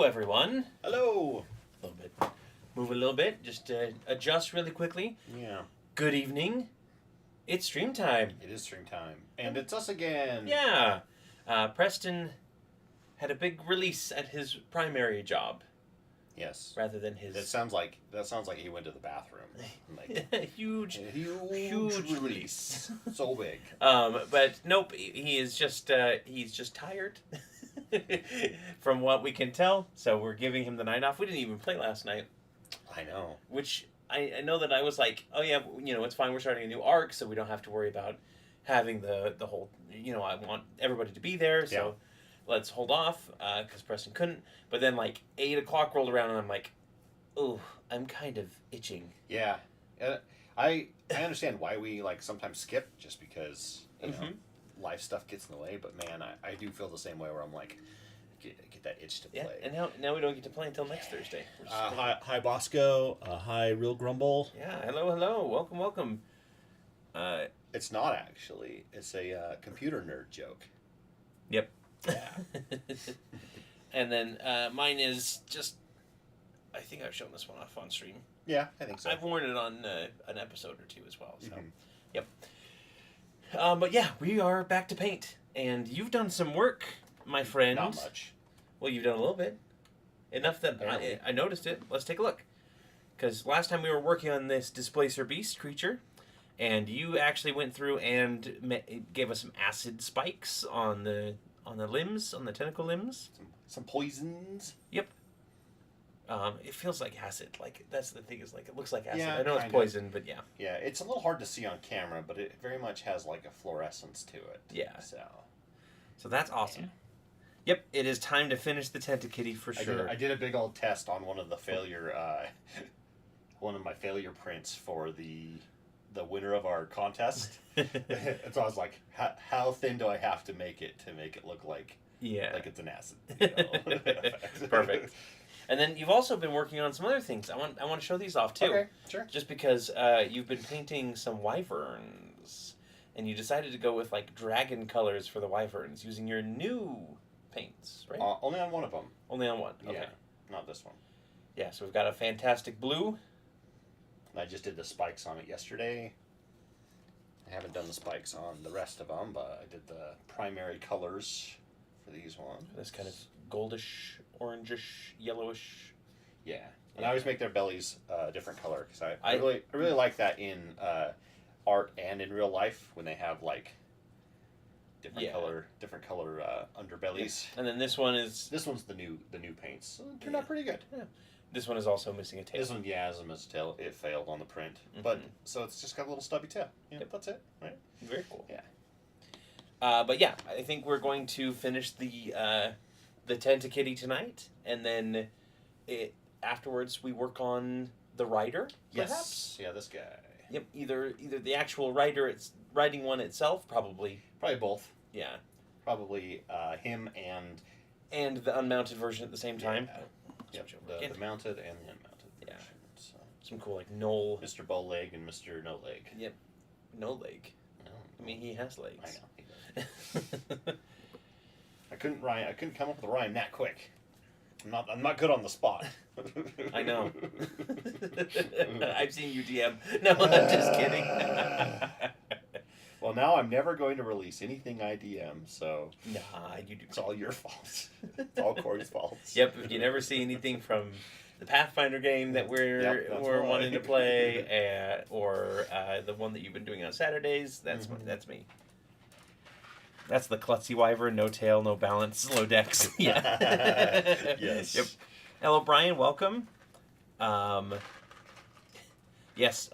Hello, everyone. Hello. A little bit. Move a little bit. Just adjust really quickly. Yeah. Good evening. It's stream time. It is stream time. And it's us again. Yeah. Preston had a big release at his primary job. Yes. Rather than his... That sounds like he went to the bathroom. Like, huge release. So big. But nope, he is just he's just tired. From what we can tell. So we're giving him the night off. We didn't even play last night. I know. Which I know that I was like, oh yeah, it's fine. We're starting a new arc, so we don't have to worry about having the whole, I want everybody to be there, so let's hold off, because Preston couldn't. But then, 8 o'clock rolled around, and I'm like, oh, I'm kind of itching. Yeah. I understand why we, sometimes skip, just because, life stuff gets in the way, but man, I do feel the same way where I'm like, get that itch to play. Yeah, and now we don't get to play until next Thursday. Hi Bosco. Hi Real Grumble. Yeah, hello. Welcome. It's not actually. It's a computer nerd joke. Yep. Yeah. And then mine is just, I think I've shown this one off on stream. Yeah, I think so. I've worn it on an episode or two as well. So, Yep. But yeah, we are back to paint, and you've done some work, my friend. Not much. Well, you've done a little bit, enough that I noticed it. Let's take a look, because last time we were working on this Displacer Beast creature, and you actually went through and gave us some acid spikes on the limbs, on the tentacle limbs. Some poisons. Yep. It feels like acid. That's the thing, is it looks like acid. Yeah, I know it's poison, but yeah. Yeah, it's a little hard to see on camera, but it very much has a fluorescence to it. Yeah. So that's awesome. Yeah. Yep, it is time to finish the Tentakitty for sure. I did a big old test on one of the one of my failure prints for the winner of our contest. And so I was like, how thin do I have to make it look like it's an acid? Perfect. And then you've also been working on some other things. I want to show these off too. Okay, sure. Just because you've been painting some wyverns, and you decided to go with dragon colors for the wyverns using your new paints, right? Only on one of them. Only on one. Okay. Yeah, not this one. Yeah, so we've got a fantastic blue. I just did the spikes on it yesterday. I haven't done the spikes on the rest of them, but I did the primary colors for these ones. This kind of goldish, orangish, yellowish. Yeah, and I always make their bellies a different color, because I really like that in art and in real life, when they have different color underbellies. Yeah. And then this one's the new paints. So it turned out pretty good. Yeah. This one is also missing a tail. This one, has a missing tail. It failed on the print, but so it's just got a little stubby tail. Yeah, that's it. Right. Very cool. Yeah. But yeah, I think we're going to finish the Tentakitty tonight, and then afterwards we work on the rider. Yes. Perhaps? Yeah, this guy. Yep. Either the actual rider, it's riding one itself, probably Both. Yeah. Probably him and the unmounted version at the same time. Yeah. Yep, the mounted and the unmounted version. So. Some cool Knoll. Mr. Bow Leg and Mr. No Leg. Yep. No leg. No. I mean, he has legs. I know. He does. I couldn't come up with a rhyme that quick. I'm not good on the spot. I know. I've seen you DM. No, I'm just kidding. Well, now I'm never going to release anything I DM, so... Nah, you do. It's all your fault. It's all Cory's fault. Yep, if you never see anything from the Pathfinder game that we're wanting to play, or the one that you've been doing on Saturdays, that's me. That's the klutzy wyvern, no tail, no balance, low dex. Yeah. Yes. Yep. Hello, Brian. Welcome. Yes.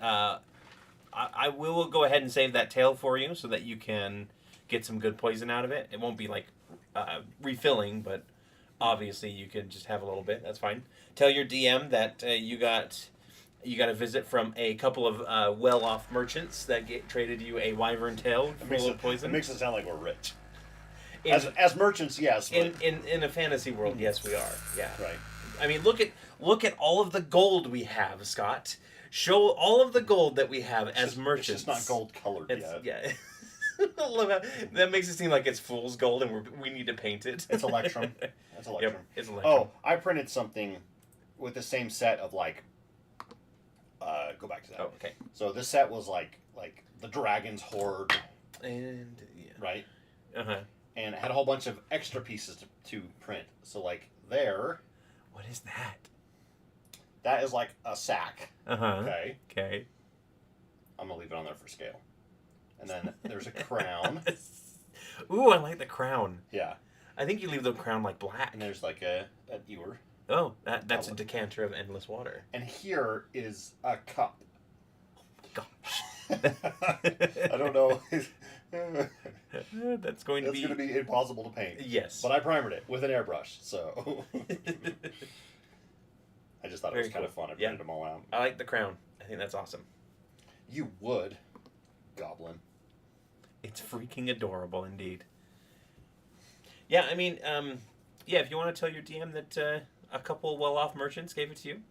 I will go ahead and save that tail for you so that you can get some good poison out of it. It won't be refilling, but obviously you can just have a little bit. That's fine. Tell your DM that you got a visit from a couple of well-off merchants that traded you a wyvern tail full of poison. It makes it sound like we're rich. As merchants, yes. In a fantasy world, yes, we are. Yeah. Right. I mean, look at all of the gold we have, Scott. Show all of the gold that we have as merchants. It's just not gold colored yet. Yeah. I love how that makes it seem like it's fool's gold and we need to paint it. It's Electrum. That's Electrum. Yep, it's Electrum. Oh, I printed something with the same set of like. Go back to that. Oh, okay. So this set was like the Dragon's Horde, And yeah. right? Uh-huh. And it had a whole bunch of extra pieces to print. So like there, What is that? that is like a sack. Uh-huh. Okay. Okay. I'm gonna leave it on there for scale. And then there's a crown. Ooh, I like the crown. Yeah. I think you leave the crown like black. And there's like a ewer. Oh, that's a decanter of endless water. And here is a cup. Gosh. I don't know. That's going to It's be... going to be impossible to paint. Yes. But I primered it with an airbrush, so I just thought it was Very kind of cool. fun. I Yeah. printed them all out. I like the crown. I think that's awesome. You would, Goblin. It's freaking adorable indeed. Yeah, I mean, yeah, if you want to tell your DM that a couple well-off merchants gave it to you,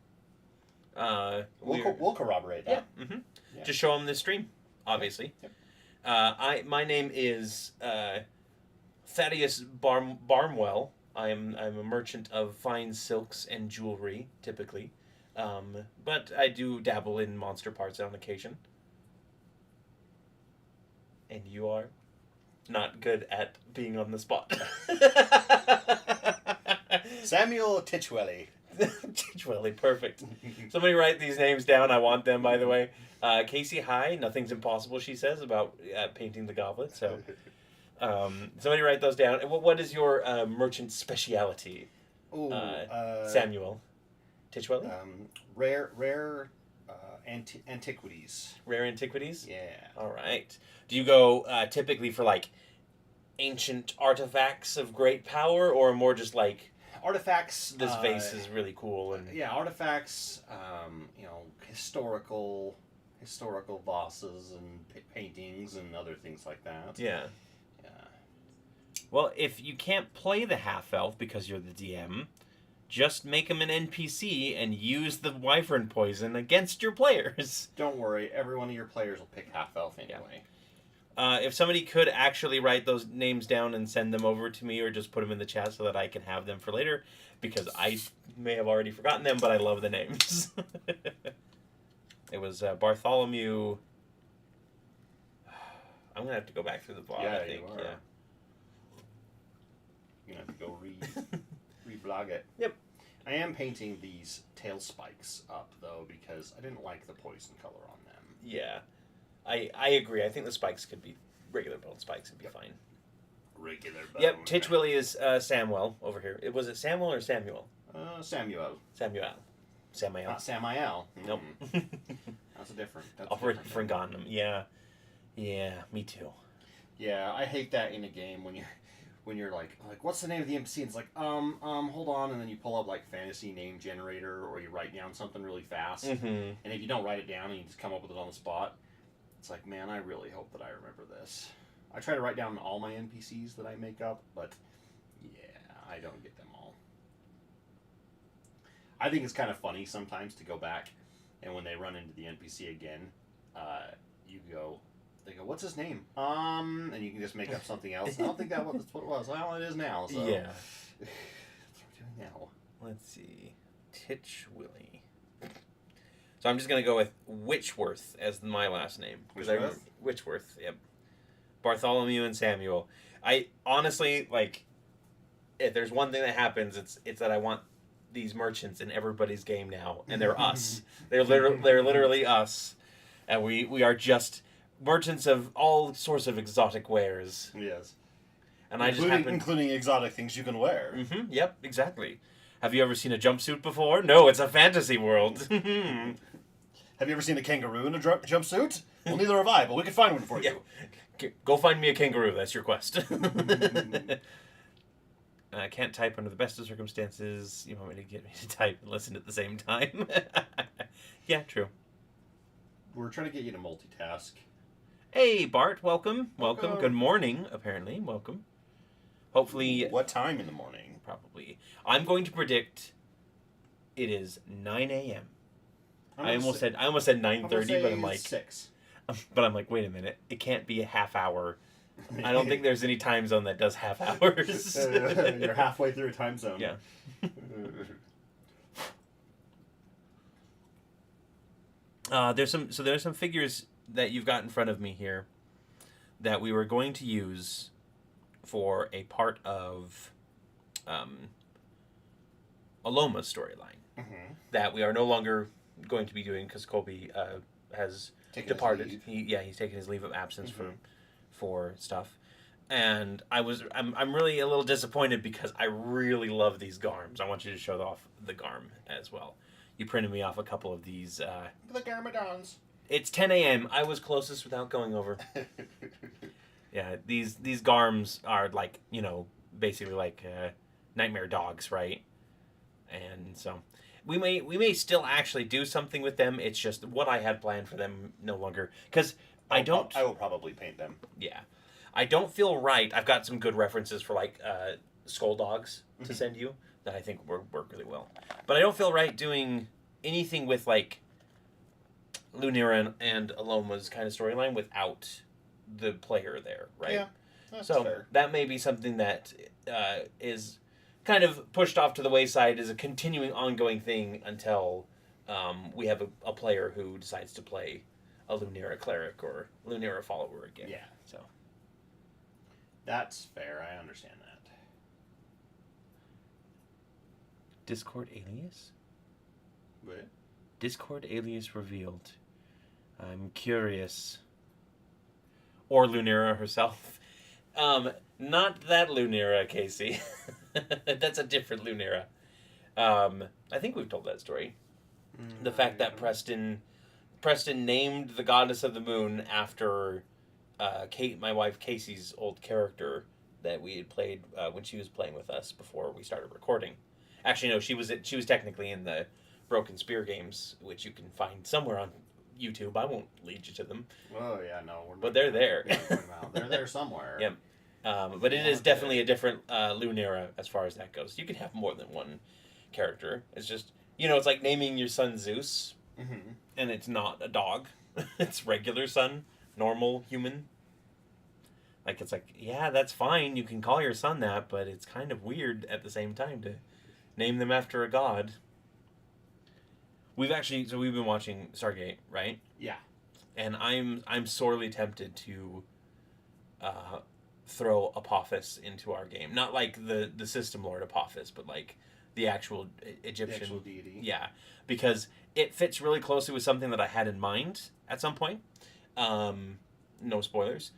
We'll corroborate yeah, that. mm-hmm. Yeah. Just show them the stream, obviously. Yep. My name is Thaddeus Barmwell. I'm a merchant of fine silks and jewelry, typically, but I do dabble in monster parts on occasion. And you are not good at being on the spot. Samuel Titchwelly. Titchwelly, perfect. Somebody write these names down. I want them, by the way. Casey, hi. Nothing's impossible, she says, about painting the goblet. So, somebody write those down. What is your merchant speciality, Ooh, Samuel? Titchwelly? Rare antiquities. Rare antiquities? Yeah. All right. Do you go typically for, like, ancient artifacts of great power, or more just, like, Artifacts. this vase is really cool? And Yeah, artifacts. Historical vases and paintings and other things like that. Yeah. Yeah. Well, if you can't play the half-elf because you're the DM, just make him an NPC and use the wyvern poison against your players. Don't worry, every one of your players will pick half elf anyway. If somebody could actually write those names down and send them over to me, or just put them in the chat so that I can have them for later, because I may have already forgotten them, but I love the names. It was Bartholomew. I'm gonna have to go back through the VOD. Yeah, I think. you are. Yeah. You're gonna have to go reblog it. Yep. I am painting these tail spikes up though because I didn't like the poison color on them. Yeah. I agree. I think the spikes could be regular bone spikes. It'd be fine. Regular bone. Yep. Titchwilly is Samuel over here. Was it Samuel or Samuel? Samuel. Samuel. Samael. Not Samael. Nope. That's a different. That's I've already forgotten him. Yeah. Yeah. Me too. Yeah, I hate that in a game when you're like what's the name of the NPC? And it's like hold on, and then you pull up like fantasy name generator, or you write down something really fast, Mm-hmm. and if you don't write it down and you just come up with it on the spot, it's like, man, I really hope that I remember this. I try to write down all my NPCs that I make up, but yeah, I don't get them all. I think it's kind of funny sometimes to go back, and when they run into the NPC again, they go, what's his name? And you can just make up something else. I don't think that's what it was. Well, it is now. So. Yeah. That's what we're doing now. Let's see. Titchwilly. So I'm just going to go with Witchworth as my last name. Witchworth? Witchworth, yep. Bartholomew and Samuel. I honestly, like, if there's one thing that happens, it's that I want these merchants in everybody's game now, and they're us. They're literally us, and we are just merchants of all sorts of exotic wares. Yes. And I just happen... Including exotic things you can wear. Mm-hmm, yep, exactly. Have you ever seen a jumpsuit before? No, it's a fantasy world. Have you ever seen a kangaroo in a jumpsuit? Well, neither have I, but we can find one for you. Go find me a kangaroo. That's your quest. I can't type under the best of circumstances. You want me to get me to type and listen at the same time? Yeah, true. We're trying to get you to multitask. Hey, Bart, welcome. Welcome. Welcome. Good morning, apparently. Welcome. Hopefully... What time in the morning? Probably. I'm going to predict it is 9 a.m. I almost said 9:30, but I'm like... 6. But I'm like, wait a minute. It can't be a half hour I don't think there's any time zone that does half hours. You're halfway through a time zone. Yeah. There's some figures that you've got in front of me here that we were going to use for a part of Aloma's storyline that we are no longer going to be doing because Colby has departed. He's taken his leave of absence for stuff. And I'm really a little disappointed because I really love these Garms. I want you to show off the Garm as well. You printed me off a couple of these. The Garmadons. It's 10 a.m. I was closest without going over. Yeah, these Garms are like, basically like nightmare dogs, right? And so we may still actually do something with them. It's just what I had planned for them no longer because I will probably paint them. Yeah, I don't feel right. I've got some good references for like skull dogs to send you that I think work really well, but I don't feel right doing anything with like Lunera and Aloma's kind of storyline without the player there, right? Yeah, that's so fair. That may be something that is kind of pushed off to the wayside as a continuing ongoing thing until we have a player who decides to play a Lunera cleric or Lunera follower again. Yeah. So that's fair. I understand that. Discord alias? What? Discord alias revealed. I'm curious. Or Lunera herself. Not that Lunera, Casey. That's a different Lunera. I think we've told that story. The fact that Preston named the goddess of the moon after Kate, my wife Casey's old character that we had played when she was playing with us before we started recording. Actually, no, she was technically in the Broken Spear games, which you can find somewhere on YouTube. I won't lead you to them. Oh yeah, no, but they're there. They're there somewhere. Yep. But it is definitely a different Lunera as far as that goes. You can have more than one character. It's just it's like naming your son Zeus, and it's not a dog. It's regular son, normal human. Like it's like, yeah, that's fine. You can call your son that, but it's kind of weird at the same time to name them after a god. We've been watching Stargate, right? Yeah. And I'm sorely tempted to throw Apophis into our game. Not like the system lord Apophis, but like the actual Egyptian the actual deity. Yeah, because it fits really closely with something that I had in mind at some point. No spoilers.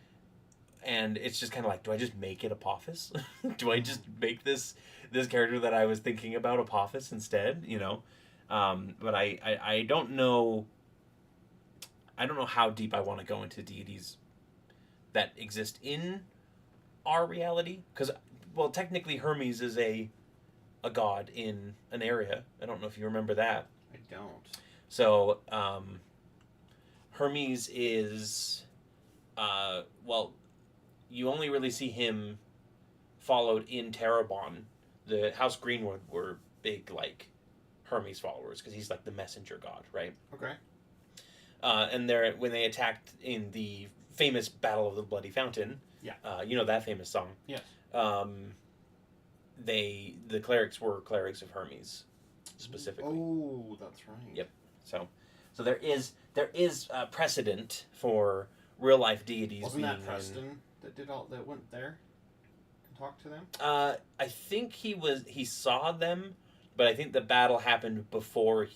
And it's just kind of like, do I just make it Apophis? Do I just make this character that I was thinking about Apophis instead? But I don't know. I don't know how deep I want to go into deities that exist in our reality, because technically Hermes is a god in Aneria. I don't know if you remember that. I don't. So Hermes is you only really see him followed in Terabon. The House Greenwood were big like Hermes followers because he's like the messenger god, right? Okay. And when they attacked in the famous Battle of the Bloody Fountain, that famous song. Yes. The clerics were clerics of Hermes, specifically. Oh, that's right. Yep. So there is precedent for real life deities. Wasn't that Preston that went there and talked to them? I think he saw them, but I think the battle happened before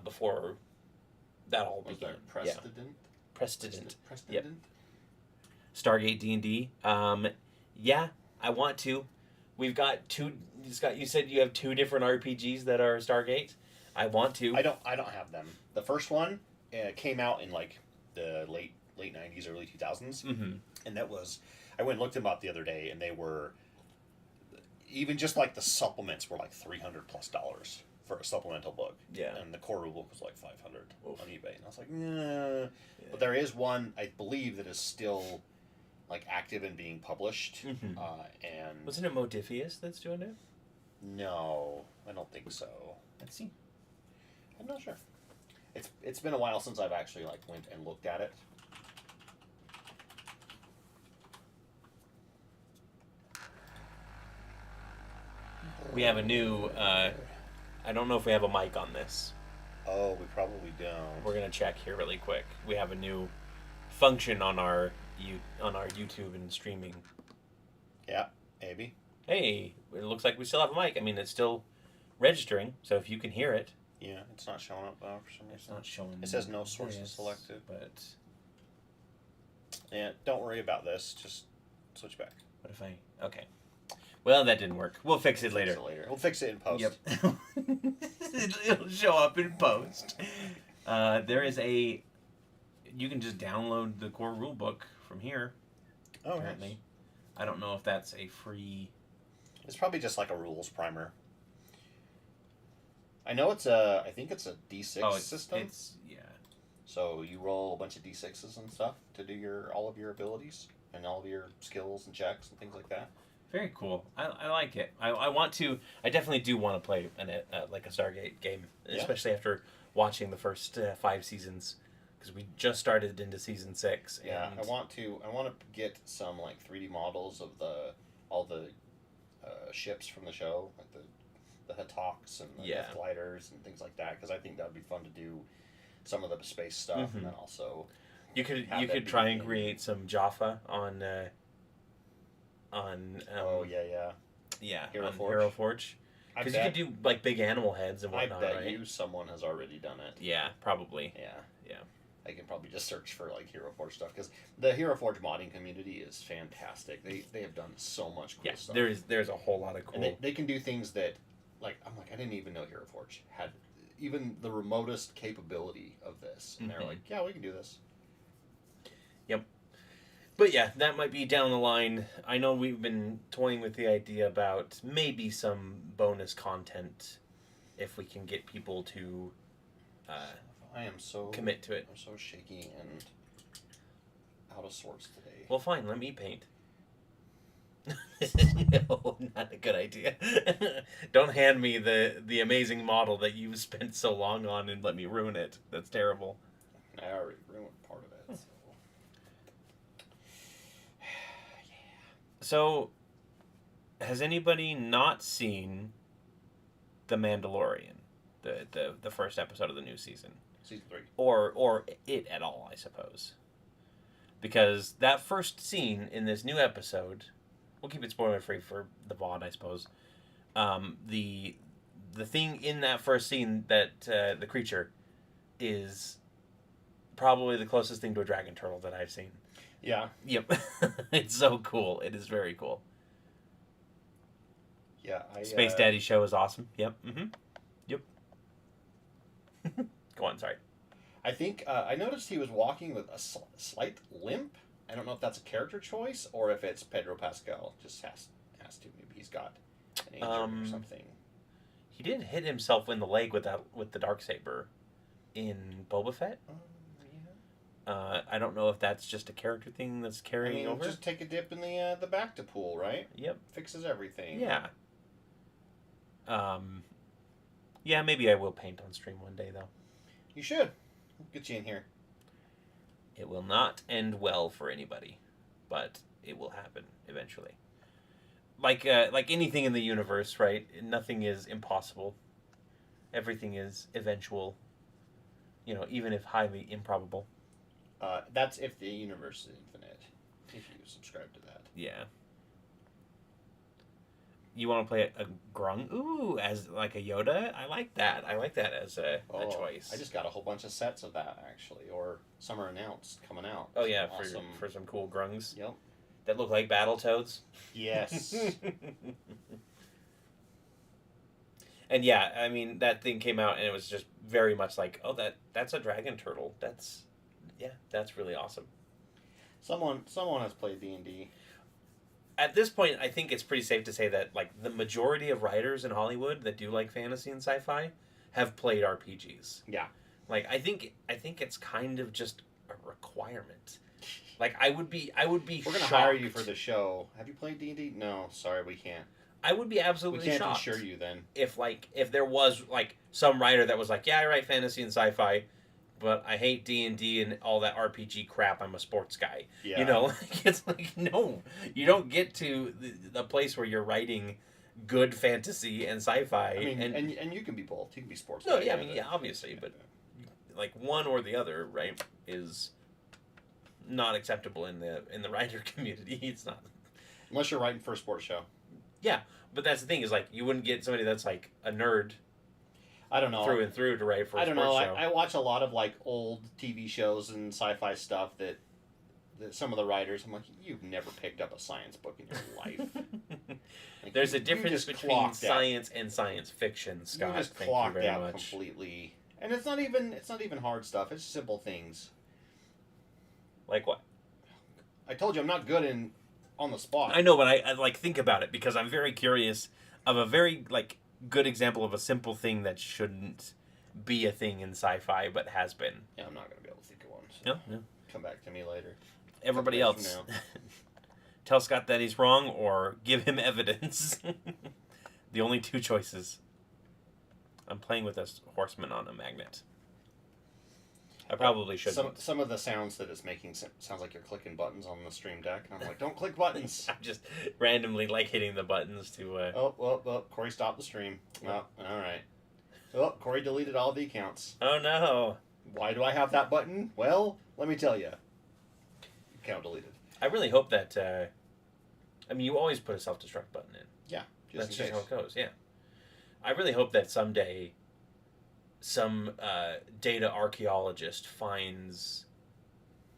before that all Was began. there precedent? Yeah. Precedent. Precedent? Yep. Stargate D&D. Yeah, I want to. We've got two. Scott, you said you have two different RPGs that are Stargate. I want to. I don't have them. The first one came out in like the late 90s, early 2000s, and that was. I went and looked them up the other day, and they were. Even just like the supplements were like $300+ for a supplemental book. Yeah. And the core rule book was like $500 Oof. on eBay, and I was like, nah. Yeah. But there is one I believe that is still like active and being published. And wasn't it Modifius that's doing it? No, I don't think so. Let's see. I'm not sure. It's been a while since I've actually like went and looked at it. We have a new. I don't know if we have a mic on this. Oh, we probably don't. We're gonna check here really quick. We have a new function on our YouTube and streaming. Yeah, maybe. Hey, it looks like we still have a mic. I mean, it's still registering, so if you can hear it. Yeah, it's not showing up though for some reason. It's not showing. It says no sources selected. But yeah, don't worry about this. Just switch back. what if I? Okay. Well, that didn't work. We'll fix it later. We'll fix it in post. Yep. It'll show up in post. There is a. You can just download the core rulebook from here. Oh, apparently. nice. I don't know if that's a free. It's probably just like a rules primer. I know it's a. I think it's a D6 system. Yeah. So you roll a bunch of D6s and stuff to do all of your abilities and all of your skills and checks and things like that. Very cool. I like it. I want to. I definitely do want to play like a Stargate game, especially after watching the first 5 seasons, because we just started into season 6. Yeah, I want to get some like 3D models of all the ships from the show, like the Hawks and the Death Gliders and things like that, because I think that would be fun to do some of the space stuff, and then also you could try and create some Jaffa on. Hero on Forge. Hero Forge. Because you could do like big animal heads and whatnot, I bet right? someone has already done it. Yeah, probably. Yeah. Yeah. I can probably just search for like Hero Forge stuff, because the Hero Forge modding community is fantastic. They have done so much cool stuff. There's a whole lot of cool. And they can do things that, like, I'm like, I didn't even know Hero Forge had even the remotest capability of this. And they're like, yeah, we can do this. Yep. But yeah, that might be down the line. I know we've been toying with the idea about maybe some bonus content if we can get people to I am so commit to it. I'm so shaky and out of sorts today. Well, fine. Let me paint. No, not a good idea. Don't hand me the amazing model that you spent so long on and let me ruin it. That's terrible. I already ruined part of it. So, has anybody not seen The Mandalorian, the first episode of the new season? Season 3. Or it at all, I suppose. Because that first scene in this new episode, we'll keep it spoiler free for the VOD, I suppose. The thing in that first scene that the creature is probably the closest thing to a dragon turtle that I've seen. Yeah. Yep. It's so cool. It is very cool. Yeah. Space Daddy show is awesome. Yep. Mm-hmm. Yep. Go on, sorry. I think I noticed he was walking with a slight limp. I don't know if that's a character choice or if it's Pedro Pascal just has to. Maybe he's got an injury or something. He did hit himself in the leg with the Darksaber in Boba Fett. I don't know if that's just a character thing that's carrying over. Just take a dip in the Bacta pool, right? Yep. Fixes everything. Yeah. Yeah, maybe I will paint on stream one day, though. You should. Get you in here. It will not end well for anybody, but it will happen eventually. Like anything in the universe, right? Nothing is impossible. Everything is eventual. Even if highly improbable. That's if the universe is infinite. If you subscribe to that. Yeah. You want to play a Grung? Ooh, as like a Yoda? I like that. I like that as a choice. I just got a whole bunch of sets of that, actually. Or some are announced, coming out. Oh, yeah, awesome. for some cool Grungs. Yep. That look like Battletoads. Yes. And yeah, I mean, that thing came out and it was just very much like, oh, that's a dragon turtle. That's really awesome. Someone has played D&D. At this point, I think it's pretty safe to say that like the majority of writers in Hollywood that do like fantasy and sci-fi have played RPGs. Yeah. Like I think it's kind of just a requirement. Like I would be We're gonna hire you for the show. Have you played D&D? No, sorry, we can't. I would be absolutely shocked. We can't shocked insure you then. If there was like some writer that was like, yeah, I write fantasy and sci-fi, but I hate D&D and all that RPG crap. I'm a sports guy. Yeah. It's like, no, you don't get to the place where you're writing good fantasy and sci-fi. I mean, and you can be both. You can be sports. No, guy, yeah, I mean, yeah, obviously, but like one or the other, right, is not acceptable in the writer community. It's not. Unless you're writing for a sports show. Yeah, but that's the thing is like you wouldn't get somebody that's like a nerd I don't know. through and through to write for a I don't sports know. show. I watch a lot of like old TV shows and sci-fi stuff that some of the writers, I'm like, you've never picked up a science book in your life. Like, There's you a difference just between clocked science and science fiction, Scott. You just Thank you clocked very out much. completely, and it's not even hard stuff. It's simple things. Like what? I told you I'm not good on the spot. I know, but I like think about it because I'm very curious of a very like good example of a simple thing that shouldn't be a thing in sci-fi but has been. Yeah, I'm not gonna be able to think of one. So No. come back to me later. Everybody Couple days else, from tell Scott that he's wrong or give him evidence. The only two choices. I'm playing with this horseman on a magnet. I probably shouldn't. Some of the sounds that it's making sounds like you're clicking buttons on the stream deck. And I'm like, don't click buttons. I'm just randomly like hitting the buttons to. Oh, Corey stopped the stream. Oh, all right. Oh, Corey deleted all the accounts. Oh no! Why do I have that button? Well, let me tell you. Account deleted. I really hope that. I mean, you always put a self-destruct button in. Yeah, That's in just case. how it goes. Yeah. I really hope that someday, some data archaeologist finds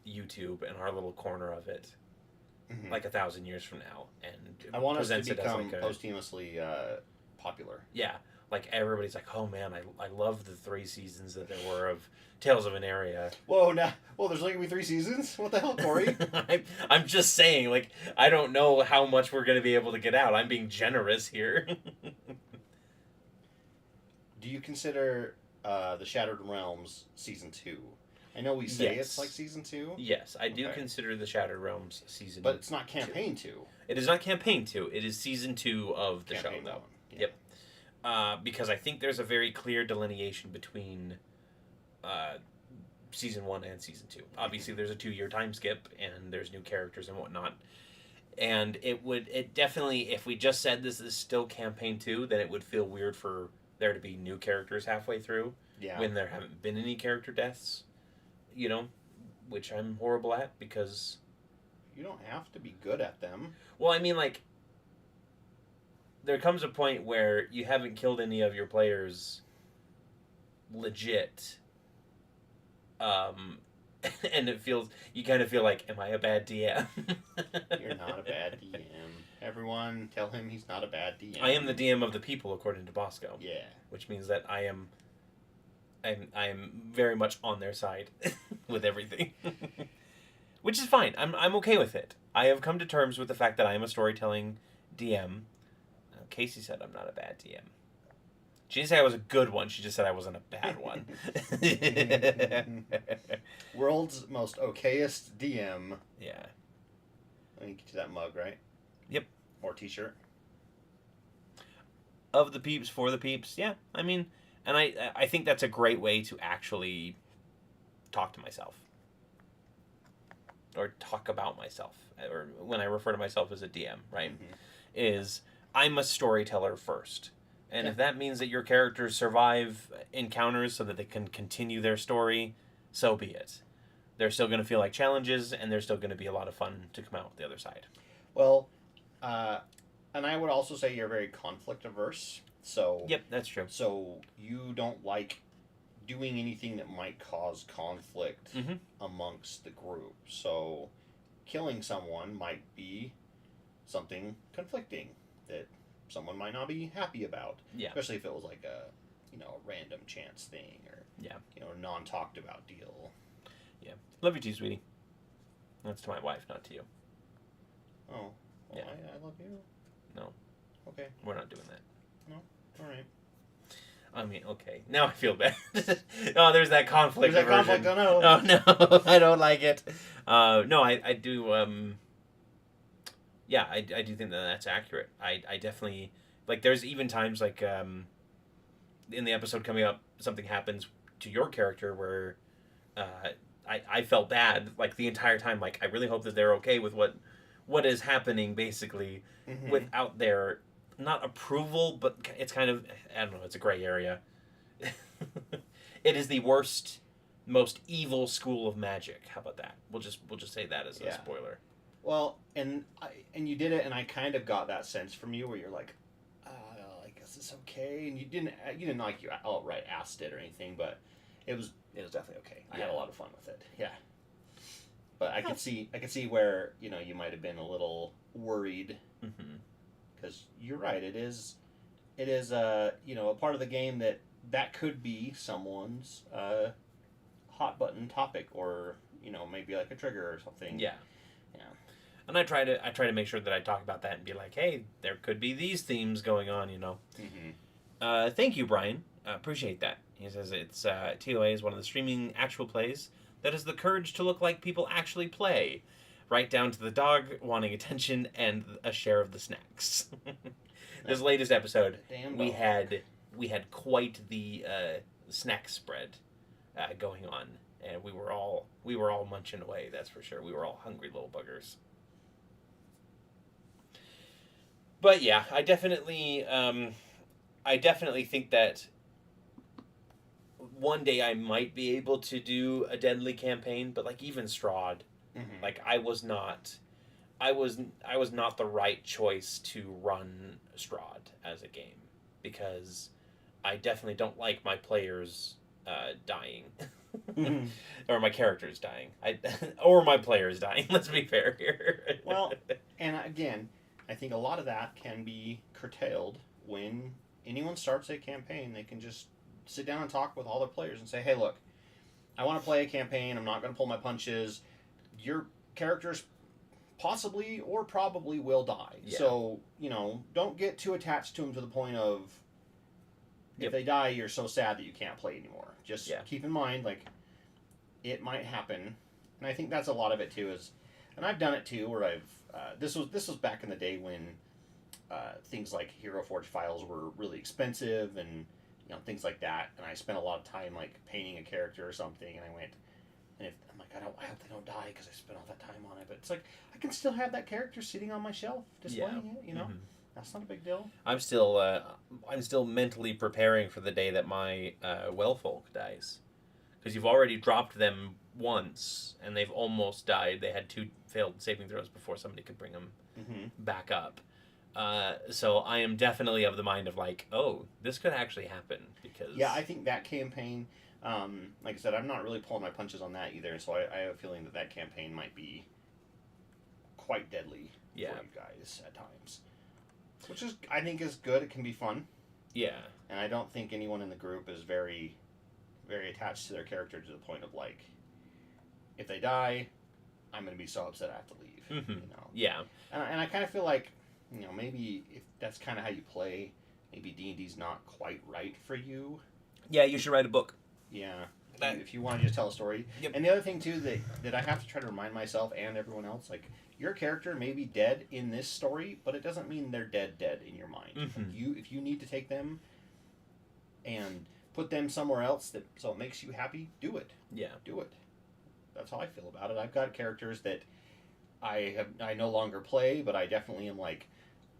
YouTube and our little corner of it, Mhm. like 1,000 years from now, and I want us to presents it as become like a posthumously popular. yeah, like everybody's like, oh man, I love the 3 seasons that there were of Tales of Aneria. Whoa, now, well, there's only gonna be 3 seasons. What the hell, Corey? I'm just saying, like, I don't know how much we're going to be able to get out. I'm being generous here. Do you consider the Shattered Realms season 2? I know we say Yes. it's like season 2, Yes, I do Okay. consider the Shattered Realms season. but it's not campaign 2. It is not campaign 2. It is season 2 of the Campaign show, though. 1. Yeah. Yep. Because I think there's a very clear delineation between season 1 and season 2. Obviously, there's a 2-year time skip, and there's new characters and whatnot. And it definitely, if we just said this is still campaign 2, then it would feel weird for there to be new characters halfway through Yeah. when there haven't been any character deaths, you know, which I'm horrible at because, You don't have to be good at them. well, I mean, like, there comes a point where you haven't killed any of your players legit, and you kind of feel like, am I a bad DM? You're not a bad DM. Everyone, tell him he's not a bad DM. I am the DM of the people, according to Bosco, Yeah. which means that I am very much on their side with everything, which is fine. I'm okay with it. I have come to terms with the fact that I am a storytelling DM. Casey said I'm not a bad DM. She didn't say I was a good one. She just said I wasn't a bad one. World's most okayest DM. Yeah. Let me get you that mug, right? Yep. Or t-shirt. Of the peeps, for the peeps. Yeah. I mean, and I think that's a great way to actually talk to myself. Or talk about myself. Or when I refer to myself as a DM, right? Mhm. Is I'm a storyteller first. And Yeah. if that means that your characters survive encounters so that they can continue their story, so be it. They're still going to feel like challenges, and there's still going to be a lot of fun to come out the other side. Well, and I would also say you're very conflict averse. So Yep, that's true. So you don't like doing anything that might cause conflict Mhm. amongst the group. So killing someone might be something conflicting that someone might not be happy about. Yeah. Especially if it was like a random chance thing or Yeah. non talked about deal. Yeah. Love you too, sweetie. That's to my wife, not to you. Oh, well, Yeah. I love you. No. Okay, We're not doing that. all right. I mean, okay. Now I feel bad. Oh, there's that conflict. There's that aversion. conflict, oh no. Oh, no. I don't like it. No, I do, yeah, I do think that that's accurate. I definitely, like, there's even times, like, in the episode coming up, something happens to your character where I felt bad, like, the entire time. Like, I really hope that they're okay with what is happening, basically, Mhm. without their not approval, but it's kind of, I don't know, it's a gray area. It is the worst, most evil school of magic. How about that? We'll just say that as a Yeah. spoiler. Well, and you did it, and I kind of got that sense from you, where you're like, I guess it's okay, and you didn't like you outright asked it or anything, but it was definitely okay. I had a lot of fun with it. Yeah. But I could see where you might have been a little worried, because you're right. It is a part of the game that could be someone's hot button topic, or maybe like a trigger or something. Yeah. Yeah. And I try to make sure that I talk about that and be like, hey, there could be these themes going on, Thank you, Brian. Appreciate that. He says it's TOA is one of the streaming actual plays that has the courage to look like people actually play, right down to the dog wanting attention and a share of the snacks. This latest episode, Damn we dog. had quite the snack spread going on, and we were all munching away. That's for sure. We were all hungry little buggers. But yeah, I definitely think that one day I might be able to do a deadly campaign, but like even Strahd, like I was not the right choice to run Strahd as a game, because I definitely don't like my players dying. Or my characters dying. Or my players dying. Let's be fair here. Well, and again, I think a lot of that can be curtailed when anyone starts a campaign. They can just sit down and talk with all their players and say, hey, look, I want to play a campaign. I'm not going to pull my punches. Your characters possibly or probably will die. Yeah. So, don't get too attached to them to the point of if they die, you're so sad that you can't play anymore. Just keep in mind, like, it might happen. And I think that's a lot of it, too, and I've done it, too, where I've, this was back in the day when things like Hero Forge files were really expensive, and things like that, and I spent a lot of time like painting a character or something, and I'm like, I hope they don't die because I spent all that time on it. But it's like I can still have that character sitting on my shelf displaying it. That's not a big deal. I'm still mentally preparing for the day that my Wellfolk dies, because you've already dropped them once and they've almost died. They had 2 failed saving throws before somebody could bring them back up. So I am definitely of the mind of like, oh, this could actually happen, because I think that campaign, like I said, I'm not really pulling my punches on that either. So I have a feeling that campaign might be quite deadly for you guys at times, which I think is good. It can be fun. Yeah. And I don't think anyone in the group is very, very attached to their character to the point of like, if they die, I'm going to be so upset I have to leave. Yeah. And I kind of feel like, maybe if that's kind of how you play, maybe D&D's not quite right for you. Yeah, you should write a book. Yeah. If you want to just tell a story. Yep. And the other thing, too, that I have to try to remind myself and everyone else, like, your character may be dead in this story, but it doesn't mean they're dead in your mind. Like if you need to take them and put them somewhere else so it makes you happy, do it. Yeah. Do it. That's how I feel about it. I've got characters that I no longer play, but I definitely am like,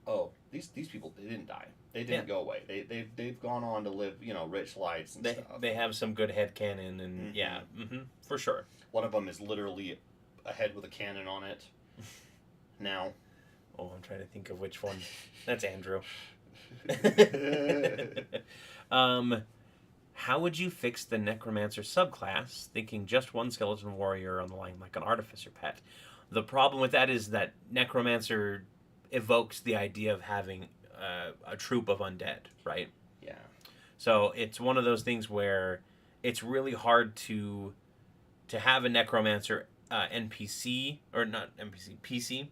oh, these people, they didn't die. They didn't go away. They've gone on to live, rich lives and stuff. They have some good headcanon, and for sure. One of them is literally a head with a cannon on it. Now. Oh, I'm trying to think of which one. That's Andrew. How would you fix the Necromancer subclass, thinking just one skeleton warrior on the line like an artificer pet? The problem with that is that Necromancer evokes the idea of having a troop of undead, right? Yeah. So it's one of those things where it's really hard to have a Necromancer NPC, or not NPC, PC,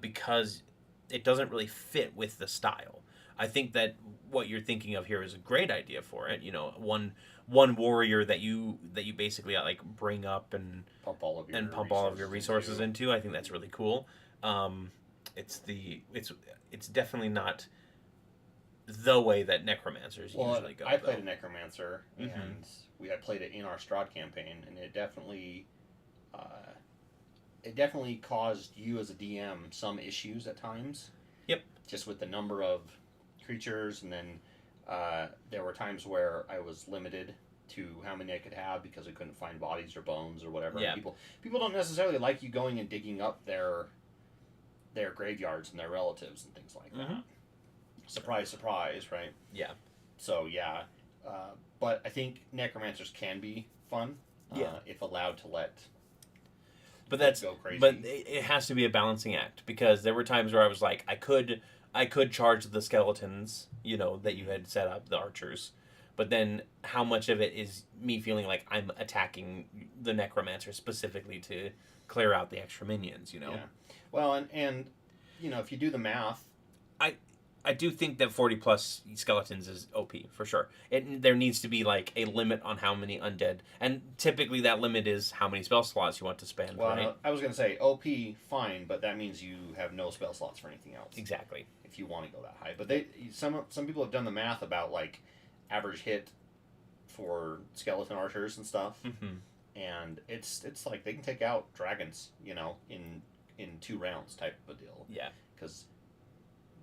because it doesn't really fit with the style. I think that what you're thinking of here is a great idea for it. One warrior that you basically like bring up and pump all of your resources into. I think that's really cool. It's definitely not the way that Necromancers usually go. I played a Necromancer, and we had played it in our Strahd campaign, and it definitely caused you as a DM some issues at times. Yep. Just with the number of creatures, and then there were times where I was limited to how many I could have because I couldn't find bodies or bones or whatever. Yeah. And people don't necessarily like you going and digging up their graveyards and their relatives and things like that. Surprise, surprise, right? Yeah. So yeah, but I think necromancers can be fun. If allowed to let. But that's go crazy. But it has to be a balancing act, because there were times where I was like, I could charge the skeletons, that you had set up, the archers. But then how much of it is me feeling like I'm attacking the necromancer specifically to clear out the extra minions, Yeah. Well, and if you do the math, I do think that 40 plus skeletons is OP for sure. There needs to be like a limit on how many undead, and typically that limit is how many spell slots you want to spend. well, right? I was going to say OP, fine, but that means you have no spell slots for anything else. Exactly. If you want to go that high, but some people have done the math about like average hit for skeleton archers and stuff, and it's like they can take out dragons, in 2 rounds type of a deal. Yeah. Because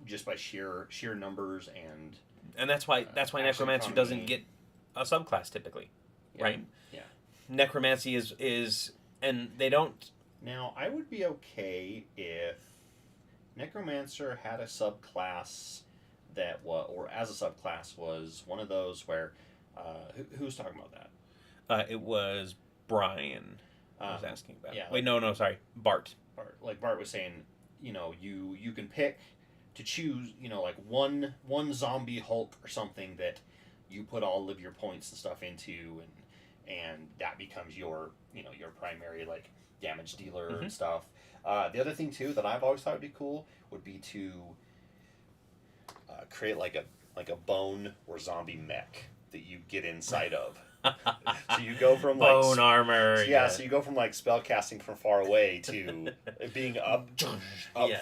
just by sheer numbers and that's why necromancer doesn't get a subclass typically, right? Yeah. Necromancy is and they don't. Now I would be okay if necromancer had a subclass that or as a subclass was one of those where who's talking about that? It was Brian. I was asking about. Yeah. Wait, no, sorry, Bart. Bart was saying, you can pick to choose, like one zombie Hulk or something that you put all of your points and stuff into, and that becomes your your primary like damage dealer and stuff. The other thing too that I've always thought would be cool would be to create like a bone or zombie mech that you get inside of. So you go from like bone armor. So you go from like spell casting from far away to being up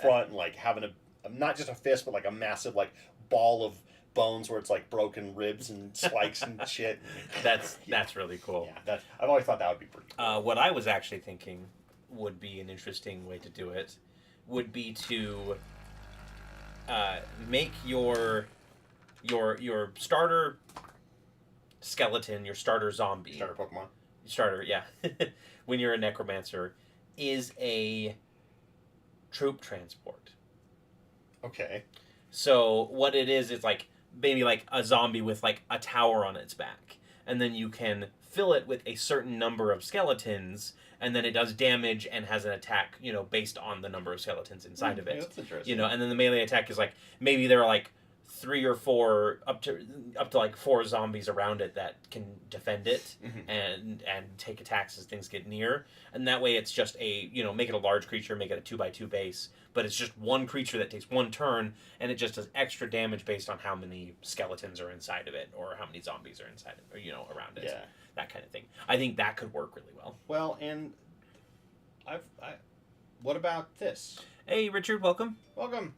front and like having not just a fist, but like a massive like ball of bones where it's like broken ribs and spikes and shit. That's really cool. Yeah, I've always thought that would be pretty cool. What I was actually thinking would be an interesting way to do it would be to make your starter skeleton, your starter zombie, Starter Pokemon. yeah, when you're a necromancer, is a troop transport. Okay. So what it is like maybe like a zombie with like a tower on its back, and then you can fill it with a certain number of skeletons, and then it does damage and has an attack, based on the number of skeletons inside of it. Yeah, that's interesting. And then the melee attack is like maybe there are like 3 or 4 up to like 4 zombies around it that can defend it and take attacks as things get near, and that way it's just a make it a large creature, make it a 2x2 base, but it's just one creature that takes 1 turn, and it just does extra damage based on how many skeletons are inside of it or how many zombies are inside it or around it. Yeah. That kind of thing. I think that could work really well. Well, and what about this? Hey Richard, welcome. Welcome.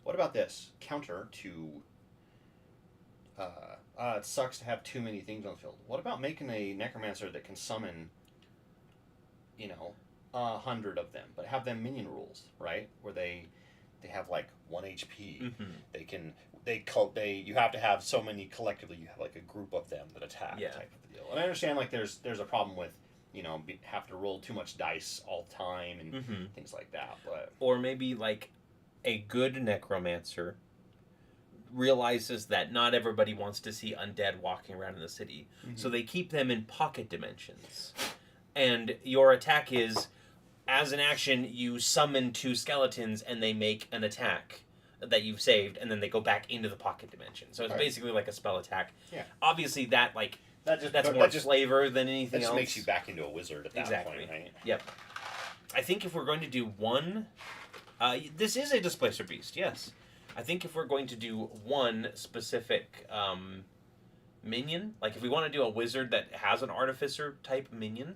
What about this? Counter to it sucks to have too many things on the field. What about making a necromancer that can summon 100 of them, but have them minion rules, right? Where they have like 1 HP. You have to have so many collectively. You have like a group of them that attack, type of deal. And I understand like there's a problem with have to roll too much dice all the time and things like that. But or maybe like a good necromancer realizes that not everybody wants to see undead walking around in the city, so they keep them in pocket dimensions, and your attack is, as an action, you summon 2 skeletons and they make an attack that you've saved, and then they go back into the pocket dimension. So it's basically like a spell attack. Yeah. Obviously that's more that just flavor than anything else. else. Makes you back into a wizard at that point, right? Yep. I think if we're going to do one, this is a displacer beast, yes. I think if we're going to do one specific minion, like if we want to do a wizard that has an artificer type minion,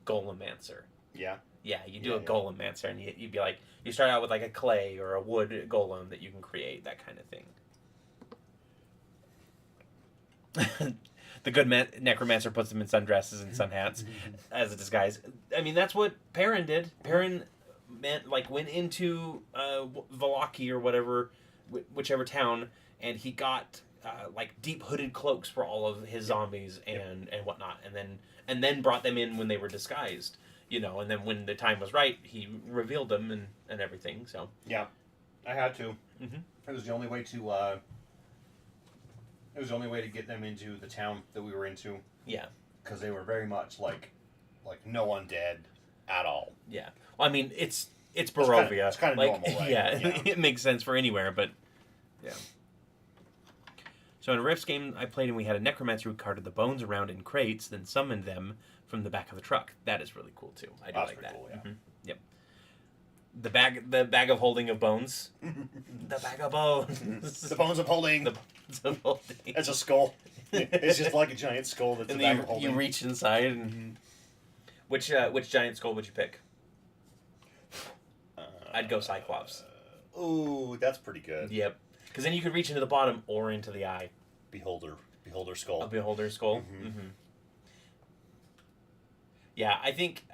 Golemancer. Yeah. Yeah, you do a Golemancer, and you'd be like, you start out with like a clay or a wood golem that you can create, that kind of thing. The good necromancer puts them in sundresses and sun hats as a disguise. I mean, that's what Perrin did. Perrin went into Valaki or whatever, whichever town, and he got like deep hooded cloaks for all of his zombies and whatnot, and then brought them in when they were disguised, and then when the time was right, he revealed them and everything. So Yeah, I had to. Mm-hmm. It was the only way to. It was the only way to get them into the town that we were into. Yeah, because they were very much like no undead at all. yeah. Well, I mean, it's Barovia. It's kind of like, normal, right? Yeah, Yeah. it makes sense for anywhere, but yeah. So in a Rifts game I played, and we had a necromancer who carted the bones around in crates, then summoned them from the back of the truck. That is really cool too. I do That's like pretty that. cool, yeah. Mm-hmm. Yep. The bag of holding of bones. The bag of bones. The bones of holding. The bones of holding. It's a skull. It's just like a giant skull that's And the bag then of holding. you reach inside. And which giant skull would you pick? I'd go Cyclops. Ooh, that's pretty good. Yep. Because then you could reach into the bottom or into the eye. Beholder skull. A beholder skull. Mhm. Mm-hmm. Yeah, I think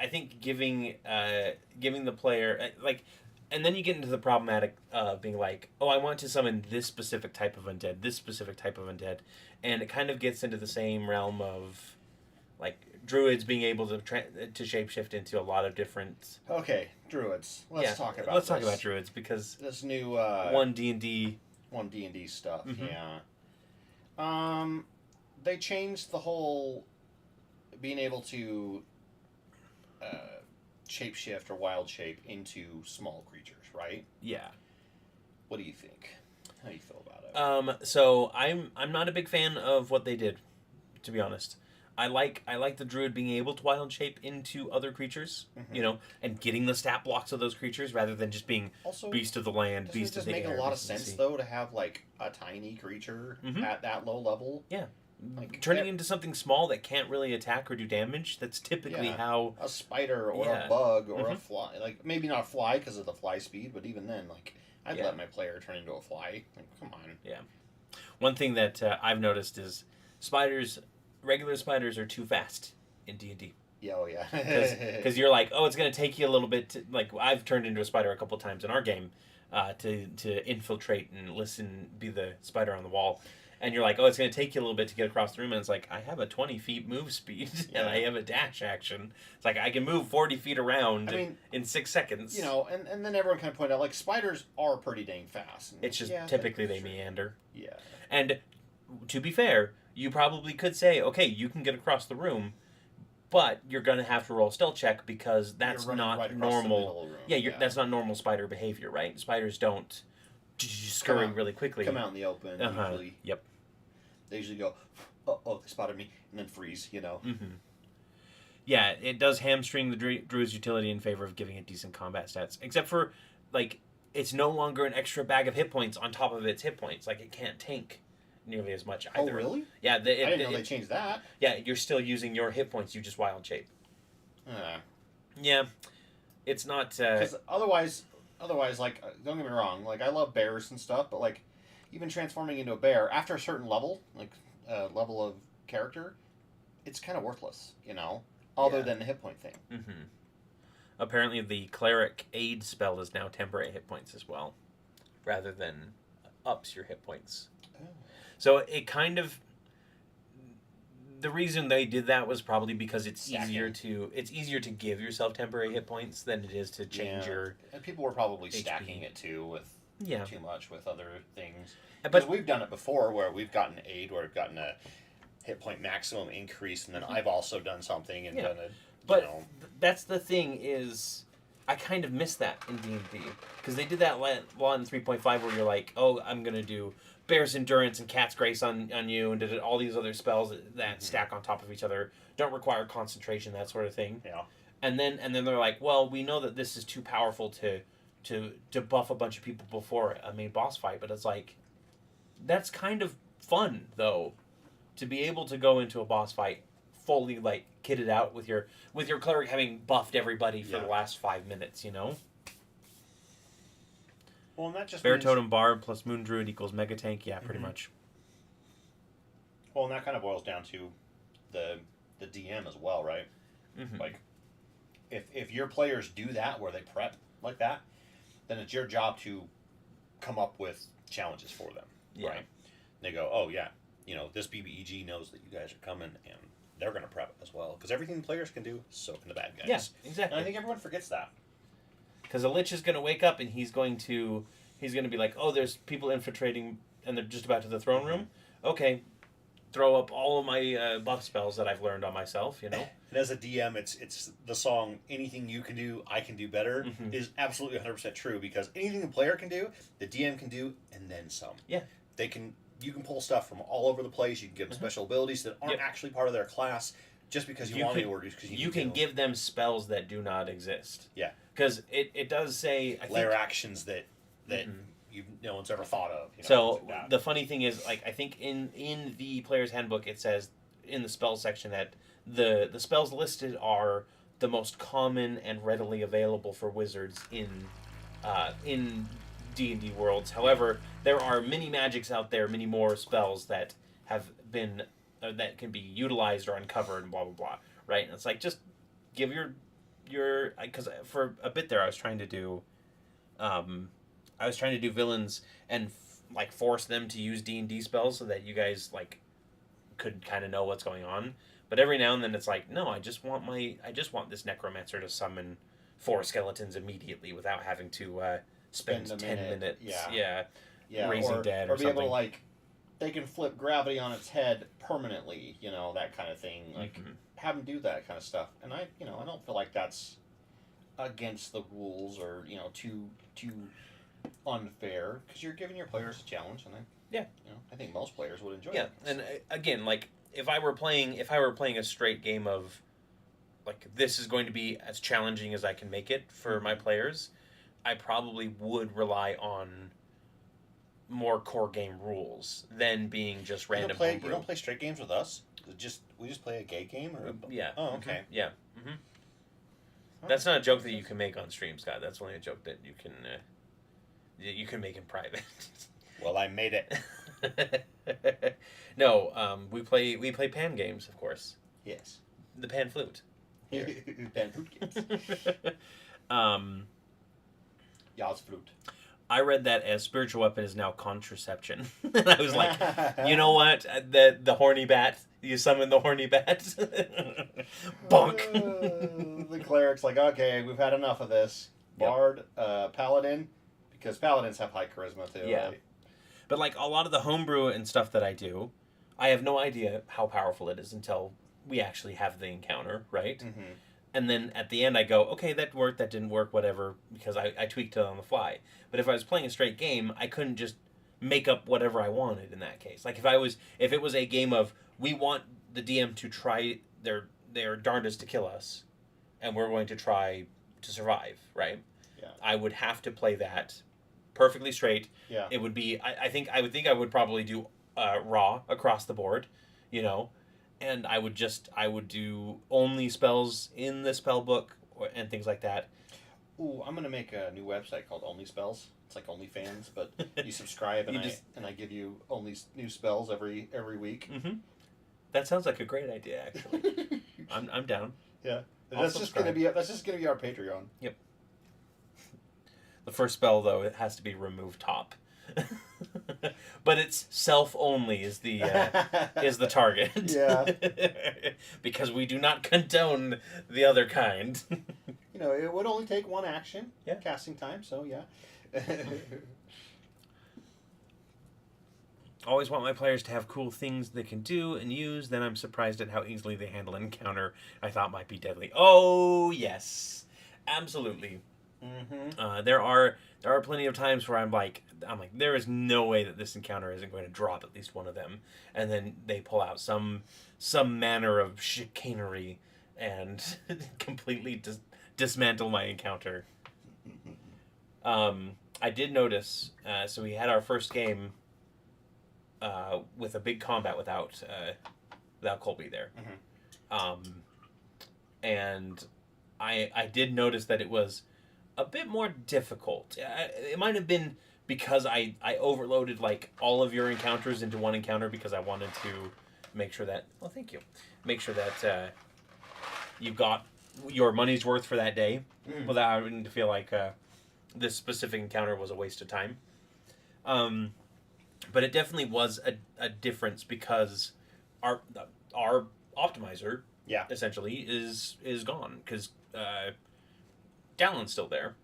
giving the player and then you get into the problematic being like, oh, I want to summon this specific type of undead, and it kind of gets into the same realm of like druids being able to shapeshift into a lot of different. Okay, druids. Let's talk about. Let's talk about druids because this new one D&D stuff. Mhm. Yeah. They changed the whole being able to shapeshift or wild shape into small creatures, right? Yeah. What do you think? How do you feel about it? So I'm not a big fan of what they did, to be honest. I like the druid being able to wild shape into other creatures, Mhm. And getting the stat blocks of those creatures rather than just being Also, beast of the land, doesn't it beast of just the make air. a lot of beast the sense sea. though to have like a tiny creature Mhm. at that low level? Like, Turning that- into something small that can't really attack or do damage. That's typically Yeah. how. A spider or Yeah. a bug or a Mhm. fly, like maybe not a fly because of the fly speed, but even then, like I'd Yeah. let my player turn into a fly. Like, come on. One thing that I've noticed is regular spiders are too fast in D&D. Yeah, oh yeah. Because you're like, oh, it's going to take you a little bit to, like, I've turned into a spider a couple times in our game to infiltrate and be the spider on the wall. And you're like, oh, it's going to take you a little bit to get across the room. And it's like, I have a 20 feet move speed and I have a dash action. It's like, I can move 40 feet around in 6 seconds. And then everyone kind of pointed out, like, spiders are pretty dang fast. And It's just yeah, typically they sure. meander. Yeah. And to be fair, you probably could say, okay, you can get across the room, but you're going to have to roll a stealth check because that's You're running not right across the normal. middle of the room. Yeah, that's not normal spider behavior, right? Spiders don't scurry really quickly. Come out in the open. Usually, Yep. they usually go, oh, they spotted me, and then freeze. Mm-hmm. Yeah, it does hamstring the druid's utility in favor of giving it decent combat stats. Except for, like, it's no longer an extra bag of hit points on top of its hit points. Like, it can't tank nearly as much either. Oh, really? Yeah, I didn't know they changed that. Yeah, you're still using your hit points. You just wild shape. Yeah, it's not. Because otherwise, like, don't get me wrong, like, I love bears and stuff, but, like, even transforming into a bear, after a certain level, like, level of character, it's kind of worthless, other than the hit point thing. Mm-hmm. Apparently, the cleric aid spell is now temporary hit points as well, rather than ups your hit points. Oh. So it kind of. The reason they did that was probably because it's Stacking. easier to give yourself temporary hit points than it is to change your. And people were probably HP. stacking it too with too much with other things. Because But we've done it before where we've gotten aid, where we've gotten a hit point maximum increase, and then I've also done something and done a. But that's the thing is, I kind of miss that in D&D because they did that law in 3.5 where you're like, oh, I'm gonna do Bear's Endurance and Cat's Grace on you, and did all these other spells that stack on top of each other, don't require concentration, that sort of thing. Yeah. And then they're like, well, we know that this is too powerful to buff a bunch of people before a main boss fight, but it's like, that's kind of fun though, to be able to go into a boss fight fully like kitted out with your cleric having buffed everybody for the last 5 minutes, Well, and that just Bear means, Totem Bard plus Moon Druid equals Mega Tank. Yeah, pretty much. Well, and that kind of boils down to the DM as well, right? Mm-hmm. Like, if your players do that where they prep like that, then it's your job to come up with challenges for them, Yeah. right? They go, oh yeah, this BBEG knows that you guys are coming, and they're going to prep as well, because everything the players can do, so can the bad guys. Yeah, And exactly. I think everyone forgets that. Because a lich is going to wake up and he's going to be like, oh, there's people infiltrating and they're just about to the throne room. Okay, throw up all of my buff spells that I've learned on myself. And as a DM, it's the song "Anything You Can Do, I Can Do Better" is absolutely 100% true, because anything the player can do, the DM can do, and then some. Yeah, You can pull stuff from all over the place. You can give them special abilities that aren't actually part of their class, just because you want to, or just because you can give them spells that do not exist. Yeah, because it does say layer actions that no one's ever thought of. So like the funny thing is, like, I think in the player's handbook it says in the spell section that the spells listed are the most common and readily available for wizards in D&D worlds. However, there are many magics out there, many more spells that have been that can be utilized or uncovered and blah blah blah. Right? And it's like, just give your because for a bit there I was trying to do villains and force them to use D&D spells so that you guys could kind of know what's going on. But every now and then it's like, no, I just want this necromancer to summon 4 skeletons immediately without having to spend 10 minutes raising dead or be something. able to they can flip gravity on its head permanently, that kind of thing. Have them do that kind of stuff. And I don't feel like that's against the rules or too unfair, because you're giving your players a challenge, and I think most players would enjoy it. Yeah, and again, if I were playing a straight game of this is going to be as challenging as I can make it for my players, I probably would rely on more core game rules than being just random homebrew. You don't play straight games with us? We just play a gay game? Or yeah. Oh, okay. Yeah. That's not a joke that you can make on stream, Scott. That's only a joke that you can make in private. Well, I made it. No, we play pan games, of course. Yes. The pan flute. Pan flute games. Yas flute. I read that as spiritual weapon is now contraception. And I was like, you know what? The horny bat. You summon the horny bat. Bonk. The cleric's like, okay, we've had enough of this. Bard, paladin, because paladins have high charisma too. Yeah. Right? But a lot of the homebrew and stuff that I do, I have no idea how powerful it is until we actually have the encounter, right? Mm-hmm. And then at the end I go, okay, that worked, that didn't work, whatever, because I tweaked it on the fly. But if I was playing a straight game, I couldn't just make up whatever I wanted in that case. If it was a game of, we want the DM to try their darndest to kill us, and we're going to try to survive, right? Yeah. I would have to play that perfectly straight. Yeah. It would be, I would probably do raw across the board, and I would do only spells in the spell book and things like that. Ooh, I'm gonna make a new website called Only Spells. It's like OnlyFans, but you subscribe and I give you only new spells every week. Mm-hmm. That sounds like a great idea, actually. I'm down. Yeah, I'll that's just gonna be our Patreon. Yep. The first spell, though, it has to be remove top. But it's self only is the target. Yeah. Because we do not condone the other kind. It would only take one action. Yeah. Casting time. So yeah. Always want my players to have cool things they can do and use. Then I'm surprised at how easily they handle an encounter I thought might be deadly. Oh yes, absolutely. Mm-hmm. There are plenty of times where I'm like, there is no way that this encounter isn't going to drop at least one of them, and then they pull out some manner of chicanery and completely dismantle my encounter. I did notice. So we had our first game with a big combat without Colby there, and I did notice that it was a bit more difficult. It might have been because I overloaded all of your encounters into one encounter because I wanted to make sure that you got your money's worth for that day without having to feel like this specific encounter was a waste of time. But it definitely was a difference because our optimizer, essentially is gone because Dallon's still there.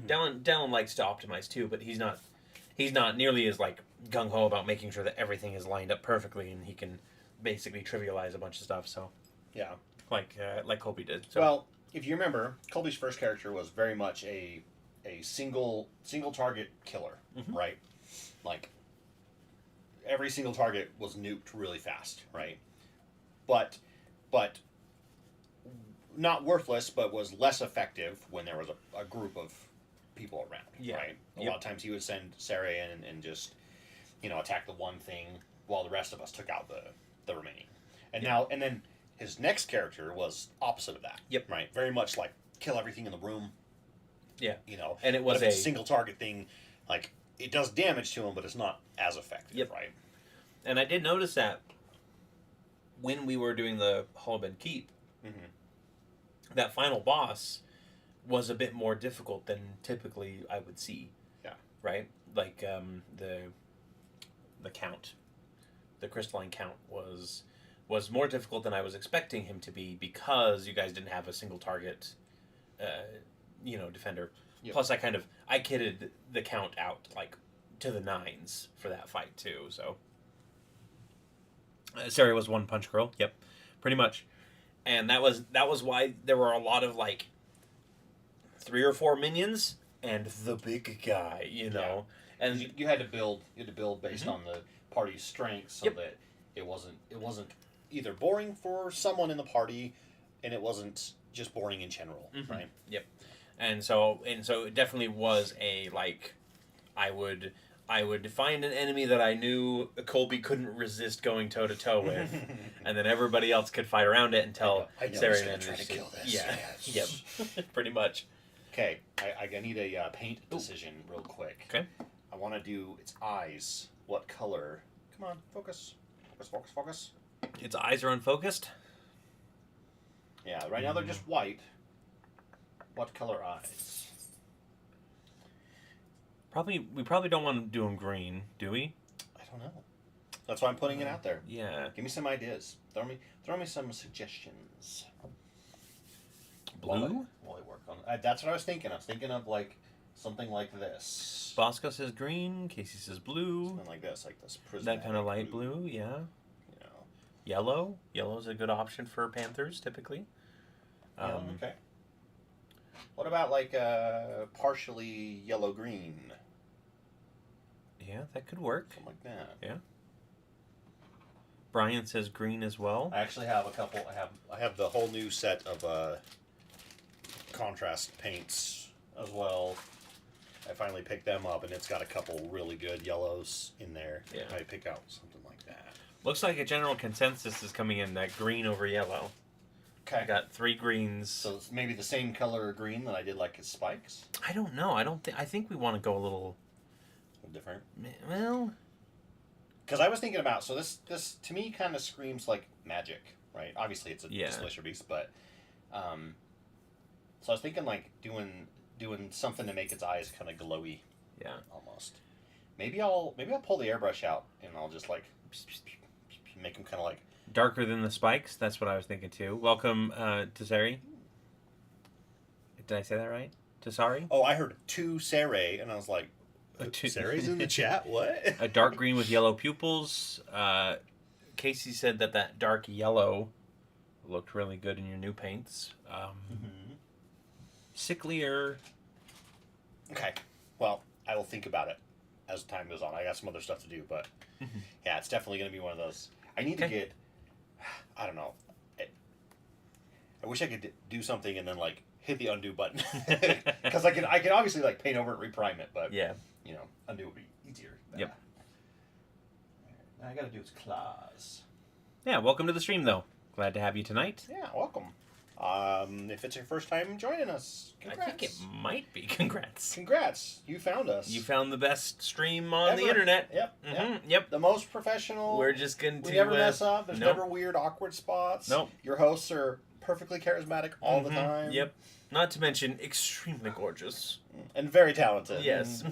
Dallon likes to optimize too, but he's not nearly as like gung ho about making sure that everything is lined up perfectly, and he can basically trivialize a bunch of stuff. So like Colby did. So. Well, if you remember, Colby's first character was very much a single target killer, right? Like every single target was nuked really fast, right? But not worthless, but was less effective when there was a group of people around, right? A lot of times he would send Sarah in and just, attack the one thing while the rest of us took out the remaining. And then his next character was opposite of that. Right? Very much like kill everything in the room. Yeah. And it was a single target thing, like it does damage to him, but it's not as effective, right? And I did notice that when we were doing the Hall of Ben Keep, that final boss was a bit more difficult than typically I would see. Yeah. Right? Like the count. The crystalline count was more difficult than I was expecting him to be because you guys didn't have a single target defender. Plus I kitted the count out like to the 9s for that fight too, so Sarah was one punch girl. Pretty much. And that was why there were a lot of like 3 or 4 minions and the big guy, And you had to build based on the party's strengths so that it wasn't either boring for someone in the party and it wasn't just boring in general, right? And so it definitely was a like I would find an enemy that I knew Colby couldn't resist going toe to toe with, and then everybody else could fight around it until Sarah managed to kill this. Yeah, pretty much. Okay, I need a paint decision real quick. Okay. I want to do its eyes. What color? Come on, focus. Its eyes are unfocused. Yeah, right now they're just white. What color eyes? We probably don't want to do them green, do we? I don't know. That's why I'm putting it out there. Yeah. Give me some ideas. Throw me some suggestions. Blue? While I work on it. That's what I was thinking. I was thinking of like something like this. Bosco says green. Casey says blue. Something like this, That kind of light blue, yeah. Yellow. Yellow's a good option for Panthers typically. Okay. What about like partially yellow green? Yeah, that could work. Something like that. Yeah. Brian says green as well. I actually have a couple. I have the whole new set of contrast paints as well. I finally picked them up, and it's got a couple really good yellows in there. Yeah. I might pick out something like that. Looks like a general consensus is coming in that green over yellow. Okay. I got 3 greens. So it's maybe the same color green that I did like his spikes. I don't know. I think we want to go a little different. Well, because I was thinking about this to me kind of screams like magic, right? Obviously it's a Slasher Beast, but so I was thinking like doing something to make its eyes kind of glowy. Yeah. Almost. Maybe I'll pull the airbrush out and I'll just like make them kind of like darker than the spikes. That's what I was thinking too. Welcome to Sari. Did I say that right? To Sari? Oh, I heard to Saray, and I was like, Saray's in the chat? What? A dark green with yellow pupils. Casey said that dark yellow looked really good in your new paints. Sicklier. Okay. Well, I will think about it as time goes on. I got some other stuff to do, but yeah, it's definitely going to be one of those. I need to get, I don't know. I wish I could do something and then like hit the undo button because I can obviously like paint over it, reprime it, but undo would be easier. Yep. Now I got to do its claws. Yeah. Welcome to the stream, though. Glad to have you tonight. Yeah. Welcome. If it's your first time joining us, congrats. I think it might be. Congrats. You found us. You found the best stream on Ever. the internet. Yep. Yep. The most professional. We're just going to... We never mess up. There's never weird, awkward spots. Nope. Your hosts are perfectly charismatic all the time. Yep. Not to mention extremely gorgeous. And very talented. Yes.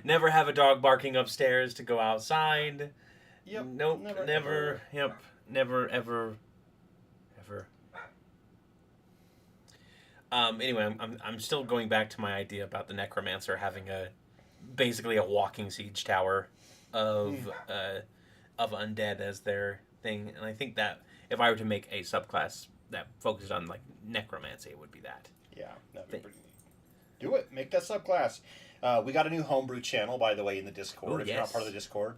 Never have a dog barking upstairs to go outside. Yep. Nope. Never, Never. ever. Yep. Never ever. Ever. Anyway, I'm still going back to my idea about the necromancer having basically a walking siege tower of undead as their thing, and I think that if I were to make a subclass that focused on like necromancy, it would be that. Yeah, that'd be pretty neat. Do it. Make that subclass. We got a new homebrew channel, by the way, in the Discord. Ooh, if you're not yes. part of the Discord,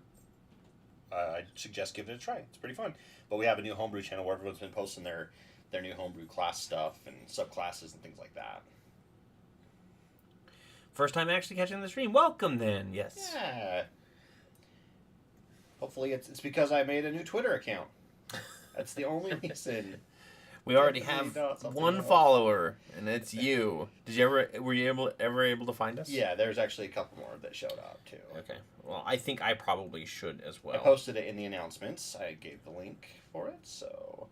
I'd suggest giving it a try. It's pretty fun. But we have a new homebrew channel where everyone's been posting their new homebrew class stuff and subclasses and things like that. First time actually catching the stream. Welcome then. Yes. Yeah. Hopefully it's because I made a new Twitter account. That's the only reason. We already Definitely have not something one else. follower, and it's you. Were you ever able to find us? Yeah, there's actually a couple more that showed up too. Okay. Well, I think I probably should as well. I posted it in the announcements. I gave the link for it, so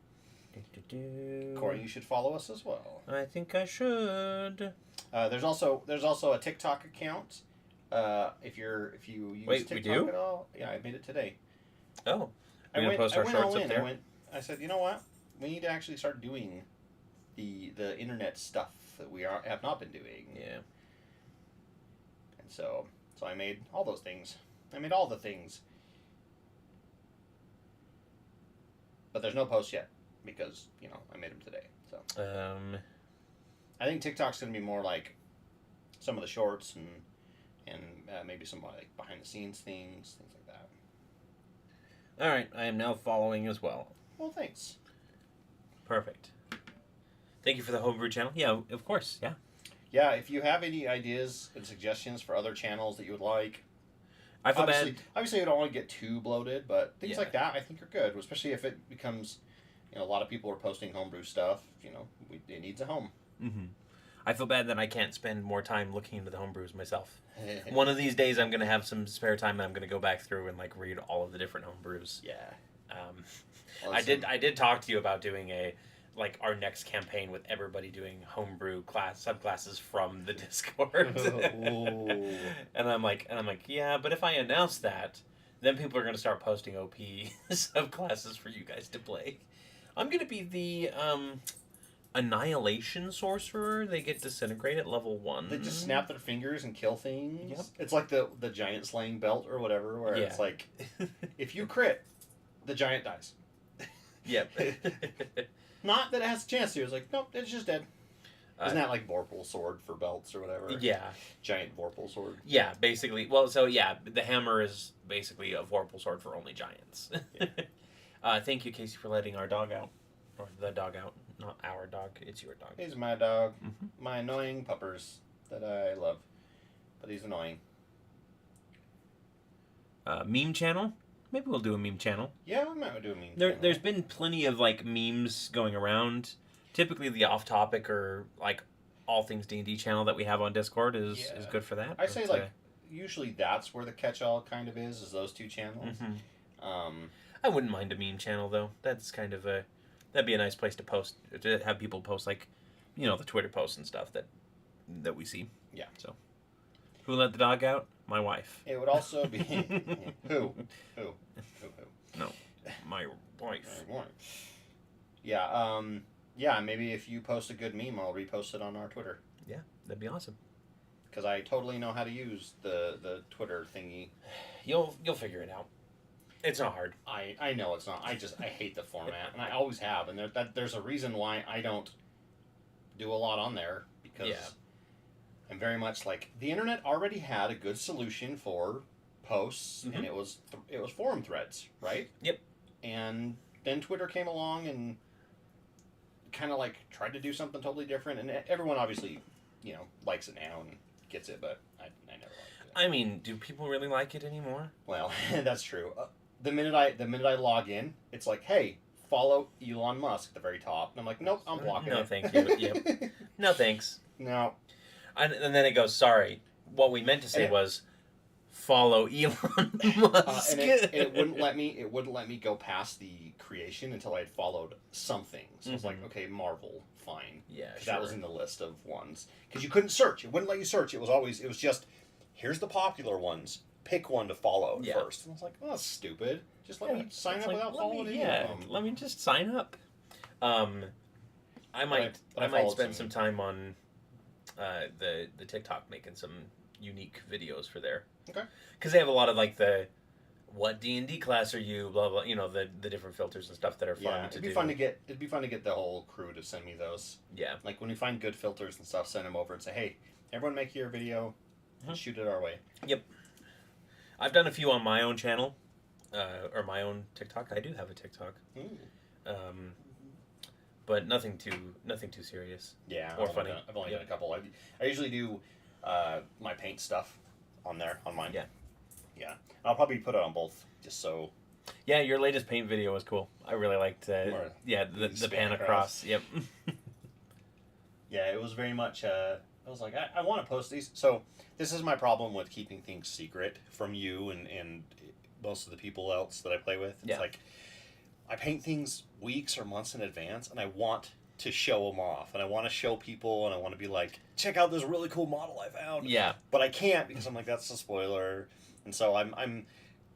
Cory, you should follow us as well. I think I should. There's also a TikTok account. If you use Wait, we TikTok do? at all, yeah, I made it today. Oh. I We're gonna post our went shorts all up in. there? I said, you know what? We need to actually start doing the internet stuff that we have not been doing. Yeah. And so I made all those things. I made all the things. But there's no post yet because, I made them today. So I think TikTok's going to be more like some of the shorts and maybe some like behind the scenes things like that. All right. I am now following as well. Well, thanks. Perfect. Thank you for the homebrew channel. Yeah, of course. Yeah. Yeah, if you have any ideas and suggestions for other channels that you would like, I feel obviously, bad. obviously, you don't want to get too bloated, but things Yeah. like that I think are good, especially if it becomes, a lot of people are posting homebrew stuff. It needs a home. Mm-hmm. I feel bad that I can't spend more time looking into the homebrews myself. One of these days, I'm going to have some spare time, and I'm going to go back through and read all of the different homebrews. Yeah. Well, I did talk to you about doing our next campaign with everybody doing homebrew subclasses from the Discord. Ooh. and I'm like, yeah, but if I announce that, then people are going to start posting OP subclasses for you guys to play. I'm going to be the Annihilation Sorcerer. They get Disintegrate at level 1. They just snap their fingers and kill things. Yep. It's like the giant slaying belt or whatever, where it's Yeah. like, if you crit, the giant dies. Yep. Not that it has a chance to. It's like, nope, it's just dead. Isn't that like Vorpal sword for belts or whatever? Yeah. Giant Vorpal sword. Yeah, basically. Well, so yeah, the hammer is basically a Vorpal sword for only giants. Yeah. Thank you, Casey, for letting our dog out. Or the dog out. Not our dog, it's your dog. He's my dog. Mhm. My annoying puppers that I love. But he's annoying. Meme channel? Maybe we'll do a meme channel. Yeah, we might do a meme. There's been plenty of memes going around. Typically the off topic or all things D&D channel that we have on Discord is good for that. I say But, usually that's where the catch-all kind of is those two channels. mhm. I wouldn't mind a meme channel though. That's kind of that'd be a nice place to post, to have people post the Twitter posts and stuff that we see. Yeah. So, who let the dog out? My wife. It would also be who? No, my wife. Yeah. Yeah. Maybe if you post a good meme, I'll repost it on our Twitter Yeah, that'd be awesome. because I totally know how to use the Twitter thingy. You'll figure it out. It's not hard. I know it's not. I hate the format, and I always have. And there's a reason why I don't do a lot on there because I'm very much like the internet already had a good solution for posts, and it was forum threads, right? Yep. And then Twitter came along and kind of tried to do something totally different, and everyone obviously likes it now and gets it, but I never liked it. I mean, do people really like it anymore? Well, that's true. The minute I log in, it's like, hey, follow Elon Musk at the very top, and I'm like, nope, I'm blocking No, it. thank you. Yep. No, thanks. No. And then it goes, sorry. What we meant to say And was, follow Elon Musk. And it wouldn't let me. It wouldn't let me go past the creation until I had followed something. So I was like, okay, Marvel, fine. Yeah, 'Cause sure. that was in the list of ones because you couldn't search. It wouldn't let you search. It was just here's the popular ones. Pick one to follow first. And I was like, oh, that's stupid. Just let me sign up without following any of them. Let me just sign up. I might followed spend some time on the TikTok making some unique videos for there. Okay. Because they have a lot of like the what D&D class are you, blah blah, the different filters and stuff that are fun Yeah, to it'd do. be fun to get the whole crew to send me those. Yeah. Like when we find good filters and stuff, send them over and say, hey, everyone make your video and shoot it our way. Yep. I've done a few on my own channel, or my own TikTok. I do have a TikTok. But nothing too serious. Yeah, or funny. I've only done a couple. I usually do my paint stuff on there on mine. Yeah. Yeah, I'll probably put it on both just so. Yeah, your latest paint video was cool. I really liked the span pan across. Yep. Yeah, it was very much. I was like, I want to post these. So this is my problem with keeping things secret from you and most of the people else that I play with. It's like I paint things weeks or months in advance, and I want to show them off, and I want to show people, and I want to be like, check out this really cool model I found. Yeah. But I can't because I'm like, that's a spoiler, and so I'm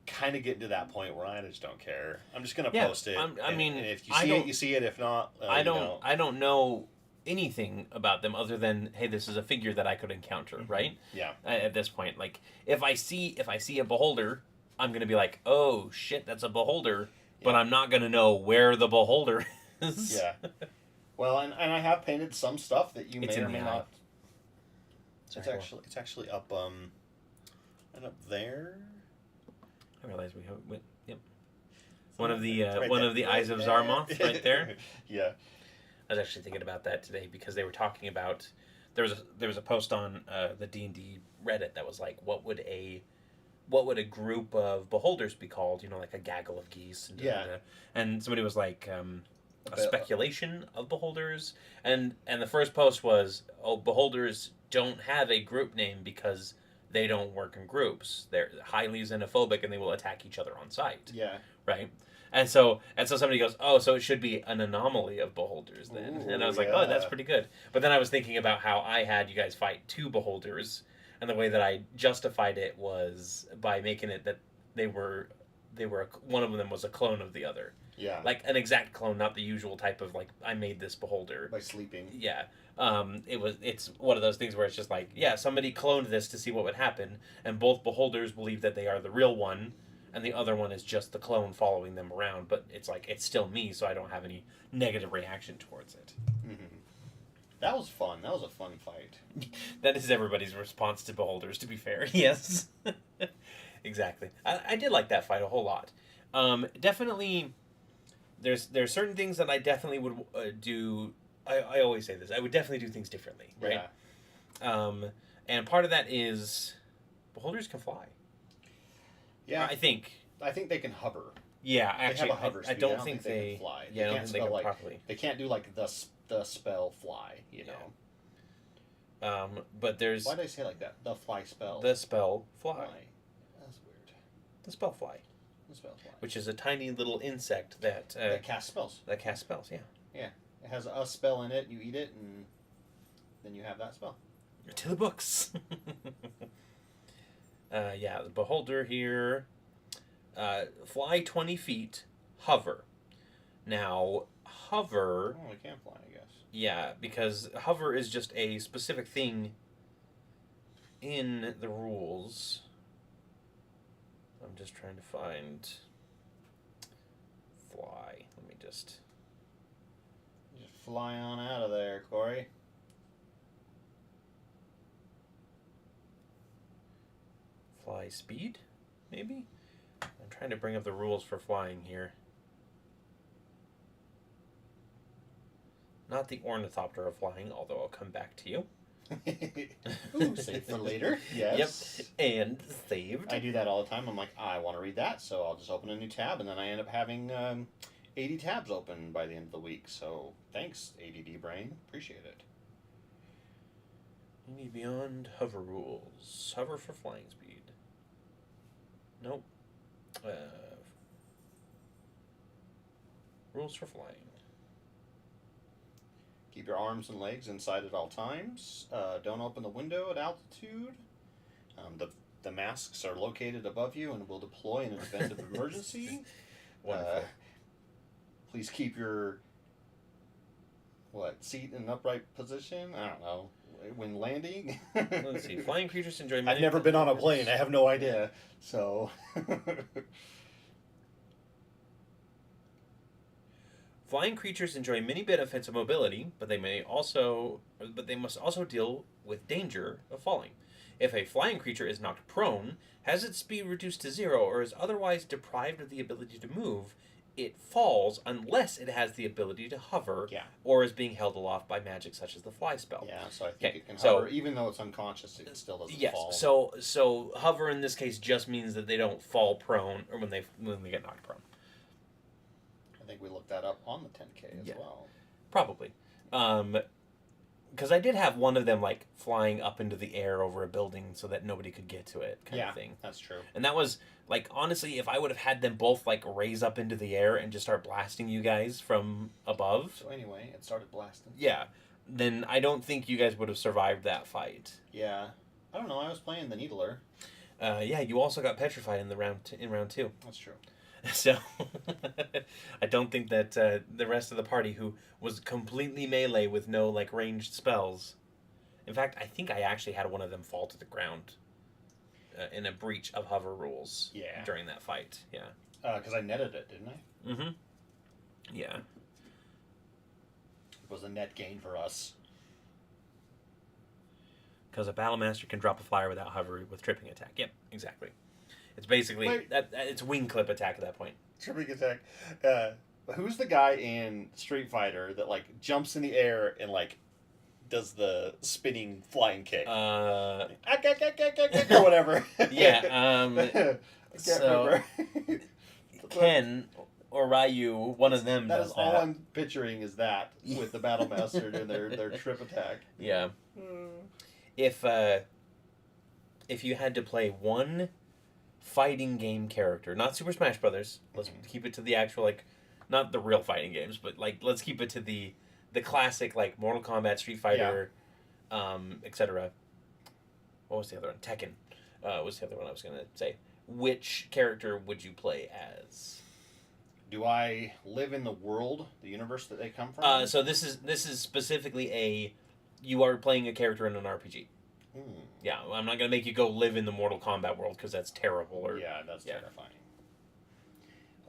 kind of getting to that point where I just don't care. I'm just gonna post it. And if you see it, you see it. If not, I don't know anything about them other than, hey, this is a figure that I could encounter, right? Yeah. At this point, like if I see a beholder, I'm gonna be like, oh shit, that's a beholder, but I'm not gonna know where the beholder is. Yeah. Well, and I have painted some stuff that you may or may not. It's actually up and up there. I realize we have yep. One of the eyes of Zarmoth right there. Yeah. I was actually thinking about that today because they were talking about there was a post on the D&D Reddit that was like, what would a group of beholders be called? Like a gaggle of geese. And somebody was like a speculation of beholders, and the first post was, beholders don't have a group name because they don't work in groups. They're highly xenophobic and they will attack each other on sight. Yeah. Right? And so somebody goes, oh, so it should be an anomaly of beholders then. And I was like, oh, that's pretty good. But then I was thinking about how I had you guys fight two beholders, and the way that I justified it was by making it that they were one of them was a clone of the other. Yeah. Like an exact clone, not the usual type of like, I made this beholder. By sleeping. Yeah. It's one of those things where it's just like, yeah, somebody cloned this to see what would happen, and both beholders believe that they are the real one, and the other one is just the clone following them around, but it's like, it's still me, so I don't have any negative reaction towards it. Mm-hmm. That was fun. That was a fun fight. That is everybody's response to beholders, to be fair. Yes. Exactly. I did like that fight a whole lot. Definitely, there's certain things that I definitely would do. I always say this. I would definitely do things differently, right? Yeah. And part of that is beholders can fly. Yeah. I think they can hover. Yeah, actually, they have a hover speed. I don't think they can fly. Yeah, I don't think they can properly. They can't do like the spell fly, know. But there's. Why did I say it like that? The fly spell. The spell fly. That's weird. The spell fly. The spell fly. Which is a tiny little insect that casts spells. That casts spells. Yeah. Yeah, it has a spell in it. You eat it, and then you have that spell. To the books. Yeah, the beholder here. Fly 20 feet, hover. Now, hover... Oh, it can fly, I guess. Yeah, because hover is just a specific thing in the rules. I'm just trying to find... Fly. Let me just... Just fly on out of there, Corey. Fly speed, maybe? I'm trying to bring up the rules for flying here. Not the ornithopter of flying, although I'll come back to you. Ooh, save for later. Yes. Yep, and saved. I do that all the time. I'm like, I want to read that, so I'll just open a new tab, and then I end up having 80 tabs open by the end of the week. So thanks, ADD brain. Appreciate it. You need beyond hover rules. Hover for flying speed. Nope. Rules for flying. Keep your arms and legs inside at all times. Don't open the window at altitude. The masks are located above you and will deploy in an event of emergency. Wonderful. Please keep your seat in an upright position. I don't know. When landing. Let's see. Flying creatures enjoy. I've never been on a plane. I have no idea. So. Flying creatures enjoy many benefits of mobility, but they must also deal with danger of falling. If a flying creature is knocked prone, has its speed reduced to 0, or is otherwise deprived of the ability to move, it falls unless it has the ability to hover, or is being held aloft by magic such as the fly spell. Yeah, so I think it can hover. Even though it's unconscious, it still doesn't fall. So hover in this case just means that they don't fall prone, or when they get knocked prone. I think we looked that up on the 10K as well. Probably. Because I did have one of them like flying up into the air over a building so that nobody could get to it kind of thing. That's true. And that was, like, honestly, if I would have had them both like raise up into the air and just start blasting you guys from above. So anyway, it started blasting. Yeah. Then I don't think you guys would have survived that fight. Yeah. I don't know. I was playing the Needler. Yeah, you also got petrified in round 2. That's true. So, I don't think that the rest of the party, who was completely melee with no like ranged spells. In fact, I think I actually had one of them fall to the ground in a breach of hover rules. Yeah. During that fight. Yeah. Because I netted it, didn't I? Mm-hmm. Yeah. It was a net gain for us. Because a battlemaster can drop a flyer without hover with tripping attack. Yep, exactly. It's basically it's wing clip attack at that point. Tripping attack. Who's the guy in Street Fighter that like jumps in the air and like does the spinning flying kick? Or whatever. Yeah. I can't remember. Ken or Ryu, one of them does that. All I'm picturing is that with the Battlemaster and their trip attack. Yeah. If you had to play one fighting game character, not Super Smash Brothers, let's keep it to the actual, like, not the real fighting games, but like let's keep it to the classic, like Mortal Kombat, Street Fighter, etc. What was the other one? Tekken was the other one I was gonna say. Which character would you play as? Do I live in the world, the universe that they come from? So this is specifically you are playing a character in an RPG. Yeah, I'm not gonna make you go live in the Mortal Kombat world because that's terrible. That's terrifying.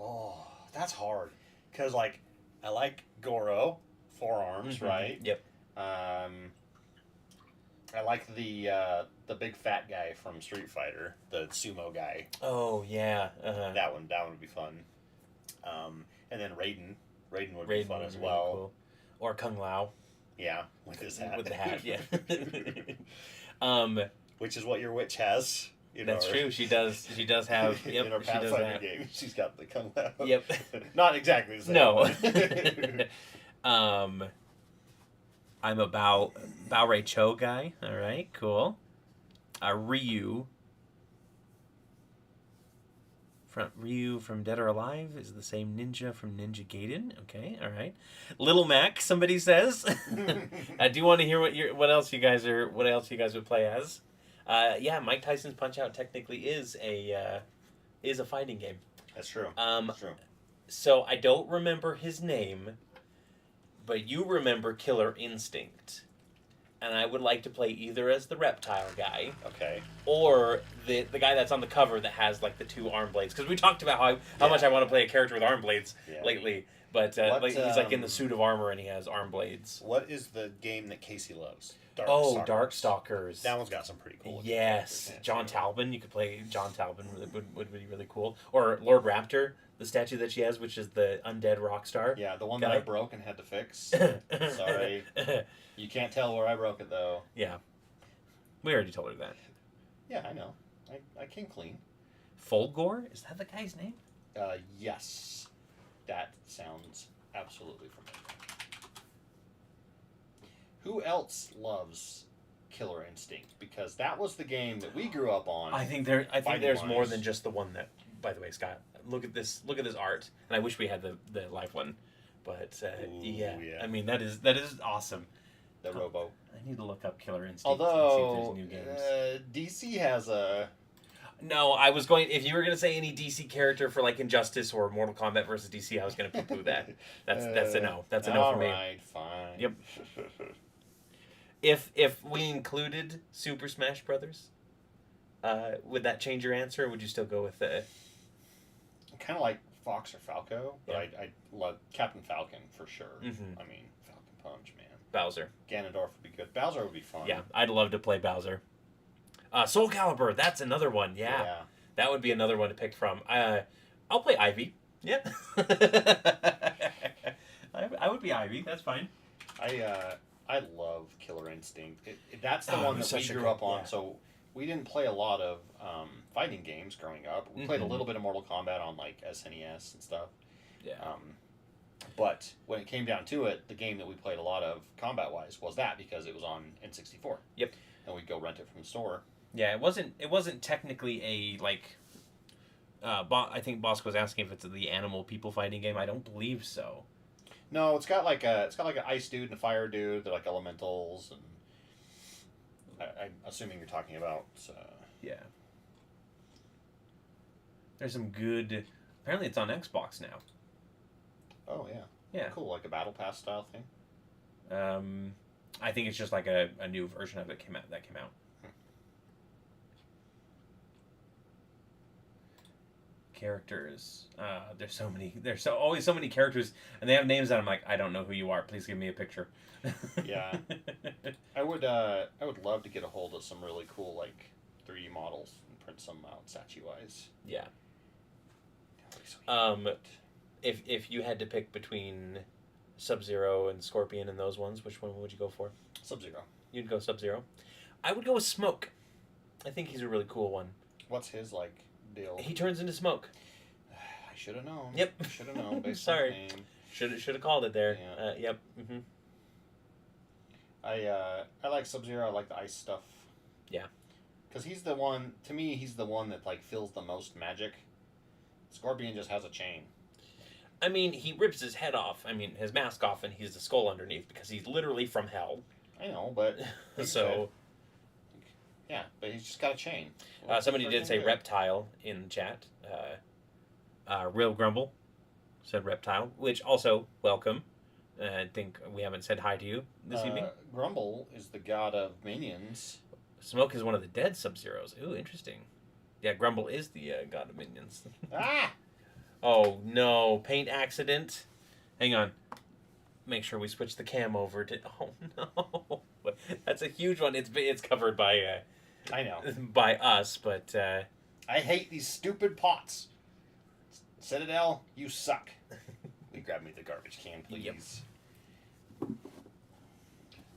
Oh, that's hard. Because like I like Goro, forearms, right? Yep. I like the big fat guy from Street Fighter, the sumo guy. Oh yeah. That one would be fun. And then Raiden would be fun as well. Really cool. Or Kung Lao. Yeah, with his hat. With the hat, yeah. Which is what your witch has. That's true. She does have. Yep, in our Pathfinder game, she's got the Kung Lao. Yep. Not exactly the same. No. I'm a Bao Rei Cho guy. All right, cool. Ryu from Dead or Alive is the same ninja from Ninja Gaiden. Okay, all right. Little Mac, somebody says. I do want to hear what else you guys would play as. Yeah, Mike Tyson's Punch Out technically is a fighting game. That's true. That's true. So I don't remember his name, but you remember Killer Instinct. And I would like to play either as the reptile guy, or the guy that's on the cover that has like the 2 arm blades. Because we talked about how much I want to play a character with arm blades lately, but like he's like in the suit of armor and he has arm blades. What is the game that Casey loves? Darkstalkers. That one's got some pretty cool. Yes, John Talbot. You could play John Talbot. Would be really cool. Or Lord Raptor, the statue that she has, which is the undead rock star. Yeah, the one that I broke and had to fix. Sorry. You can't tell where I broke it, though. Yeah. We already told her that. Yeah, I know. I came clean. Folgore? Is that the guy's name? Yes. That sounds absolutely familiar. Who else loves Killer Instinct because that was the game that we grew up on. I think there's Fighting-wise. more than just the one that. By the way, Scott, look at this art, and I wish we had the live one, but yeah, I mean that is awesome. The Robo. I need to look up Killer Instinct. Although and see if there's new games. DC has a. No, I was going. If you were going to say any DC character for like Injustice or Mortal Kombat versus DC, I was going to poo-poo that. That's a no. That's a no for me. All right, fine. Yep. If we included Super Smash Brothers, would that change your answer? Or would you still go with Kind of like Fox or Falco, but Yeah. I love Captain Falcon for sure. Mhm. I mean, Falcon Punch, man. Bowser? Ganondorf would be good. Bowser would be fun. Yeah, I'd love to play Bowser. Soul Calibur, that's another one. Yeah, that would be another one to pick from. I'll play Ivy. Yeah. I would be Ivy. That's fine. I love Killer Instinct. That's the Oh, it one was that we such a grew good- up on. yeah. So we didn't play a lot of fighting games growing up. We played a Mhm. little bit of Mortal Kombat on like SNES and stuff. Yeah. But when it came down to it, the game that we played a lot of combat-wise was that because it was on N64. Yep. And we'd go rent it from the store. Yeah, it wasn't technically a like. I think Bosco was asking if it's the animal people fighting game. I don't believe so. No, it's got like an ice dude and a fire dude. They're like elementals, and I'm assuming you're talking about. Yeah. There's some good. Apparently, it's on Xbox now. Oh yeah. Yeah. Cool, like a battle pass style thing. I think it's just like a new version of it came out. Characters. There's so many. There's always so many characters, and they have names that I'm like, I don't know who you are. Please give me a picture. Yeah. I would love to get a hold of some really cool like 3D models and print some out statue wise. Yeah. That would be sweet. If you had to pick between Sub-Zero and Scorpion and those ones, which one would you go for? Sub-Zero. You'd go Sub-Zero. I would go with Smoke. I think he's a really cool one. What's his like deal? He turns into smoke. I should have known. Yep. Should have known based Sorry. on the name. Should have called it there. Yeah. Yep. Mm-hmm. I like Sub-Zero. I like the ice stuff. Yeah. Because he's the one. To me, he's the one that like feels the most magic. Scorpion just has a chain. I mean, he rips his head off. I mean, his mask off, and he's the skull underneath because he's literally from hell. I know, but So, yeah, but he's just got a chain. somebody did say Freaking good. reptile in chat. Real Grumble said reptile, which also welcome. I think we haven't said hi to you this evening. Grumble is the god of minions. Smoke is one of the dead Sub-Zeros. Ooh, interesting. Yeah, Grumble is the god of minions. Ah! Oh no, paint accident. Hang on. Make sure we switch the cam over to. Oh no, that's a huge one. It's covered by I know. by us, but I hate these stupid pots. Citadel, you suck. Will you grab me the garbage can, please? Yep.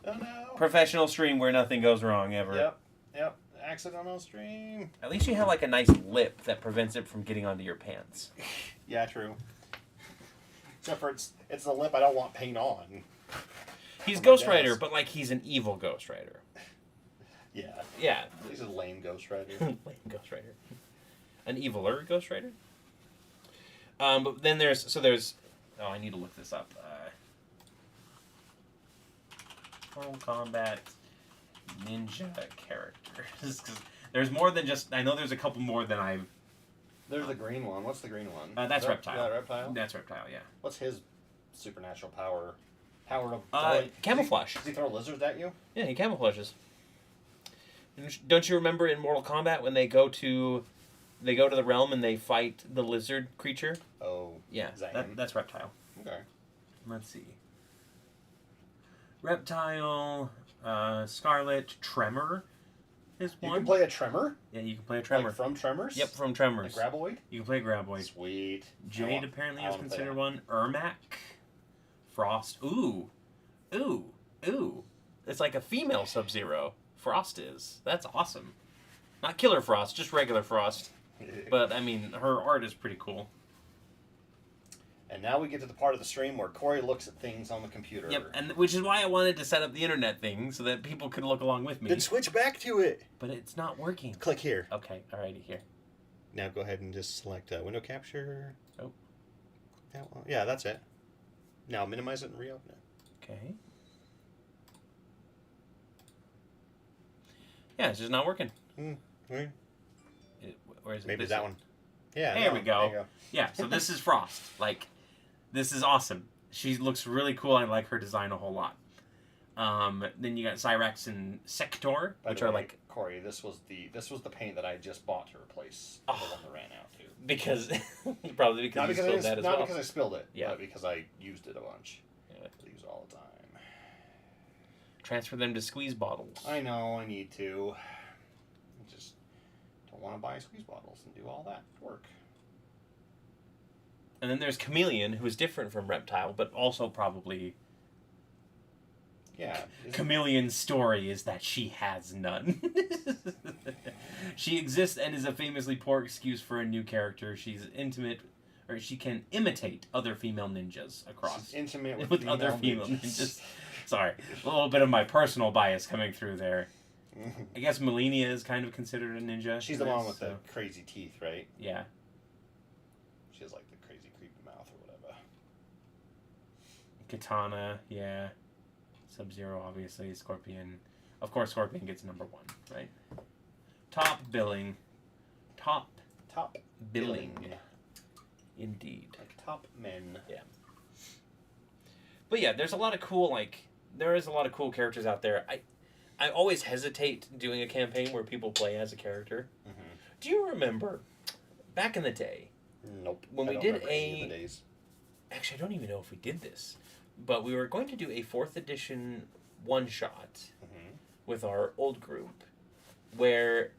Oh no. professional stream where nothing goes wrong ever. Yep. Accidental stream. At least you have like a nice lip that prevents it from getting onto your pants. Yeah, true. Except for it's the lip I don't want paint on. He's Oh my Ghost Rider, goodness. but like he's an evil Ghost Rider. Yeah. Yeah, He's a lame Ghost Rider. Lame Ghost Rider. An eviler Ghost Rider. But then there's. Oh, I need to look this up. Mortal Kombat ninja characters. 'Cause there's more than just. I know there's a couple more than I've. There's the green one. What's the green one? That's Is that- Reptile. Is that Reptile? That's Reptile, yeah. What's his supernatural power? Power of Camouflage. Does he throw lizards at you? Yeah, he camouflages. Don't you remember in Mortal Kombat when they go to the realm and they fight the lizard creature? Oh. Yeah, Is that him? that's Reptile. Okay. Let's see. Reptile, Scarlet, Tremor is You one. can play a Tremor? Yeah, you can play a Tremor. Like from Tremors? Yep, from Tremors. Like Graboid? You can play Graboid. Sweet. Jade apparently I is wanna play considered that. one. Ermac. Frost. Ooh. It's like a female Sub-Zero. Frost is. That's awesome. Not Killer Frost, just regular Frost. But, I mean, her art is pretty cool. And now we get to the part of the stream where Cory looks at things on the computer. Yep, and which is why I wanted to set up the internet thing so that people could look along with me. Then switch back to it. But it's not working. Click here. Okay, alrighty, here. Now go ahead and just select window capture. Oh. That one. Yeah, that's it. Now minimize it and reopen it. Okay. Yeah, it's just not working. Right. Where is it? Maybe This that is- one. Yeah. There we go. There you go. Yeah, so this is Frost. Like, this is awesome. She looks really cool. I like her design a whole lot. Then you got Cyrex and Sector, By which the are way, like Cory, this was the paint that I just bought to replace the one that ran out too. because probably because Not you because spilled that as not well. because I spilled it, Yeah. but because I used it a bunch. Yeah. I use it all the time. Transfer them to squeeze bottles. I know I need to. I just don't want to buy squeeze bottles and do all that work. And then there's Chameleon, who is different from Reptile, but also probably Yeah. Chameleon's story is that she has none. She exists and is a famously poor excuse for a new character. She's intimate, or she can imitate other female ninjas across. She's intimate with, with other female ninjas. ninjas. Sorry, a little bit of my personal bias coming through there. I guess Melania is kind of considered a ninja. She's in the one this, with so- the crazy teeth, right? Yeah. She has like the crazy creepy mouth or whatever. Katana, yeah. Sub-Zero, obviously. Scorpion. Of course, Scorpion gets number 1, right? Top billing. Top Top billing. billing. Indeed. Like top men. But yeah, there's a lot of cool, there is a lot of cool characters out there. I always hesitate doing a campaign where people play as a character. Mm-hmm. Do you remember, back in the day, Nope. When I we don't did remember any of the days. actually, I don't even know if we did this, but we were going to do a 4th edition one-shot Mm-hmm. with our old group, where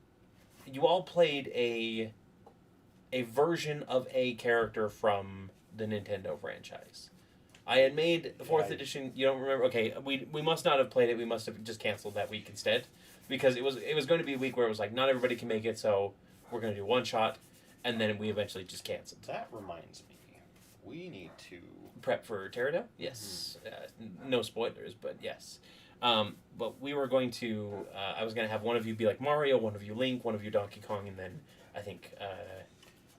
you all played a version of a character from the Nintendo franchise. I had made the 4th edition. You don't remember? Okay, we must not have played it. We must have just canceled that week instead, because it was going to be a week where it was like not everybody can make it, so we're going to do one shot, and then we eventually just canceled. That reminds me, we need to. Prep for Pterodactyl? Yes. No spoilers, but yes. But we were going to. I was going to have one of you be like Mario, one of you Link, one of you Donkey Kong, and then I think.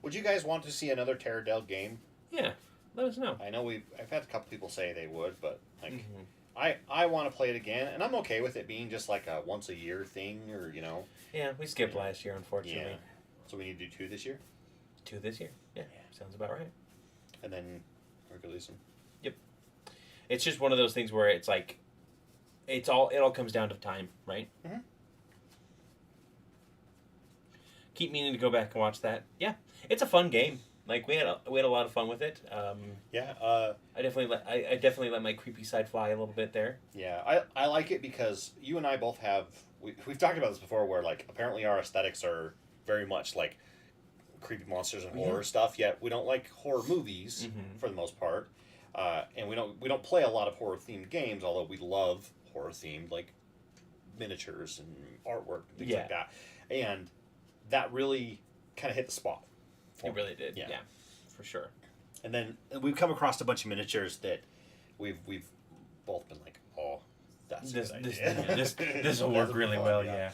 Would you guys want to see another Pterodactyl game? Yeah, let us know. I know I've had a couple people say they would, but like Mm-hmm. I want to play it again, and I'm okay with it being just like a once a year thing, or you know. Yeah, we skipped last year, unfortunately. Yeah. So we need to do 2 this year, 2 this year. Yeah, sounds about right. and then we're gonna lose them. It's just one of those things where it's like, it all comes down to time, right? Mhm. Keep meaning to go back and watch that. Yeah, it's a fun game. Like we had a lot of fun with it. Yeah. I definitely let my creepy side fly a little bit there. Yeah. I like it because you and I both have. We've talked about this before, where like apparently our aesthetics are very much like creepy monsters and horror stuff. Yet we don't like horror movies for the most part. And we don't play a lot of horror themed games, although we love horror themed like miniatures and artwork and things like that. And that really kind of hit the spot. It really did. Yeah. Yeah, for sure. And then we've come across a bunch of miniatures that we've both been like, oh, that's a good idea. This will work really well. Yeah.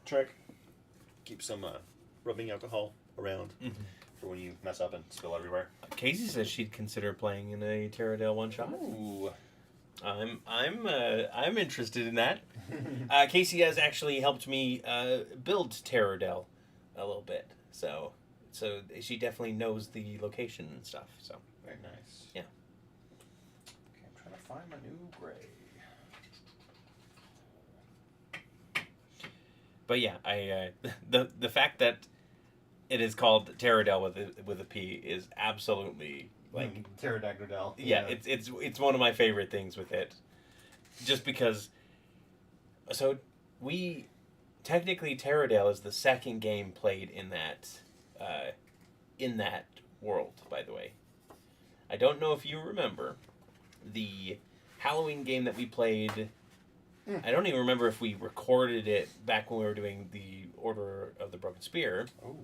Trick. Keep some rubbing alcohol around for when you mess up and spill everywhere. Casey says she'd consider playing in a Pterodactyl one shot. Ooh. I'm interested in that. Casey has actually helped me build Pterodactyl a little bit, so she definitely knows the location and stuff. So Very nice. Yeah. Okay, I'm trying to find my new gray. but yeah, I the fact that it is called Pterodactyl with a P is absolutely like Pterodactyl. yeah, it's one of my favorite things with it, just because. So we technically Pterodactyl is the second game played in that world. By the way, I don't know if you remember the Halloween game that we played. I don't even remember if we recorded it back when we were doing the Order of the Broken Spear. Ooh.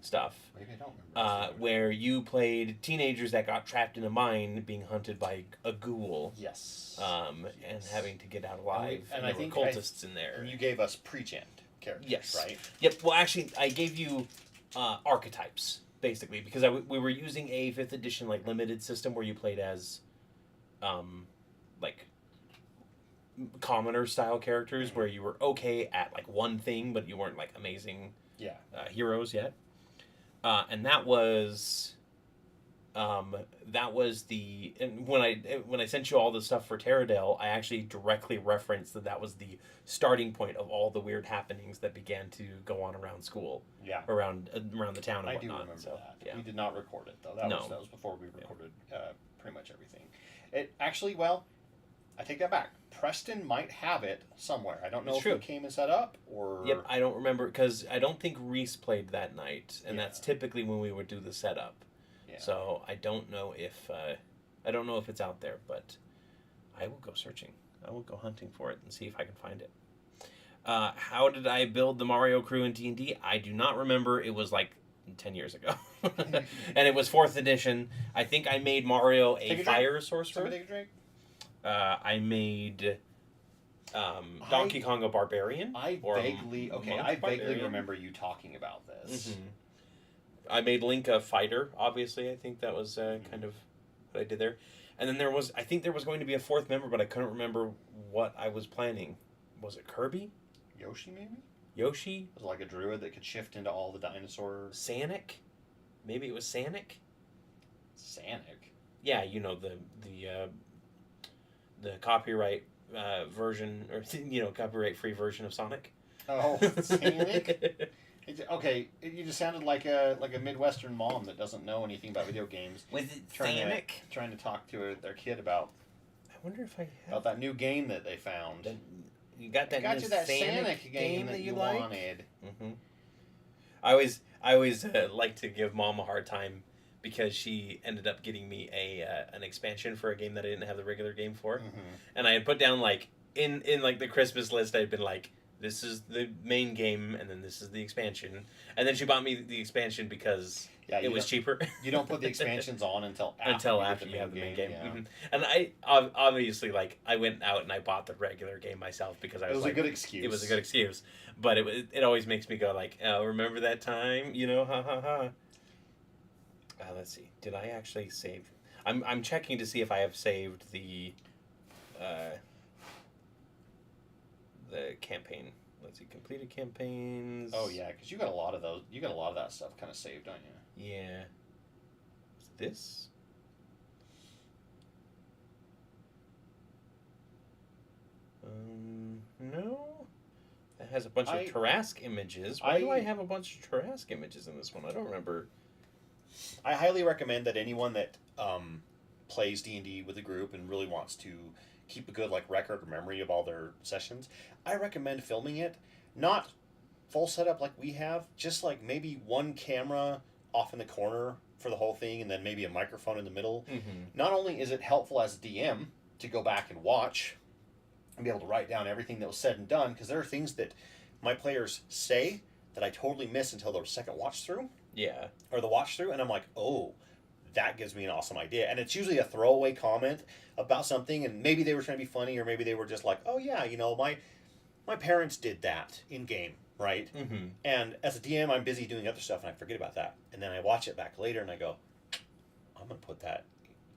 stuff. Maybe I don't remember. Where you played teenagers that got trapped in a mine being hunted by a ghoul. Yes. And having to get out alive. And there I think were cultists in there. And you gave us pre-gen characters, Yes. right? Yep. Well, actually, I gave you archetypes, basically, because we were using a 5th edition, like, limited system where you played as, like, commoner-style characters where you were okay at, like, one thing, but you weren't, like, amazing heroes yet. And that was the... And when I sent you all the stuff for Terradale, I actually directly referenced that was the starting point of all the weird happenings that began to go on around school. Yeah. Around the town and I whatnot. do remember so, that. Yeah. We did not record it, though. That was before we recorded pretty much everything. It actually, well, I take that back. Preston might have it somewhere. I don't know if it came and set up or... Yep, I don't remember, because I don't think Reese played that night, and that's typically when we would do the setup. Yeah. So I don't know if it's out there, but I will go searching. I will go hunting for it and see if I can find it. How did I build the Mario crew in D&D? I do not remember. It was like 10 years ago. And it was 4th edition. I think I made Mario a fire sorcerer. Take a drink. I made Donkey Kong a barbarian. I vaguely remember you talking about this. Mm-hmm. I made Link a fighter, obviously. I think that was kind of what I did there. And then I think there was going to be a 4th member, but I couldn't remember what I was planning. Was it Kirby? Yoshi, maybe? Yoshi? It was like a druid that could shift into all the dinosaurs. Sonic? Maybe it was Sonic? Sonic? Yeah, you know, the copyright version, or, copyright-free version of Sonic. Oh, Sonic? Okay, you just sounded like a Midwestern mom that doesn't know anything about video games. Was it Sonic? Trying to talk to their kid about... I wonder if I have... About that new game that they found. You got that new Sonic game that you wanted. Mm-hmm. I always like to give Mom a hard time because she ended up getting me an expansion for a game that I didn't have the regular game for. Mm-hmm. And I had put down, like, in like the Christmas list, I'd been like, this is the main game, and then this is the expansion. And then she bought me the expansion because it was cheaper. You don't put the expansions on until after you have the main game. Yeah. Mm-hmm. And I obviously, like, I went out and I bought the regular game myself because I was like... It was a good excuse. It was a good excuse. But it always makes me go like, oh, remember that time? You know, ha ha ha. Let's see. Did I actually save... I'm checking to see if I have saved the campaign. Let's see, completed campaigns. Oh yeah, because you got a lot of those. You got a lot of that stuff kind of saved, don't you? Yeah. Is this? No. That has a bunch of Tarrasque images. Why do I have a bunch of Tarrasque images in this one? I don't remember. I highly recommend that anyone that plays D&D with a group and really wants to keep a good record or memory of all their sessions, I recommend filming it. Not full setup like we have, just maybe one camera off in the corner for the whole thing and then maybe a microphone in the middle. Mm-hmm. Not only is it helpful as a DM to go back and watch and be able to write down everything that was said and done, because there are things that my players say that I totally miss until the second watch through. Yeah. Or the watch through, and I'm like, oh, that gives me an awesome idea. And it's usually a throwaway comment about something, and maybe they were trying to be funny, or maybe they were just like, oh yeah, my parents did that in game, right? Mm-hmm. And as a DM, I'm busy doing other stuff, and I forget about that. And then I watch it back later, and I go, I'm going to put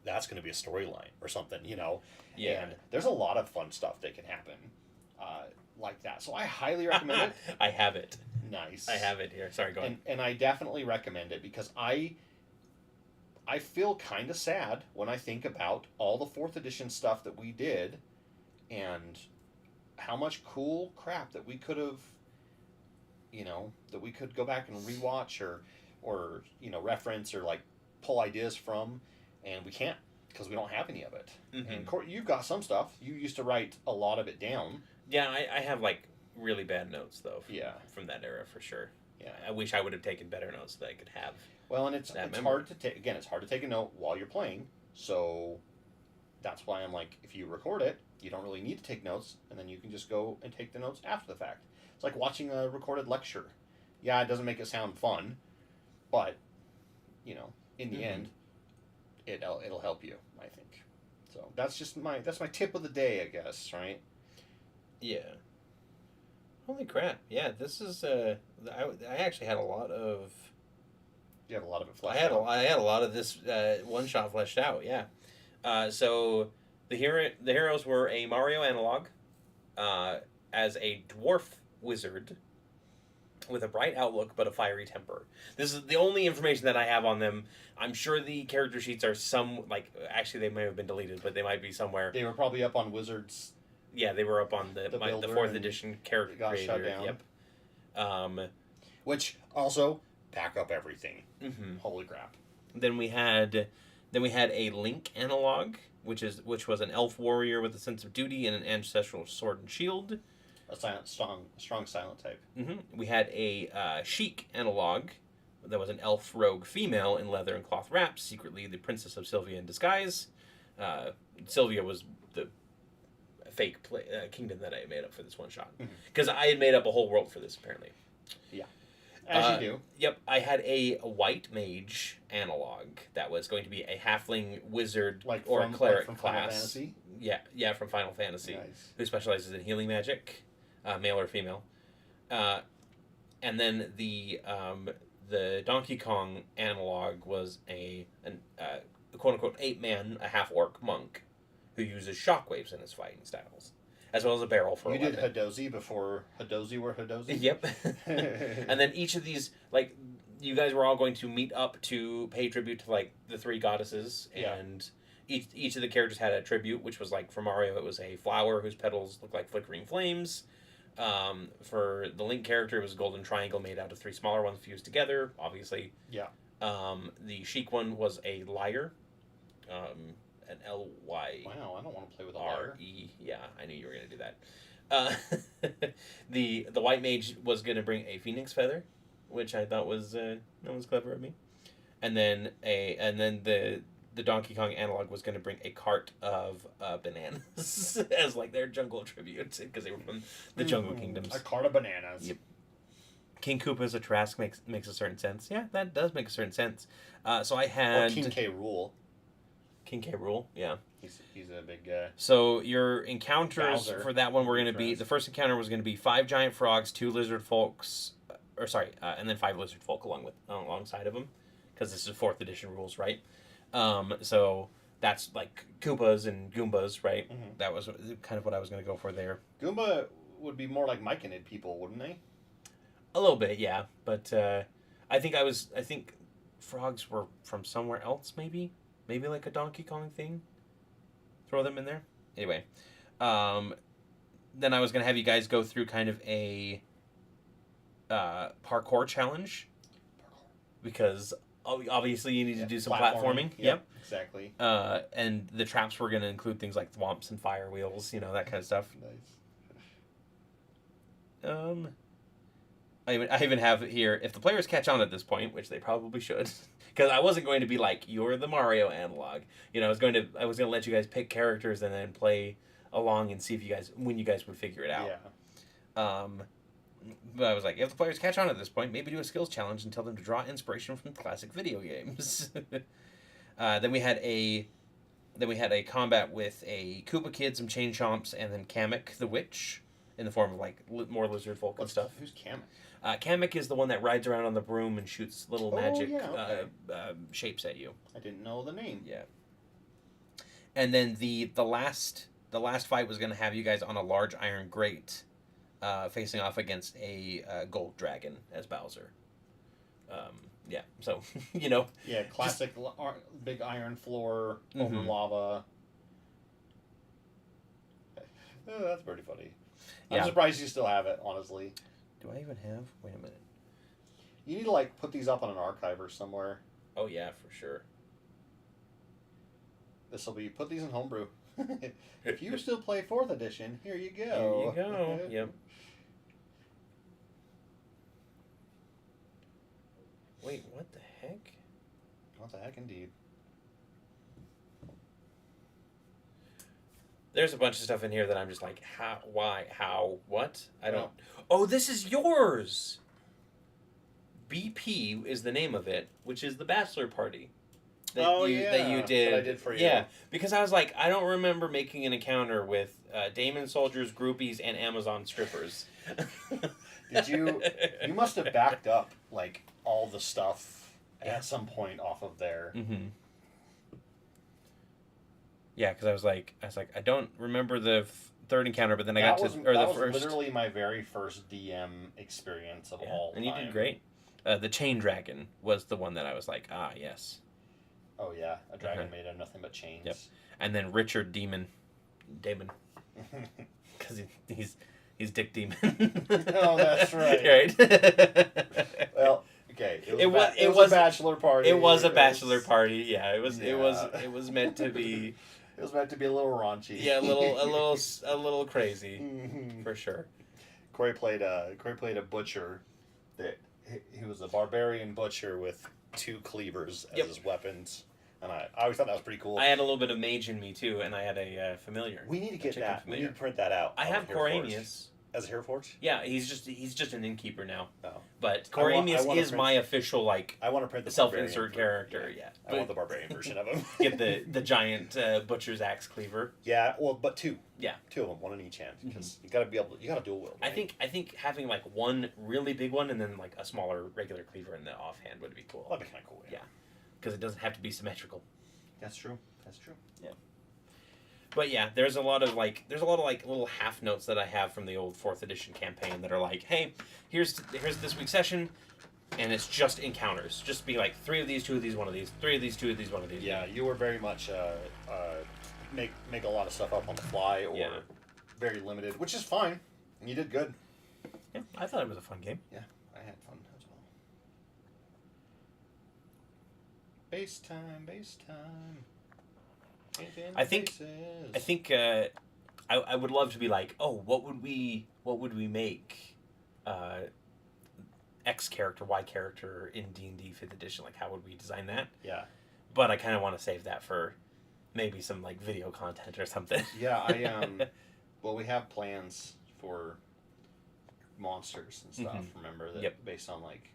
that's going to be a storyline or something, Yeah. And there's a lot of fun stuff that can happen like that. So I highly recommend it. I have it. Nice. I have it here. Sorry, go on. And I definitely recommend it because I feel kind of sad when I think about all the 4th edition stuff that we did and how much cool crap that we could have, that we could go back and rewatch or reference or pull ideas from, and we can't because we don't have any of it. Mm-hmm. And Cory, you've got some stuff. You used to write a lot of it down. Yeah, I have really bad notes though. From that era for sure. Yeah. I wish I would have taken better notes that I could have. Well, and it's hard to take. Again, it's hard to take a note while you're playing. So that's why I'm like, if you record it, you don't really need to take notes, and then you can just go and take the notes after the fact. It's like watching a recorded lecture. Yeah, it doesn't make it sound fun, but in the Mhm. end, it'll help you, I think. So that's my tip of the day, I guess, right? Yeah. Holy crap! Yeah, this is. I actually had a lot of. You have a lot of it I fleshed had out. I had a lot of this one shot fleshed out. Yeah. So the heroes were a Mario analog, as a dwarf wizard with a bright outlook but a fiery temper. This is the only information that I have on them. I'm sure the character sheets are actually they may have been deleted, but they might be somewhere. They were probably up on Wizards. Yeah, they were up on the Builder, 4th and edition character it got creator. shut down. Yep. Which also back up everything. Mhm. Holy crap! Then we had a Link analog, which was an elf warrior with a sense of duty and an ancestral sword and shield. A strong silent type. We had a Sheik analog that was an elf rogue female in leather and cloth wraps, secretly the princess of Sylvia in disguise. Sylvia was the fake kingdom that I made up for this one shot, because I had made up a whole world for this apparently. As you do. Yep, I had a white mage analog that was going to be a halfling wizard or a cleric from class. Final Fantasy? Yeah, from Final Fantasy, Nice. who specializes in healing magic, male or female. And then the Donkey Kong analog was a quote unquote ape-man, a half-orc monk who uses shockwaves in his fighting styles, as well as a barrel for You a did weapon. Hadozi before Hadozi were Hadozi? Yep. And then each of these, you guys were all going to meet up to pay tribute to, the three goddesses, and each of the characters had a tribute, which was, for Mario, it was a flower whose petals looked like flickering flames. For the Link character, it was a golden triangle made out of three smaller ones fused together, obviously. Yeah. The Sheik one was a lyre, an L-Y... Wow, I don't want to play with a lyre. R-E. Yeah, I knew you were going to do that. The white mage was going to bring a phoenix feather, which I thought was clever of me. And then the Donkey Kong analog was going to bring a cart of bananas as their jungle tribute, because they were from the Jungle Kingdoms. A cart of bananas. Yep. King Koopa's a Trask makes a certain sense. Yeah, that does make a certain sense. So I had Or King K. Rool. King K. Rool, yeah. He's a big guy. So your encounters Bowser. for that one were going to be, the first encounter was going to be 5 giant frogs, 2 lizard folks, and then 5 lizard folk alongside of them, because this is 4th edition rules, right? So that's Koopas and Goombas, right? Mhm. That was kind of what I was going to go for there. Goomba would be more like Myconid people, wouldn't they? A little bit, yeah, but I think frogs were from somewhere else, maybe like a Donkey Kong thing. Throw them in there. Anyway, then I was gonna have you guys go through kind of a parkour challenge, because obviously you need to do some platforming. Yep. Exactly. And the traps were gonna include things like thwomps and fire wheels, that kind of stuff. Nice. I even have it here, if the players catch on at this point, which they probably should, because I wasn't going to be you're the Mario analog. I was going to let you guys pick characters and then play along and see if you guys would figure it out. Yeah. But I was like, if the players catch on at this point, maybe do a skills challenge and tell them to draw inspiration from classic video games. Then we had a combat with a Koopa Kid, some Chain Chomps, and then Kamek the Witch, in the form of more lizard folk and stuff. Who's Kamek? Kamek is the one that rides around on the broom and shoots little magic okay. shapes at you. I didn't know the name. Yeah. And then the last fight was going to have you guys on a large iron grate, facing off against a gold dragon as Bowser. Yeah. So Yeah, classic big iron floor over lava. Oh, that's pretty funny. I'm surprised you still have it, honestly. Do I even have? Wait a minute. You need to put these up on an archive or somewhere. Oh yeah, for sure. This will be put these in homebrew. If you still play 4th edition, here you go. Here you go. Yep. Wait, what the heck? What the heck, indeed. There's a bunch of stuff in here that I'm just like, how, why, how, what? I don't... Oh, this is yours! BP is the name of it, which is the bachelor party. Oh, that you did. That I did for you. Yeah, because I was like, I don't remember making an encounter with Damon soldiers, groupies, and Amazon strippers. Did you? You must have backed up like all the stuff at some point off of there. Mm-hmm. Yeah, because I was like, I don't remember the third encounter, but then I got to that the was first. literally my very first DM experience of all and time. you did great. The chain dragon was the one that I was like, yes. Oh yeah, a dragon made of nothing but chains. Yep. And then Richard Damon, because he's Dick Demon. Oh, that's right. Right. Well, okay. It was a bachelor party. It was a bachelor party. Yeah, it was meant to be. It was meant to be a little raunchy. Yeah, a little crazy, for sure. Cory played a butcher. That he was a barbarian butcher with 2 cleavers as his weapons, and I always thought that was pretty cool. I had a little bit of mage in me too, and I had a familiar. We need to get that. Familiar. We need to print that out. I have Coranius. As a Hereforge? Yeah, he's just an innkeeper now. Oh. But I want Coranius is to my official I want to print the self-insert character. Yeah. I want the barbarian version of him. Get the giant butcher's axe cleaver. Yeah, well, but 2. Yeah, 2 of them, one in each hand, because you got to be able to. You got to dual wield. Right? I think having like one really big one and then like a smaller regular cleaver in the offhand would be cool. Well, that'd be kind of cool. Yeah, because it doesn't have to be symmetrical. That's true. That's true. Yeah. But yeah, there's a lot of little half notes that I have from the old 4th edition campaign that are like, hey, here's this week's session, and it's just encounters. Just be like 3 of these, 2 of these, 1 of these, 3 of these, 2 of these, 1 of these. Yeah, you were very much make a lot of stuff up on the fly or very limited, which is fine. And you did good. Yeah, I thought it was a fun game. Yeah, I had fun as well. Base time. I think I would love to be like, oh, what would we make X character, Y character in D&D 5th edition? Like, how would we design that? Yeah. But I kind of want to save that for maybe some like video content or something. Yeah, well, we have plans for monsters and stuff. Remember that based on like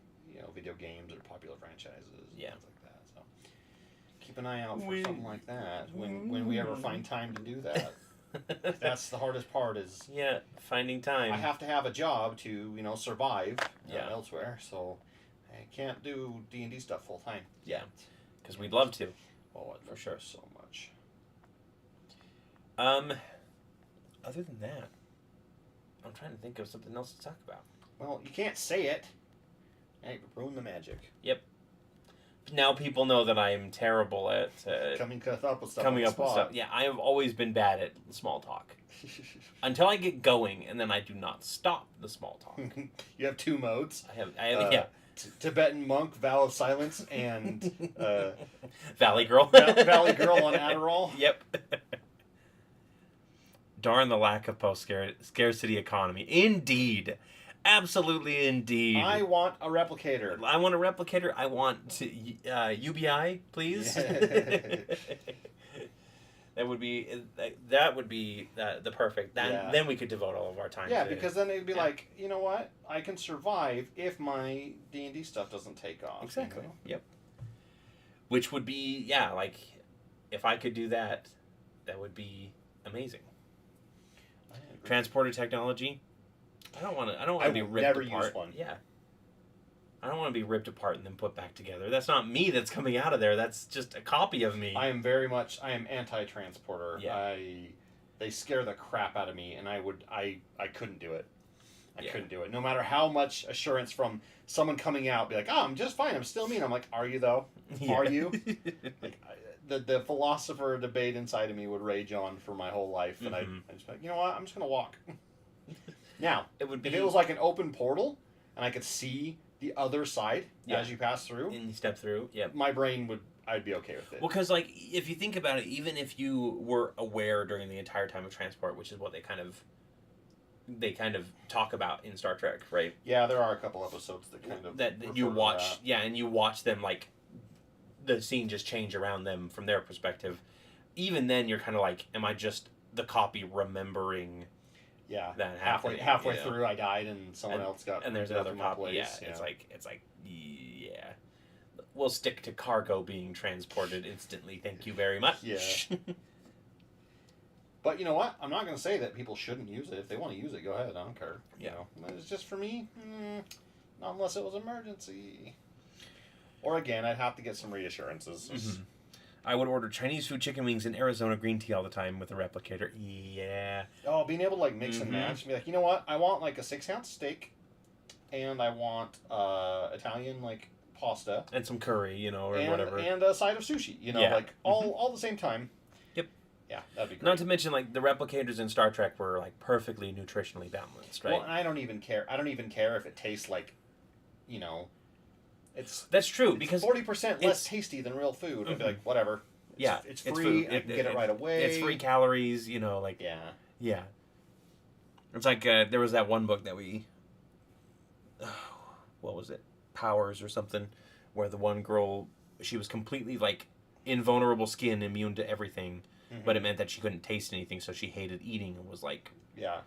video games or popular franchises. And things like that. So keep an eye out for something like that when we ever find time to do that. That's the hardest part is finding time. I have to have a job to survive elsewhere, so I can't do D&D stuff full time. Yeah, because we'd love to. Oh, for sure, so much. Other than that, I'm trying to think of something else to talk about. Well, you can't say it. Hey, ruin the magic. Yep. Now people know that I am terrible at coming up with stuff. Yeah, I have always been bad at small talk. Until I get going, and then I do not stop the small talk. You have 2 modes. I have Tibetan monk, vow of silence, and Valley Girl. Valley Girl on Adderall. Yep. Darn the lack of post-scarcity economy. Indeed. Absolutely indeed. I want a replicator. I want a replicator. I want UBI, please. That would be the perfect. Then we could devote all of our time. Yeah, because then it'd be like, you know what? I can survive if my D&D stuff doesn't take off. Exactly. Yep. Which would be like, if I could do that, that would be amazing. Transporter technology. I don't want to be ripped apart. Use one. Yeah. I don't want to be ripped apart and then put back together. That's not me that's coming out of there. That's just a copy of me. I am anti-transporter. Yeah. They scare the crap out of me, and I couldn't do it. I couldn't do it. No matter how much assurance from someone coming out, be like, oh, I'm just fine. I'm still me. And I'm like, are you though? Yeah. Are you? The philosopher debate inside of me would rage on for my whole life, and I just be like, you know what? I'm just gonna walk. Now, if it was like an open portal, and I could see the other side as you pass through, and you step through, my brain I'd be okay with it. Well, because like if you think about it, even if you were aware during the entire time of transport, which is what they kind of talk about in Star Trek, right? Yeah, there are a couple episodes that kind of that you watch, and you watch them like the scene just change around them from their perspective. Even then, you're kind of like, am I just the copy remembering Yeah. that halfway happening, you know? through, I died, and someone else got. And there's got another through my copy. place, Yeah, it's like, yeah. We'll stick to cargo being transported instantly. Thank you very much. Yeah. But you know what? I'm not going to say that people shouldn't use it. If they want to use it, go ahead. I don't care. Yeah. You know, but it's just for me. Not unless it was emergency. Or again, I'd have to get some reassurances. Mm-hmm. I would order Chinese food chicken wings and Arizona green tea all the time with a replicator. Yeah. Oh, being able to like mix and Mhm. match. Be like, you know what? I want like a 6-ounce steak, and I want Italian like pasta And some curry, you know, or and, whatever. and a side of sushi. You know, Yeah. like all the same time. Yep. Yeah, that'd be great. Not to mention, like, the replicators in Star Trek were, like, perfectly nutritionally balanced, right? Well, and I don't even care. I don't even care if it tastes like, you know, it's That's true, because 40% less it's- tasty than real food. I'd be Mhm. like, whatever. Yeah, It's it's free. food. I can get it right away. it's free calories, you know, like, Yeah. yeah. It's like, there was that one book that we, what was it? Powers or something, where the one girl, she was completely, like, invulnerable skin, immune to everything, Mhm. but it meant that she couldn't taste anything, so she hated eating and was like, Yeah.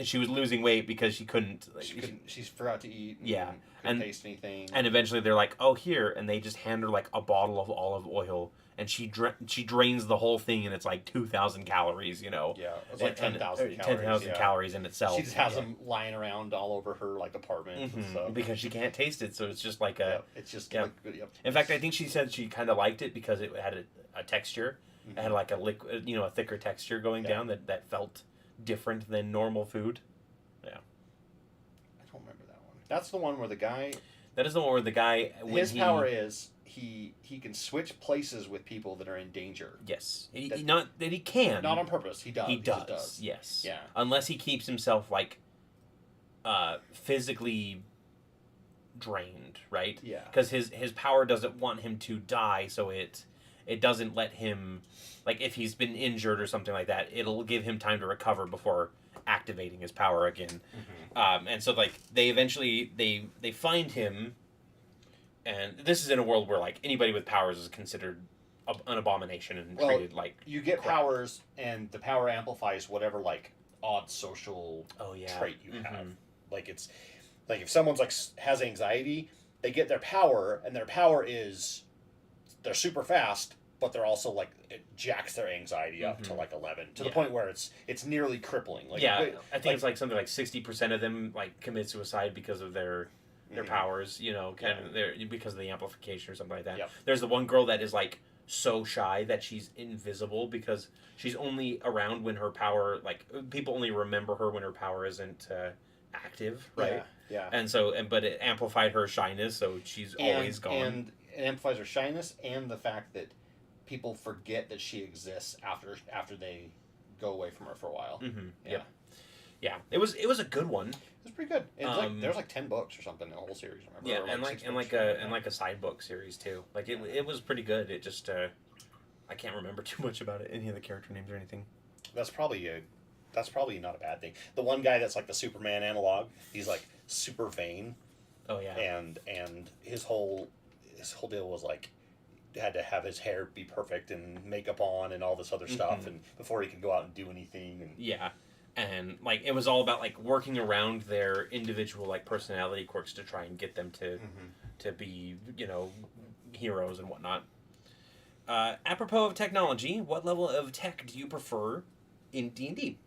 she was losing weight because she couldn't, like, She forgot to eat. Yeah. Couldn't And- taste anything. and eventually they're like, oh, here, and they just hand her, like, a bottle of olive oil, and she drains the whole thing, and it's like 2,000 calories, you know. Yeah, it's like 10,000 calories. 10,000 yeah. calories in itself. She just has them lying around all over her like apartment and Mhm, stuff. because she can't taste it, so it's just like Yeah, it's just yeah. like, yep. In fact, I think she said she kind of liked it because it had a texture. It had like a liquid, you know, a thicker texture going Yeah. down that felt different than normal food. I don't remember that one. That's the one where the guy. That is the one where the guy, when His power is he can switch places with people that are in danger. yes, That- not that he can, Not on purpose. He does. he just does, yes, Yeah. unless he keeps himself like physically drained, right? Yeah. Because his power doesn't want him to die, so it doesn't let him, like, if he's been injured or something like that, it'll give him time to recover before activating his power again. And so, like, they eventually they find him, and this is in a world where, like, anybody with powers is considered an abomination and Well, treated like You get crap. powers, and the power amplifies whatever like odd social oh yeah trait you have. Mhm. Like it's like if someone's like has anxiety, they get their power, and their power is they're super fast, but they're also like it jacks their anxiety up to Mhm. like 11 to Yeah. the point where it's nearly crippling. Like yeah, wait, I think it's like something like 60% of them like commit suicide because of their mhm. powers, you know, kind of their because of the amplification or something like that. Yep. There's the one girl that is like so shy that she's invisible because she's only around when her power, like, people only remember her when her power isn't active, right? Yeah. And so, but it amplified her shyness, so she's always gone. And it amplifies her shyness and the fact that people forget that she exists after they go away from her for a while. Mm-hmm. Yeah. Yeah. It was a good one. It's pretty good. It's like Um, there's like 10 books or something in the whole series. I remember. Yeah, Or and like 6 and books like or a something and like a side book series too. Like it was pretty good. It just I can't remember too much about it, any of the character names or anything. That's probably not a bad thing. The one guy that's like the Superman analog, he's like super vain, Oh yeah. and his whole deal was like had to have his hair be perfect and makeup on and all this other stuff, Mhm. and before he could go out and do anything. And Yeah. And like it was all about like working around their individual like personality quirks to try and get them to be, you know, heroes and whatnot. Apropos of technology, what level of tech do you prefer in D&D?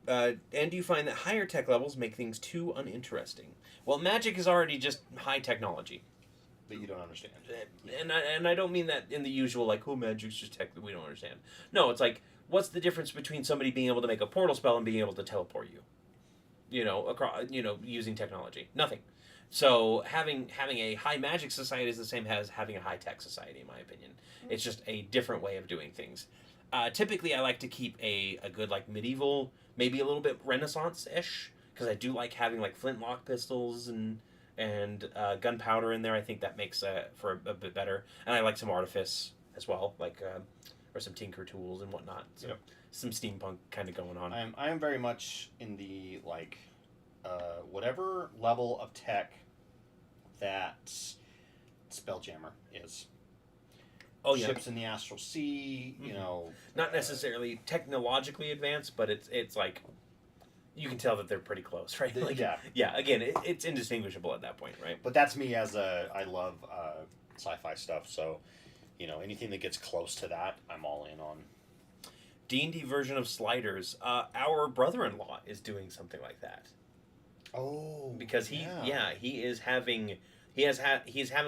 And do you find that higher tech levels make things too uninteresting? Well, magic is already just high technology. that you don't understand. And I don't mean that in the usual, like, oh, magic's just tech that we don't understand. No, it's like, what's the difference between somebody being able to make a portal spell and being able to teleport you? You know, across, you know, using technology. Nothing. So having a high magic society is the same as having a high tech society, in my opinion. It's just a different way of doing things. Typically, I like to keep a good, like, medieval, maybe a little bit Renaissance-ish, because I do like having, like, flintlock pistols and gunpowder in there. I think that makes for a bit better. And I like some artifice as well, like or some tinker tools and whatnot. So Yep. some steampunk kind of going on. I am very much in the like whatever level of tech that Spelljammer is. Oh yeah, Ships in the astral sea, you Mhm. know. not necessarily technologically advanced, but it's like you can tell that they're pretty close, right? Like, Yeah. yeah. Again, it's indistinguishable at that point, right? But that's me I love sci-fi stuff, so anything that gets close to that, I'm all in on. D&D version of Sliders. Our brother-in-law is doing something like that. Oh, Because he's having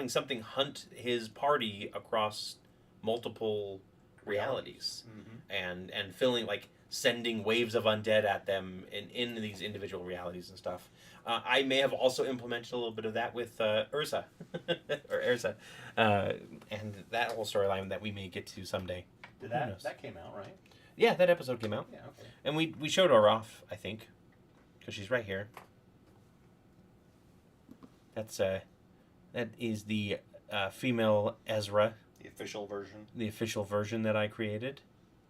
something hunt his party across multiple realities, and filling, like, sending waves of undead at them in these individual realities and stuff. I may have also implemented a little bit of that with Urza or Erza, and that whole storyline that we may get to someday. Did Who knows? that came out, right? Yeah, that episode came out, Yeah, okay. and we showed her off, I think, because she's right here. That is the female Ezra, The official version. the official version that I created.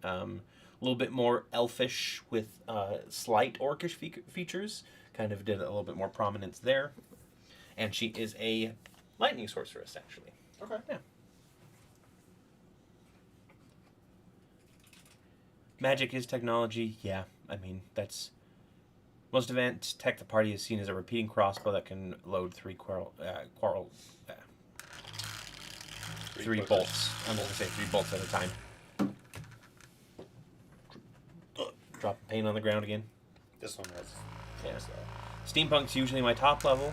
A little bit more elfish with slight orcish features. Kind of did a little bit more prominence there. And she is a lightning sorceress, actually. Okay. Yeah. Magic is technology. Yeah, I mean, that's... Most advanced tech, the party is seen as a repeating crossbow that can load three bolts. I'm going to say 3 bolts at a time. Drop the paint on the ground again. This one has. Yeah. Steampunk's usually my top level.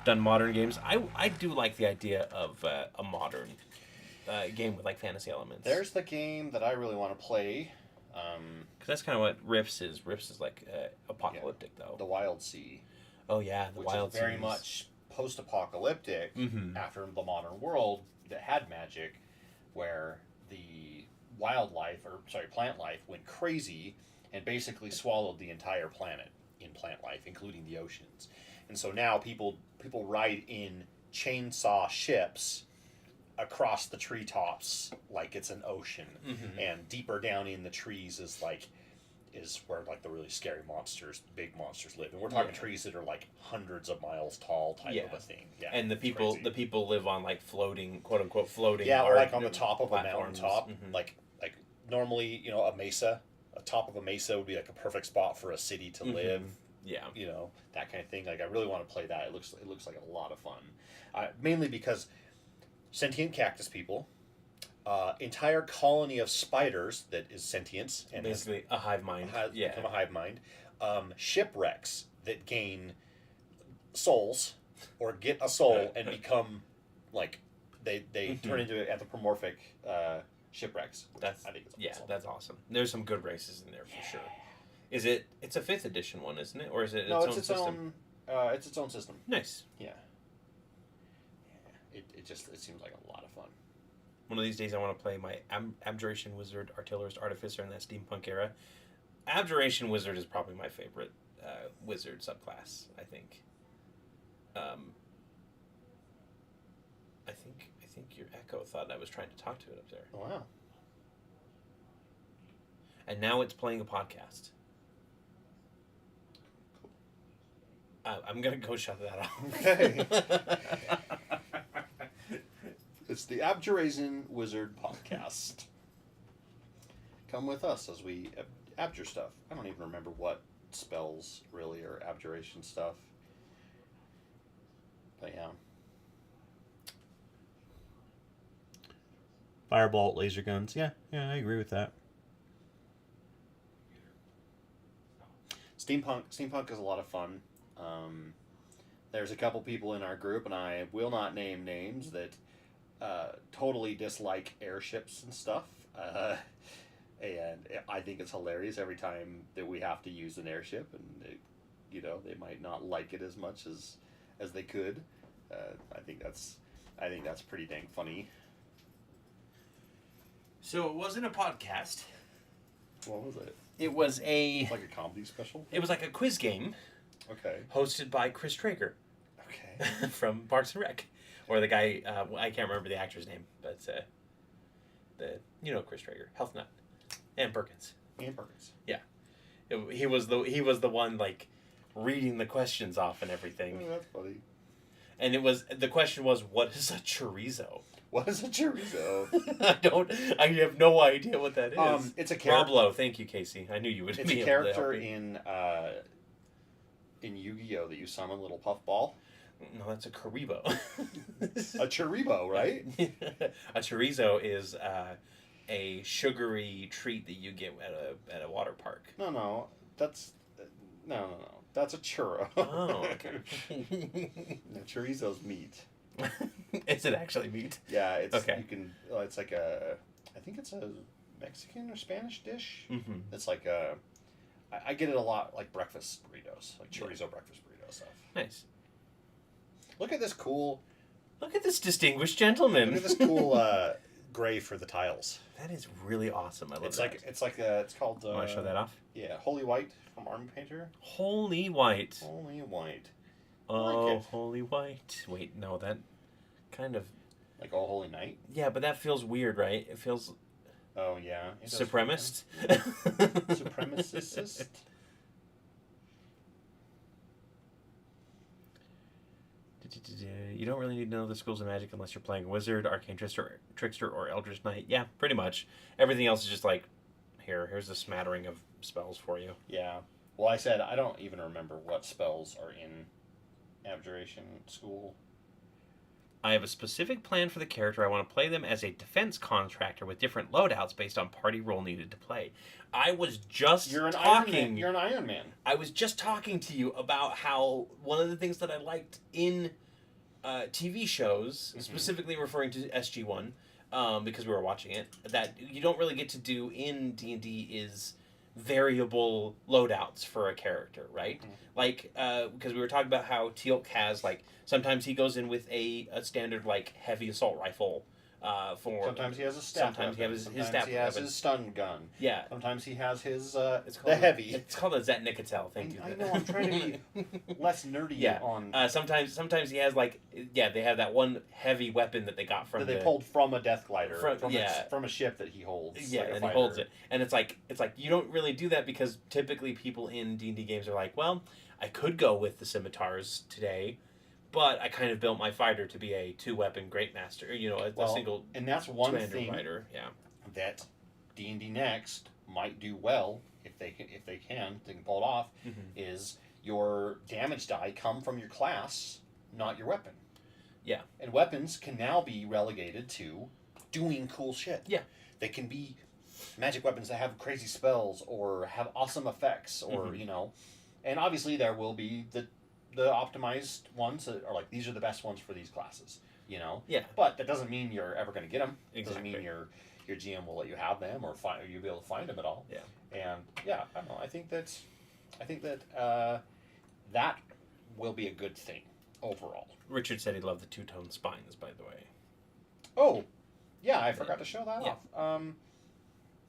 Done modern games. I do like the idea of a modern game with, like, fantasy elements. There's the game that I really want to play. Because that's kind of what Rifts is. Rifts is like apocalyptic, though. The Wild Sea. Oh yeah, the which Wild is very Seas. much post-apocalyptic after the modern world that had magic, where the plant life went crazy and basically swallowed the entire planet in plant life, including the oceans. And so now people ride in chainsaw ships across the treetops like it's an ocean, and deeper down in the trees is where, like, the really scary monsters, big monsters live. And we're talking trees that are like hundreds of miles tall type of a thing. Yeah. And the people live on, like, floating, quote unquote floating. Yeah, or like on the top of a platforms. mountaintop. Like normally, a mesa, a top of a mesa would be like a perfect spot for a city to live. Yeah. That kind of thing. Like, I really want to play that. It looks like a lot of fun. Mainly because sentient cactus people, entire colony of spiders that is sentient and Basically a hive mind. become a hive mind. Shipwrecks that gain souls or get a soul and become, like, they turn into anthropomorphic shipwrecks. I think it's awesome. That's awesome. There's some good races in there for sure. It's a 5th edition one, isn't it? Or is it its own system? It's its own system. Nice. Yeah. It seems like a lot of fun. One of these days I want to play my Abjuration Wizard, Artillerist, Artificer in that steampunk era. Abjuration Wizard is probably my favorite wizard subclass, I think. I think your Echo thought I was trying to talk to it up there. Oh, wow. And now it's playing a podcast. I'm going to go shut that off. Okay. It's the Abjuration Wizard podcast. Come with us as we abjure stuff. I don't even remember what spells really are abjuration stuff. But yeah. Firebolt, laser guns. Yeah, I agree with that. Steampunk is a lot of fun. There's a couple people in our group, and I will not name names, that totally dislike airships and stuff. And I think it's hilarious every time that we have to use an airship, and they might not like it as much as they could. I think that's pretty dang funny. So it wasn't a podcast. What was it? It was It's like a comedy special? It was like a quiz game Okay. hosted by Chris Traeger Okay. from Parks and Rec, or the guy I can't remember the actor's name, but Chris Traeger, Health Nut, and Perkins. Ian Perkins. Yeah, he was the one, like, reading the questions off and everything. Oh, that's funny. And the question was, what is a chorizo? What is a chorizo? I have no idea what that is. It's a Rob character. Lowe, thank you, Casey. I knew you would It's be a able to help character me. in in Yu-Gi-Oh that you summon little puffball? No, that's a Karibo. A Charibo, right? A chorizo is a sugary treat that you get at a water park. No, that's no. That's a churro. Oh, okay. No, chorizo's meat. Is it actually meat? Yeah, it's Okay. you can. It's like a. I think it's a Mexican or Spanish dish. Mm-hmm. It's like a. I get it a lot, like breakfast burritos, like chorizo breakfast burrito stuff. Nice. Look at this cool. Look at this distinguished gentleman. Look at this cool gray for the tiles. That is really awesome. I love It's that. it's called. Want to show that off? Yeah, Holy White from Army Painter. Holy white. Holy White. Oh, like it. holy white. Wait, no, that kind of. Like All Holy Night. Yeah, but that feels weird, right? It feels Oh yeah. It does supremacist. Supremacist. You don't really need to know the schools of magic unless you're playing wizard, arcane trickster, or eldritch knight. Yeah, pretty much. Everything else is just like, here's a smattering of spells for you. Yeah. Well, I said I don't even remember what spells are in Abjuration School. I have a specific plan for the character. I want to play them as a defense contractor with different loadouts based on party role needed to play. I was just You're an talking. Iron Man. You're an Iron Man. I was just talking to you about how one of the things that I liked in TV shows, specifically referring to SG-1, because we were watching it, that you don't really get to do in D&D is variable loadouts for a character, right? Like, because we were talking about how Teal'c has, like, sometimes he goes in with a standard, like, heavy assault rifle. Sometimes he has a staff. Sometimes he weapon. has his Sometimes staff he has weapon. his stun gun. Yeah. Sometimes he has his It's called the heavy. It's called a Zetnicatel. Thank you. I know. I'm trying to be less nerdy Yeah. on Sometimes he has like they have that one heavy weapon that they got from that they pulled from a death glider from from a ship that he holds. Yeah, like a and he fighter. holds it, and it's like you don't really do that because typically people in D&D games are like, well, I could go with the scimitars today, but I kind of built my fighter to be a 2-weapon great master, a single and that's one commander thing fighter. Yeah, that D&D Next might do well if they can pull it off. Is your damage die come from your class, not your weapon? Yeah, and weapons can now be relegated to doing cool shit. Yeah, they can be magic weapons that have crazy spells or have awesome effects, or and obviously there will be the optimized ones that are like, these are the best ones for these classes, Yeah. But that doesn't mean you're ever going to get them. It Exactly. doesn't mean your GM will let you have them or you'll be able to find them at all. Yeah. And yeah, I don't know. I think that that will be a good thing overall. Richard said he loved the 2-tone spines, by the way. Oh, yeah, I forgot to show that Yeah. off.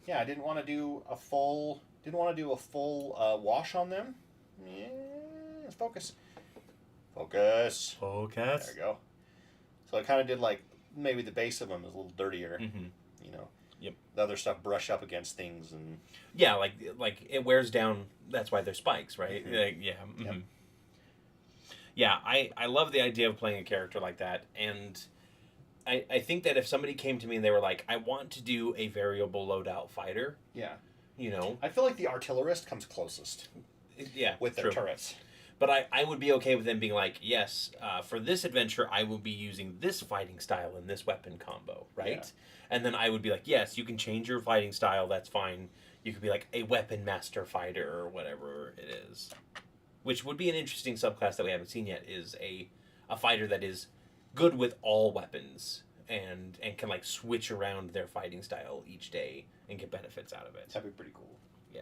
Yeah, I didn't want to do a full wash on them. Yeah, let's focus. Focus. Focus. There you go. So I kind of did like maybe the base of them is a little dirtier. Mm-hmm. Yep. The other stuff brush up against things and. Yeah, like it wears down. That's why they're spikes, right? Mm-hmm. Like, yeah. Mm-hmm. Yep. Yeah, I love the idea of playing a character like that, and I think that if somebody came to me and they were like, I want to do a variable loadout fighter, Yeah. I feel like the artillerist comes closest yeah, with their true. turrets. But I would be okay with them being like, yes, for this adventure, I will be using this fighting style and this weapon combo, right? Yeah. And then I would be like, yes, you can change your fighting style, that's fine. You could be like a weapon master fighter or whatever it is. Which would be an interesting subclass that we haven't seen yet, is a fighter that is good with all weapons and can like switch around their fighting style each day and get benefits out of it. That'd be pretty cool. Yeah.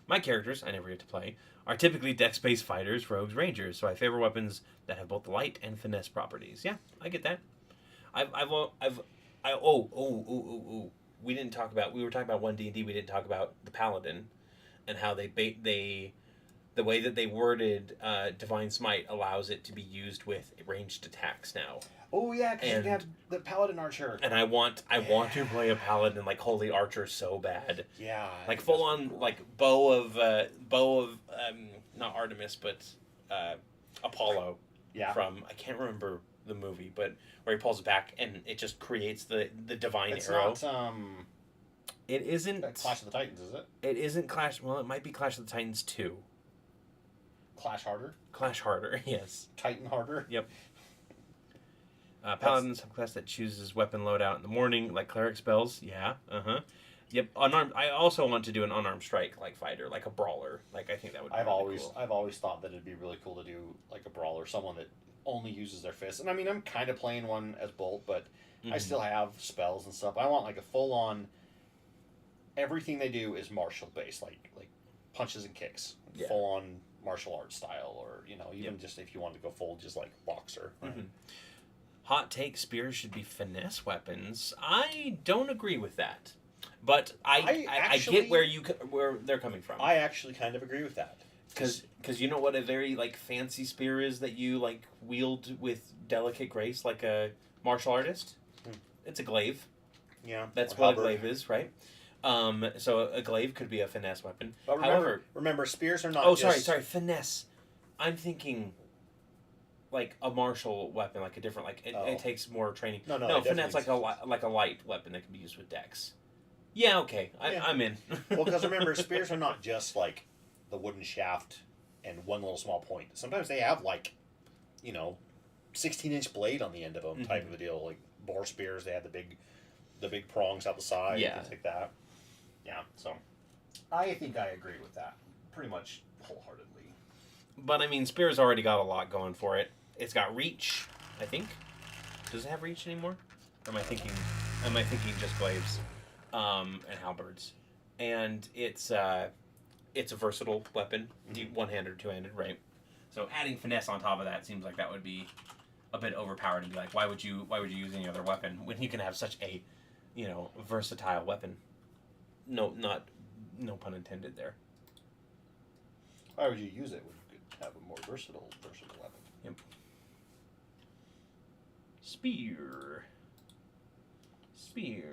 My characters, I never get to play, are typically dex-based fighters, rogues, rangers, so I favor weapons that have both light and finesse properties. Yeah, I get that. We didn't talk about, we were talking about 1D&D, we didn't talk about the paladin and how the way that they worded Divine Smite allows it to be used with ranged attacks now. Oh yeah, because you And- can have the paladin archer. And I want to play a paladin like Holy Archer so bad. Yeah. I Like think full that's on cool. like bow of not Artemis but Apollo Yeah. from, I can't remember the movie, but where he pulls it back and it just creates the divine It's arrow. not It isn't Clash of the Titans, is it? It isn't Clash. Well, it might be Clash of the Titans 2. Clash harder. Clash harder, yes. Titan harder. Yep. Paladin subclass that chooses weapon loadout in the morning, like cleric spells. Yeah. Yep. Unarmed. I also want to do an unarmed strike, like fighter, like a brawler. Like I think that would be really cool. I've always thought that it'd be really cool to do like a brawler, someone that only uses their fists. And I mean, I'm kind of playing one as Bolt, but I still have spells and stuff. I want like a full on. Everything they do is martial based, like punches and kicks, full on martial arts style, or even just if you want to go full, just like boxer. Right? Hot take: spears should be finesse weapons. I don't agree with that, but I get where they're coming from. I actually kind of agree with that because you know what a very like fancy spear is that you like wield with delicate grace like a martial artist. It's a glaive. Yeah, that's what a glaive is, right? So a glaive could be a finesse weapon. But remember, spears are not. Oh, sorry, finesse. I'm thinking. Like a martial weapon, like a different, like it takes more training. No, finesse like a light weapon that can be used with dex. Yeah, okay, I'm in. Well, because remember, spears are not just like the wooden shaft and one little small point. Sometimes they have like, 16-inch blade on the end of them, type of a deal. Like boar spears, they have the big prongs out the side, things like that. Yeah, so I think I agree with that pretty much wholeheartedly. But I mean, spear's already got a lot going for it. It's got reach, I think. Does it have reach anymore? Or am I thinking just glaives, and halberds? And it's a versatile weapon, one-handed or two-handed, right? So adding finesse on top of that seems like that would be a bit overpowered to be like, why would you use any other weapon when you can have such a, versatile weapon? No pun intended there. Why would you use it when you could have a more versatile weapon? Yep. Spear. Spear.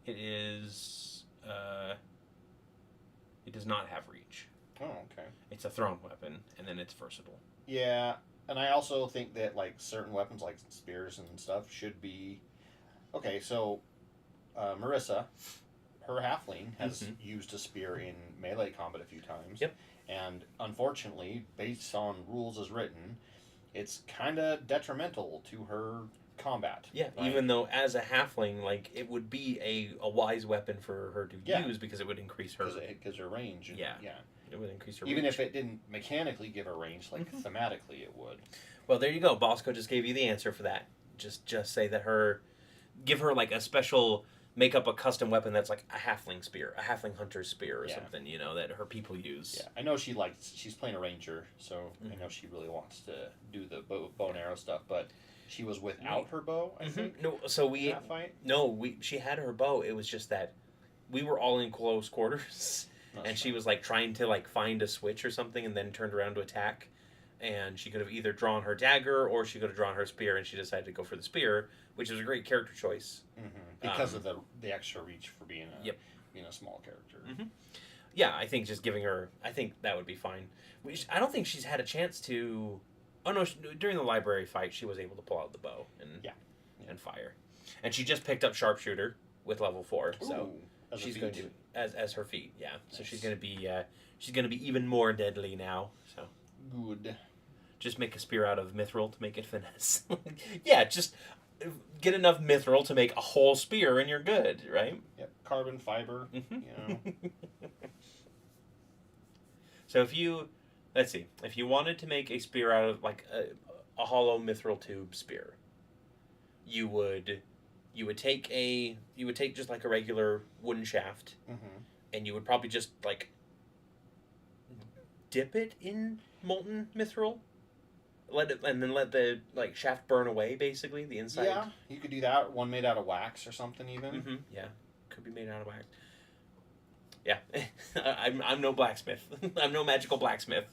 It is. It does not have reach. Oh, okay. It's a thrown weapon, and then it's versatile. Yeah, and I also think that like certain weapons, like spears and stuff, should be. Okay, so Marissa, her halfling has used a spear in melee combat a few times. Yep. And unfortunately, based on rules as written, it's kind of detrimental to her combat. Yeah, right? Even though as a halfling, like it would be a wise weapon for her to use because it would increase her. Because it gives her range. And, yeah. It would increase her even reach. if it didn't mechanically give her range, like thematically it would. Well, there you go. Bosco just gave you the answer for that. Just say that give her like a special. Make up a custom weapon that's like a halfling spear, a halfling hunter's spear or something, that her people use. Yeah, I know she's playing a ranger, so I know she really wants to do the bow and arrow stuff, but she was without her bow, I think. No, so that fight? She had her bow. It was just that we were all in close quarters, and she was like trying to like find a switch or something, and then turned around to attack. And she could have either drawn her dagger or she could have drawn her spear, and she decided to go for the spear, which was a great character choice. Because of the extra reach for being a small character. Yeah, I think just giving her... I think that would be fine. I don't think she's had a chance to... Oh, no, during the library fight, she was able to pull out the bow and fire. And she just picked up Sharpshooter with level 4, so she's going to... As her feat, yeah. Nice. So she's going to be even more deadly now, so... Good. Just make a spear out of mithril to make it finesse. Yeah, just get enough mithril to make a whole spear and you're good, right? Yep. Carbon fiber. So if you wanted to make a spear out of like a hollow mithril tube spear, you would take just like a regular wooden shaft, and you would probably just like dip it in molten mithril, let the like shaft burn away, basically the inside. Yeah, you could do that. One made out of wax or something, even. Yeah, could be made out of wax. Yeah, I'm no blacksmith. I'm no magical blacksmith.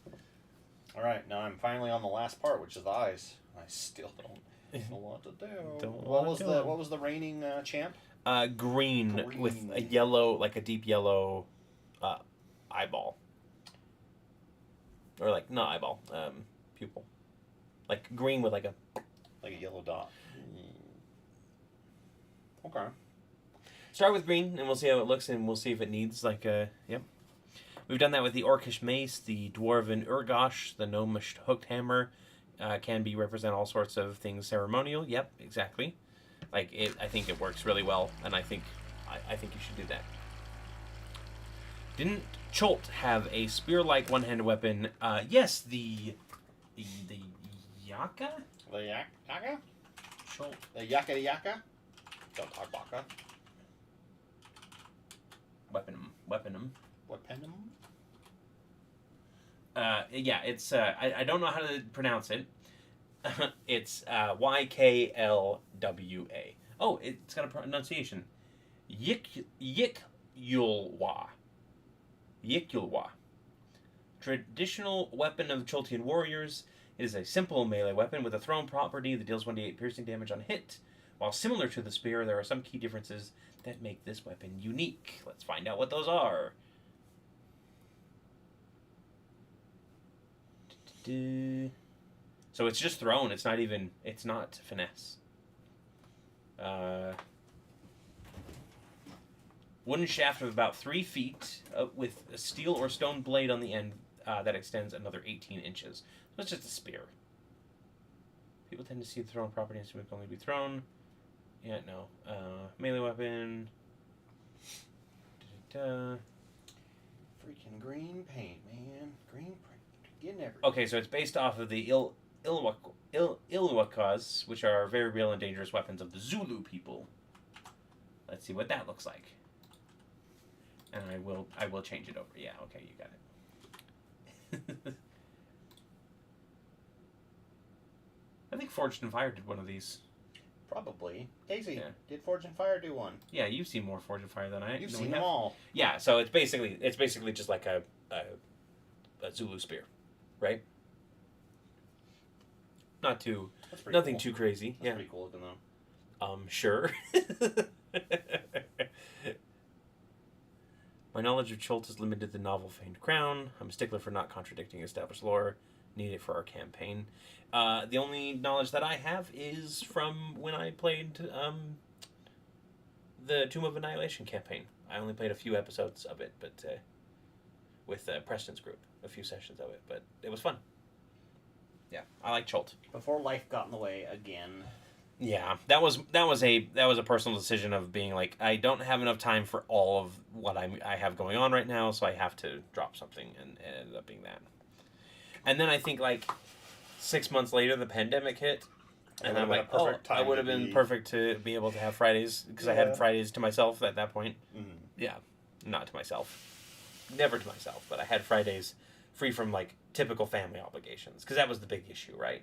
All right, now I'm finally on the last part, which is the eyes. I still don't know what to do. What was the reigning champ? Green with a yellow, like a deep yellow, eyeball. Or like not eyeball, pupil. Like green with like a yellow dot. Okay. Start with green, and we'll see how it looks, and we'll see if it needs like a We've done that with the Orcish Mace, the Dwarven Urgosh, the Gnomish Hooked Hammer. Can be represent all sorts of things ceremonial. Yep, exactly. Like I think it works really well, and I think you should do that. Didn't Cholt have a spear-like one-handed weapon? Yes, the Yaka? The Yaka? Cholt. The Yaka? Don't talk baka. Weaponum. Weaponum? Yeah, it's I don't know how to pronounce it. It's Yklwa. Oh, it's got a pronunciation. Yikulwa. Traditional weapon of the Choltian warriors. It is a simple melee weapon with a thrown property that deals 1d8 piercing damage on hit. While similar to the spear, there are some key differences that make this weapon unique. Let's find out what those are. So it's just thrown. It's not finesse. Wooden shaft of about 3 feet with a steel or stone blade on the end that extends another 18 inches. So it's just a spear. People tend to see the thrown property and assume it can only be thrown. Yeah, no. Melee weapon. Freaking green paint, man. Green paint. Getting everywhere. Okay, so it's based off of the Ilwakas, which are very real and dangerous weapons of the Zulu people. Let's see what that looks like. And I will change it over. Yeah, okay, you got it. I think Forged in Fire did one of these. Probably. Daisy, Yeah. did Forge and Fire do one? Yeah, you've seen more Forged in Fire than I. You've than seen we them have. all. Yeah, so it's basically just like a Zulu spear, right? That's pretty Nothing cool. too crazy. That's Yeah. pretty cool looking though. Sure. My knowledge of Cholt is limited to the novel Famed Crown. I'm a stickler for not contradicting established lore. Need it for our campaign. The only knowledge that I have is from when I played the Tomb of Annihilation campaign. I only played a few episodes of it, but with Preston's group, a few sessions of it, but it was fun. Yeah, I like Cholt. Before life got in the way again. Yeah, that was a personal decision of being like, I don't have enough time for all of what I have going on right now, so I have to drop something, and it ended up being that. And then I think like 6 months later, the pandemic hit, and I'm like, I would have been perfect to be able to have Fridays because I had Fridays to myself at that point. Mm-hmm. Yeah, not to myself, never to myself, but I had Fridays free from like typical family obligations because that was the big issue, right?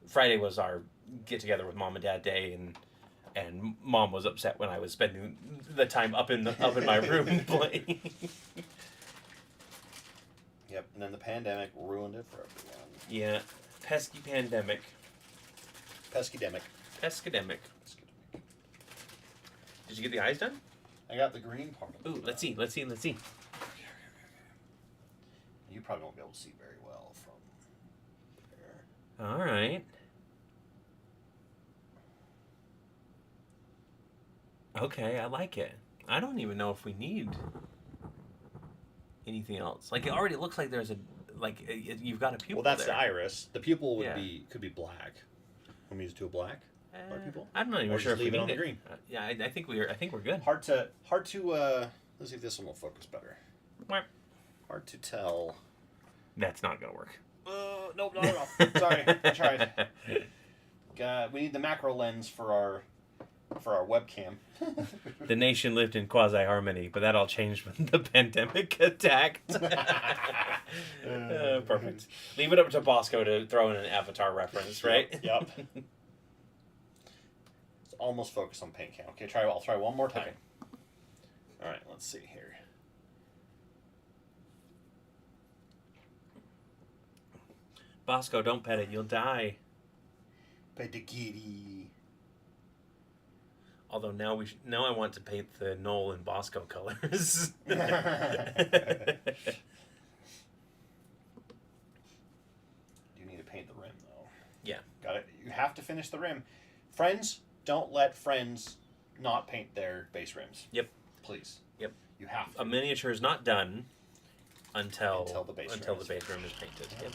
Friday was our get together with mom and dad day, and mom was upset when I was spending the time up in my room playing. Yep, and then the pandemic ruined it for everyone. Yeah, pesky pandemic. Pescademic. Pescademic. Did you get the eyes done? I got the green part of it. Ooh, let's see. You probably won't be able to see very well from there. All right. Okay, I like it. I don't even know if we need anything else. Like, it already looks like there's you've got a pupil. Well, that's there. the iris. The pupil Yeah. could be black. Want me to do a black? Pupil? I'm not even Or sure just if we leave it need on the it. green. Yeah, I think we're good. Hard to. Let's see if this one will focus better. Mwah. Hard to tell. That's not gonna work. Nope, no. Sorry, I tried. We need the macro lens for our webcam. The nation lived in quasi-harmony, but that all changed when the pandemic attacked. Perfect. Leave it up to Bosco to throw in an Avatar reference, right? Yep. It's almost focused on paint cam. Okay, I'll try one more time. Okay. All right, let's see here. Bosco, don't pet it. You'll die. Pet the kitty. Although now I want to paint the Knoll in Bosco colors. You need to paint the rim, though. Yeah. Got it. You have to finish the rim. Friends, don't let friends not paint their base rims. Yep. Please. Yep. You have to. A miniature is not done until the base until room the is base room is painted. Yep.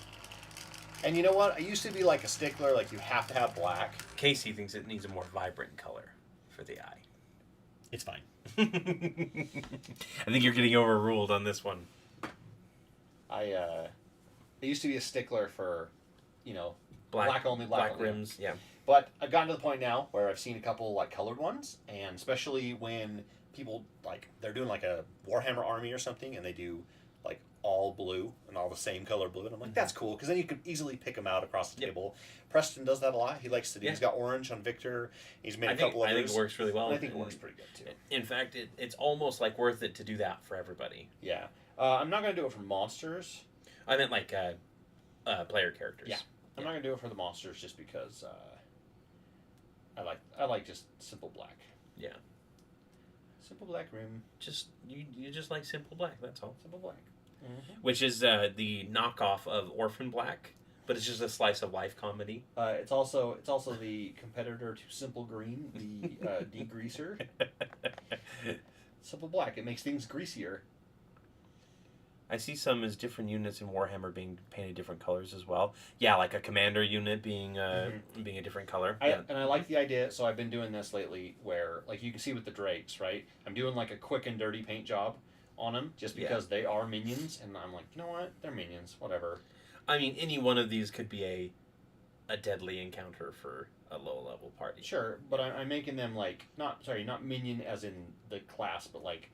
And you know what? I used to be like a stickler, like you have to have black. Casey thinks it needs a more vibrant color for the eye. It's fine. I think you're getting overruled on this one. I used to be a stickler for, black only. rims. Yeah. But I've gotten to the point now where I've seen a couple like colored ones, and especially when people like they're doing like a Warhammer army or something, and they do like all blue and all the same color blue, and I'm like, that's cool because then you can easily pick them out across the table. Preston does that a lot. He likes to do. He's got orange on Victor. He's made a couple of. I think it works really well. I think it works pretty good too. In fact, it's almost like worth it to do that for everybody. Yeah, I'm not gonna do it for monsters. I meant like player characters. Yeah, I'm not gonna do it for the monsters just because I like just simple black. Yeah. Simple black rim. Just you just like simple black. That's all. Simple black. Mm-hmm. Which is the knockoff of Orphan Black, but it's just a slice of life comedy. It's also the competitor to Simple Green, the degreaser. Simple black. It makes things greasier. I see some as different units in Warhammer being painted different colors as well. Yeah, like a commander unit being being a different color. And I like the idea, so I've been doing this lately where, like you can see with the Drakes, right? I'm doing like a quick and dirty paint job on them just because they are minions, and I'm like, you know what? They're minions, whatever. I mean, any one of these could be a deadly encounter for a low-level party. Sure, but I'm making them like, not minion as in the class, but like,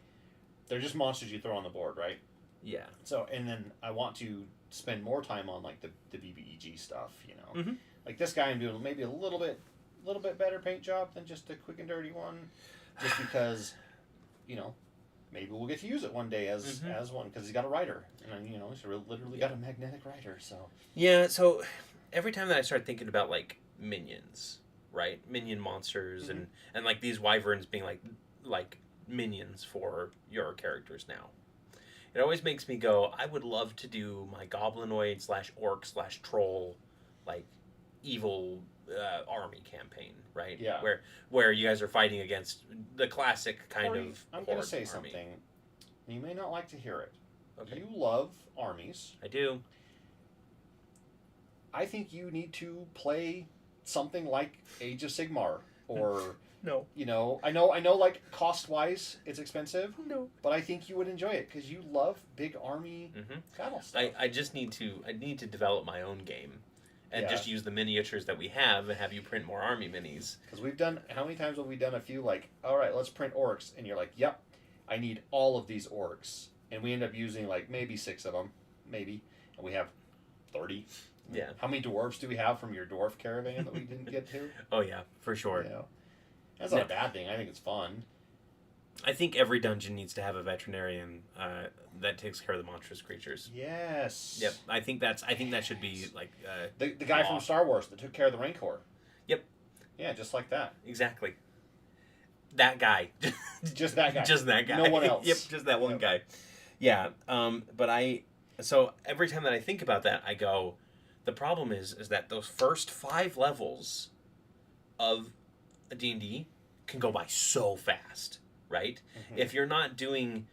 they're just monsters you throw on the board, right? Yeah. So, and then I want to spend more time on like the BBEG stuff, Mm-hmm. Like this guy, I'm doing maybe a little bit better paint job than just a quick and dirty one, just because, maybe we'll get to use it one day as one because he's got a rider, and he's literally got a magnetic rider. So yeah. So every time that I start thinking about like minions, right? Minion monsters and like these wyverns being like minions for your characters now. It always makes me go, I would love to do my goblinoid / orc / troll, like, evil army campaign, right? Yeah. Where you guys are fighting against the classic kind Corey, of I'm going to say army. something. You may not like to hear it. Okay. You love armies. I do. I think you need to play something like Age of Sigmar or... No. I know like cost-wise it's expensive. No. But I think you would enjoy it because you love big army battle stuff. I just need to develop my own game and Yeah. just use the miniatures that we have and have you print more army minis. Because how many times have we done a few like, all right, let's print orcs, and you're like, yep, I need all of these orcs, and we end up using like maybe 6 of them, maybe, and we have 30. Yeah. How many dwarves do we have from your dwarf caravan that we didn't get to? Oh yeah, for sure. That's not a bad thing. I think it's fun. I think every dungeon needs to have a veterinarian that takes care of the monstrous creatures. Yes. Yep, I think that should be like the guy from Star Wars that took care of the Rancor. Yep. Yeah, just like that. Exactly. That guy. Just that guy. Just that guy. No one else. Yep, just that one guy. Yeah. So every time that I think about that, I go, the problem is that those first 5 levels of a D&D can go by so fast, right? Mm-hmm. If you're not doing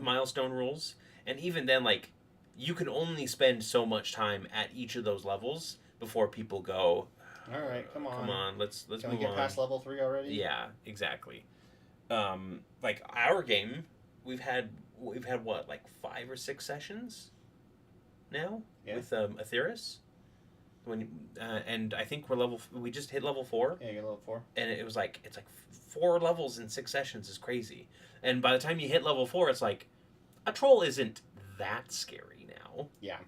milestone rules, and even then, like, you can only spend so much time at each of those levels before people go, all right, come on, let's can move we get on. past level 3 already? Yeah, exactly. Like our game, we've had what, like 5 or 6 sessions now with Atheris. And I think we just hit level 4. Yeah, you get level 4. And it's like 4 levels in 6 sessions is crazy. And by the time you hit level 4, it's like a troll isn't that scary now. Yeah.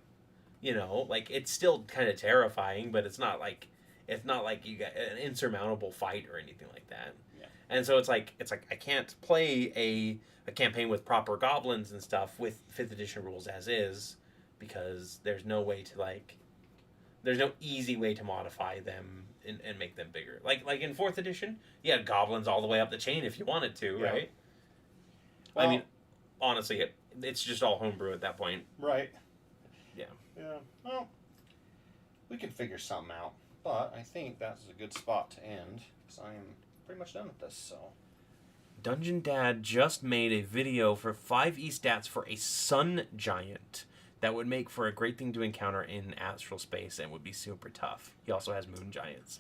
Like it's still kind of terrifying, but it's not like you got an insurmountable fight or anything like that. Yeah. And so it's like I can't play a campaign with proper goblins and stuff with 5th edition rules as is, because there's no way to there's no easy way to modify them and make them bigger. Like in 4th edition, you had goblins all the way up the chain if you wanted to, right? Well, I mean, honestly, it's just all homebrew at that point. Right. Yeah. Yeah. Well, we can figure something out. But I think that's a good spot to end, because I am pretty much done with this. So Dungeon Dad just made a video for 5e stats for a sun giant that would make for a great thing to encounter in astral space and would be super tough. He also has moon giants.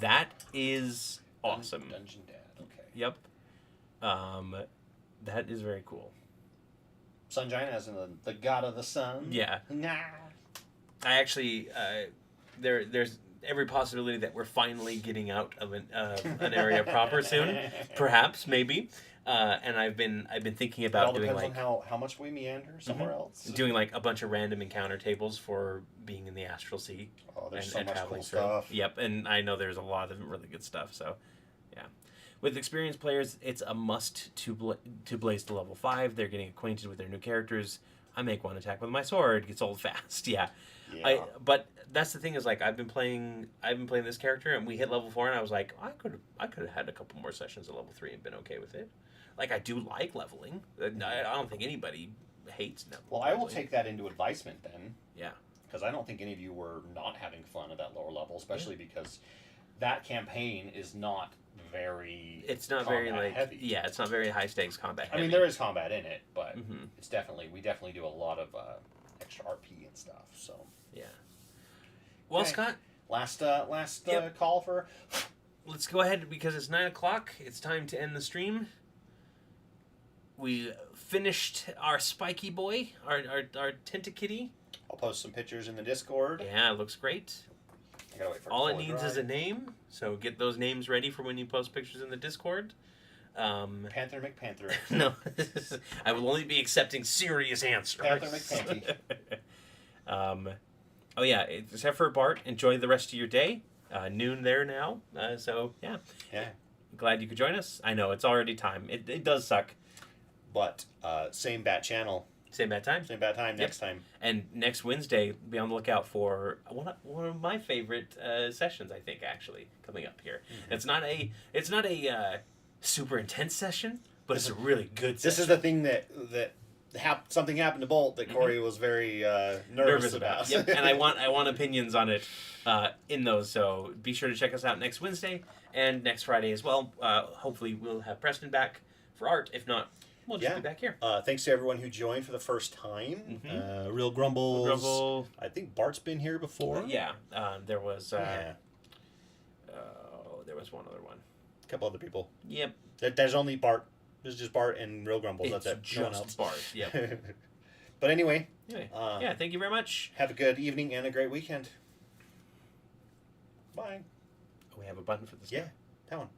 That is awesome. Dungeon Dad. Okay. Yep. That is very cool. Sun Giant, as in the god of the sun. Yeah. Nah. I actually, there's every possibility that we're finally getting out of an area proper soon, perhaps, maybe. And I've been thinking about It all doing depends like on how much we meander somewhere else. doing like a bunch of random encounter tables for being in the astral sea. Oh, there's and so much traveling cool through. stuff. Yep, and I know there's a lot of really good stuff. So, yeah, with experienced players, it's a must to blaze to level 5. They're getting acquainted with their new characters. I make one attack with my sword, gets old fast. Yeah. Yeah. But that's the thing is like I've been playing this character and we hit level 4 and I was like I could have had a couple more sessions at level 3 and been okay with it. Like I do like leveling. I don't think anybody hates leveling. Well, I will take that into advisement then. Yeah. Because I don't think any of you were not having fun at that lower level, especially because that campaign is not very. It's not very like heavy. Yeah, it's not very high stakes combat. I mean, there is combat in it, but Mhm. it's we definitely do a lot of extra RP and stuff. So Yeah. Well, Okay. Scott, last Yep. call for. let's go ahead because it's 9:00. It's time to end the stream. We finished our spiky boy, our Tentakitty. I'll post some pictures in the Discord. Yeah, it looks great. I gotta wait for All it fully needs dry. is a name, so get those names ready for when you post pictures in the Discord. Panther McPanther. No, I will only be accepting serious answers. Panther McPanty. Oh yeah, except for Bart, enjoy the rest of your day. Noon there now, so yeah. Yeah. Glad you could join us. I know it's already time. It does suck. But same bat channel, Same bad time. same bat time next time. And next Wednesday, be on the lookout for one of my favorite sessions. I think actually coming up here. Mm-hmm. It's not a super intense session, but it's a really good. This session. is the thing that something happened to Bolt that Cory was very nervous about. Yep, and I want opinions on it in those. So be sure to check us out next Wednesday and next Friday as well. Hopefully we'll have Preston back for art. If not, we'll just Yeah. be back here. Thanks to everyone who joined for the first time. Real Grumbles. Grumble. I think Bart's been here before. Yeah, there was. Yeah. There was one other one. A couple other people. Yep. There's only Bart. There's just Bart and Real Grumbles. It's That's it. No one just else. Bart. Yep. But anyway, Anyway, yeah. Thank you very much. have a good evening and a great weekend. Bye. Oh, we have a button for this. Yeah, that one.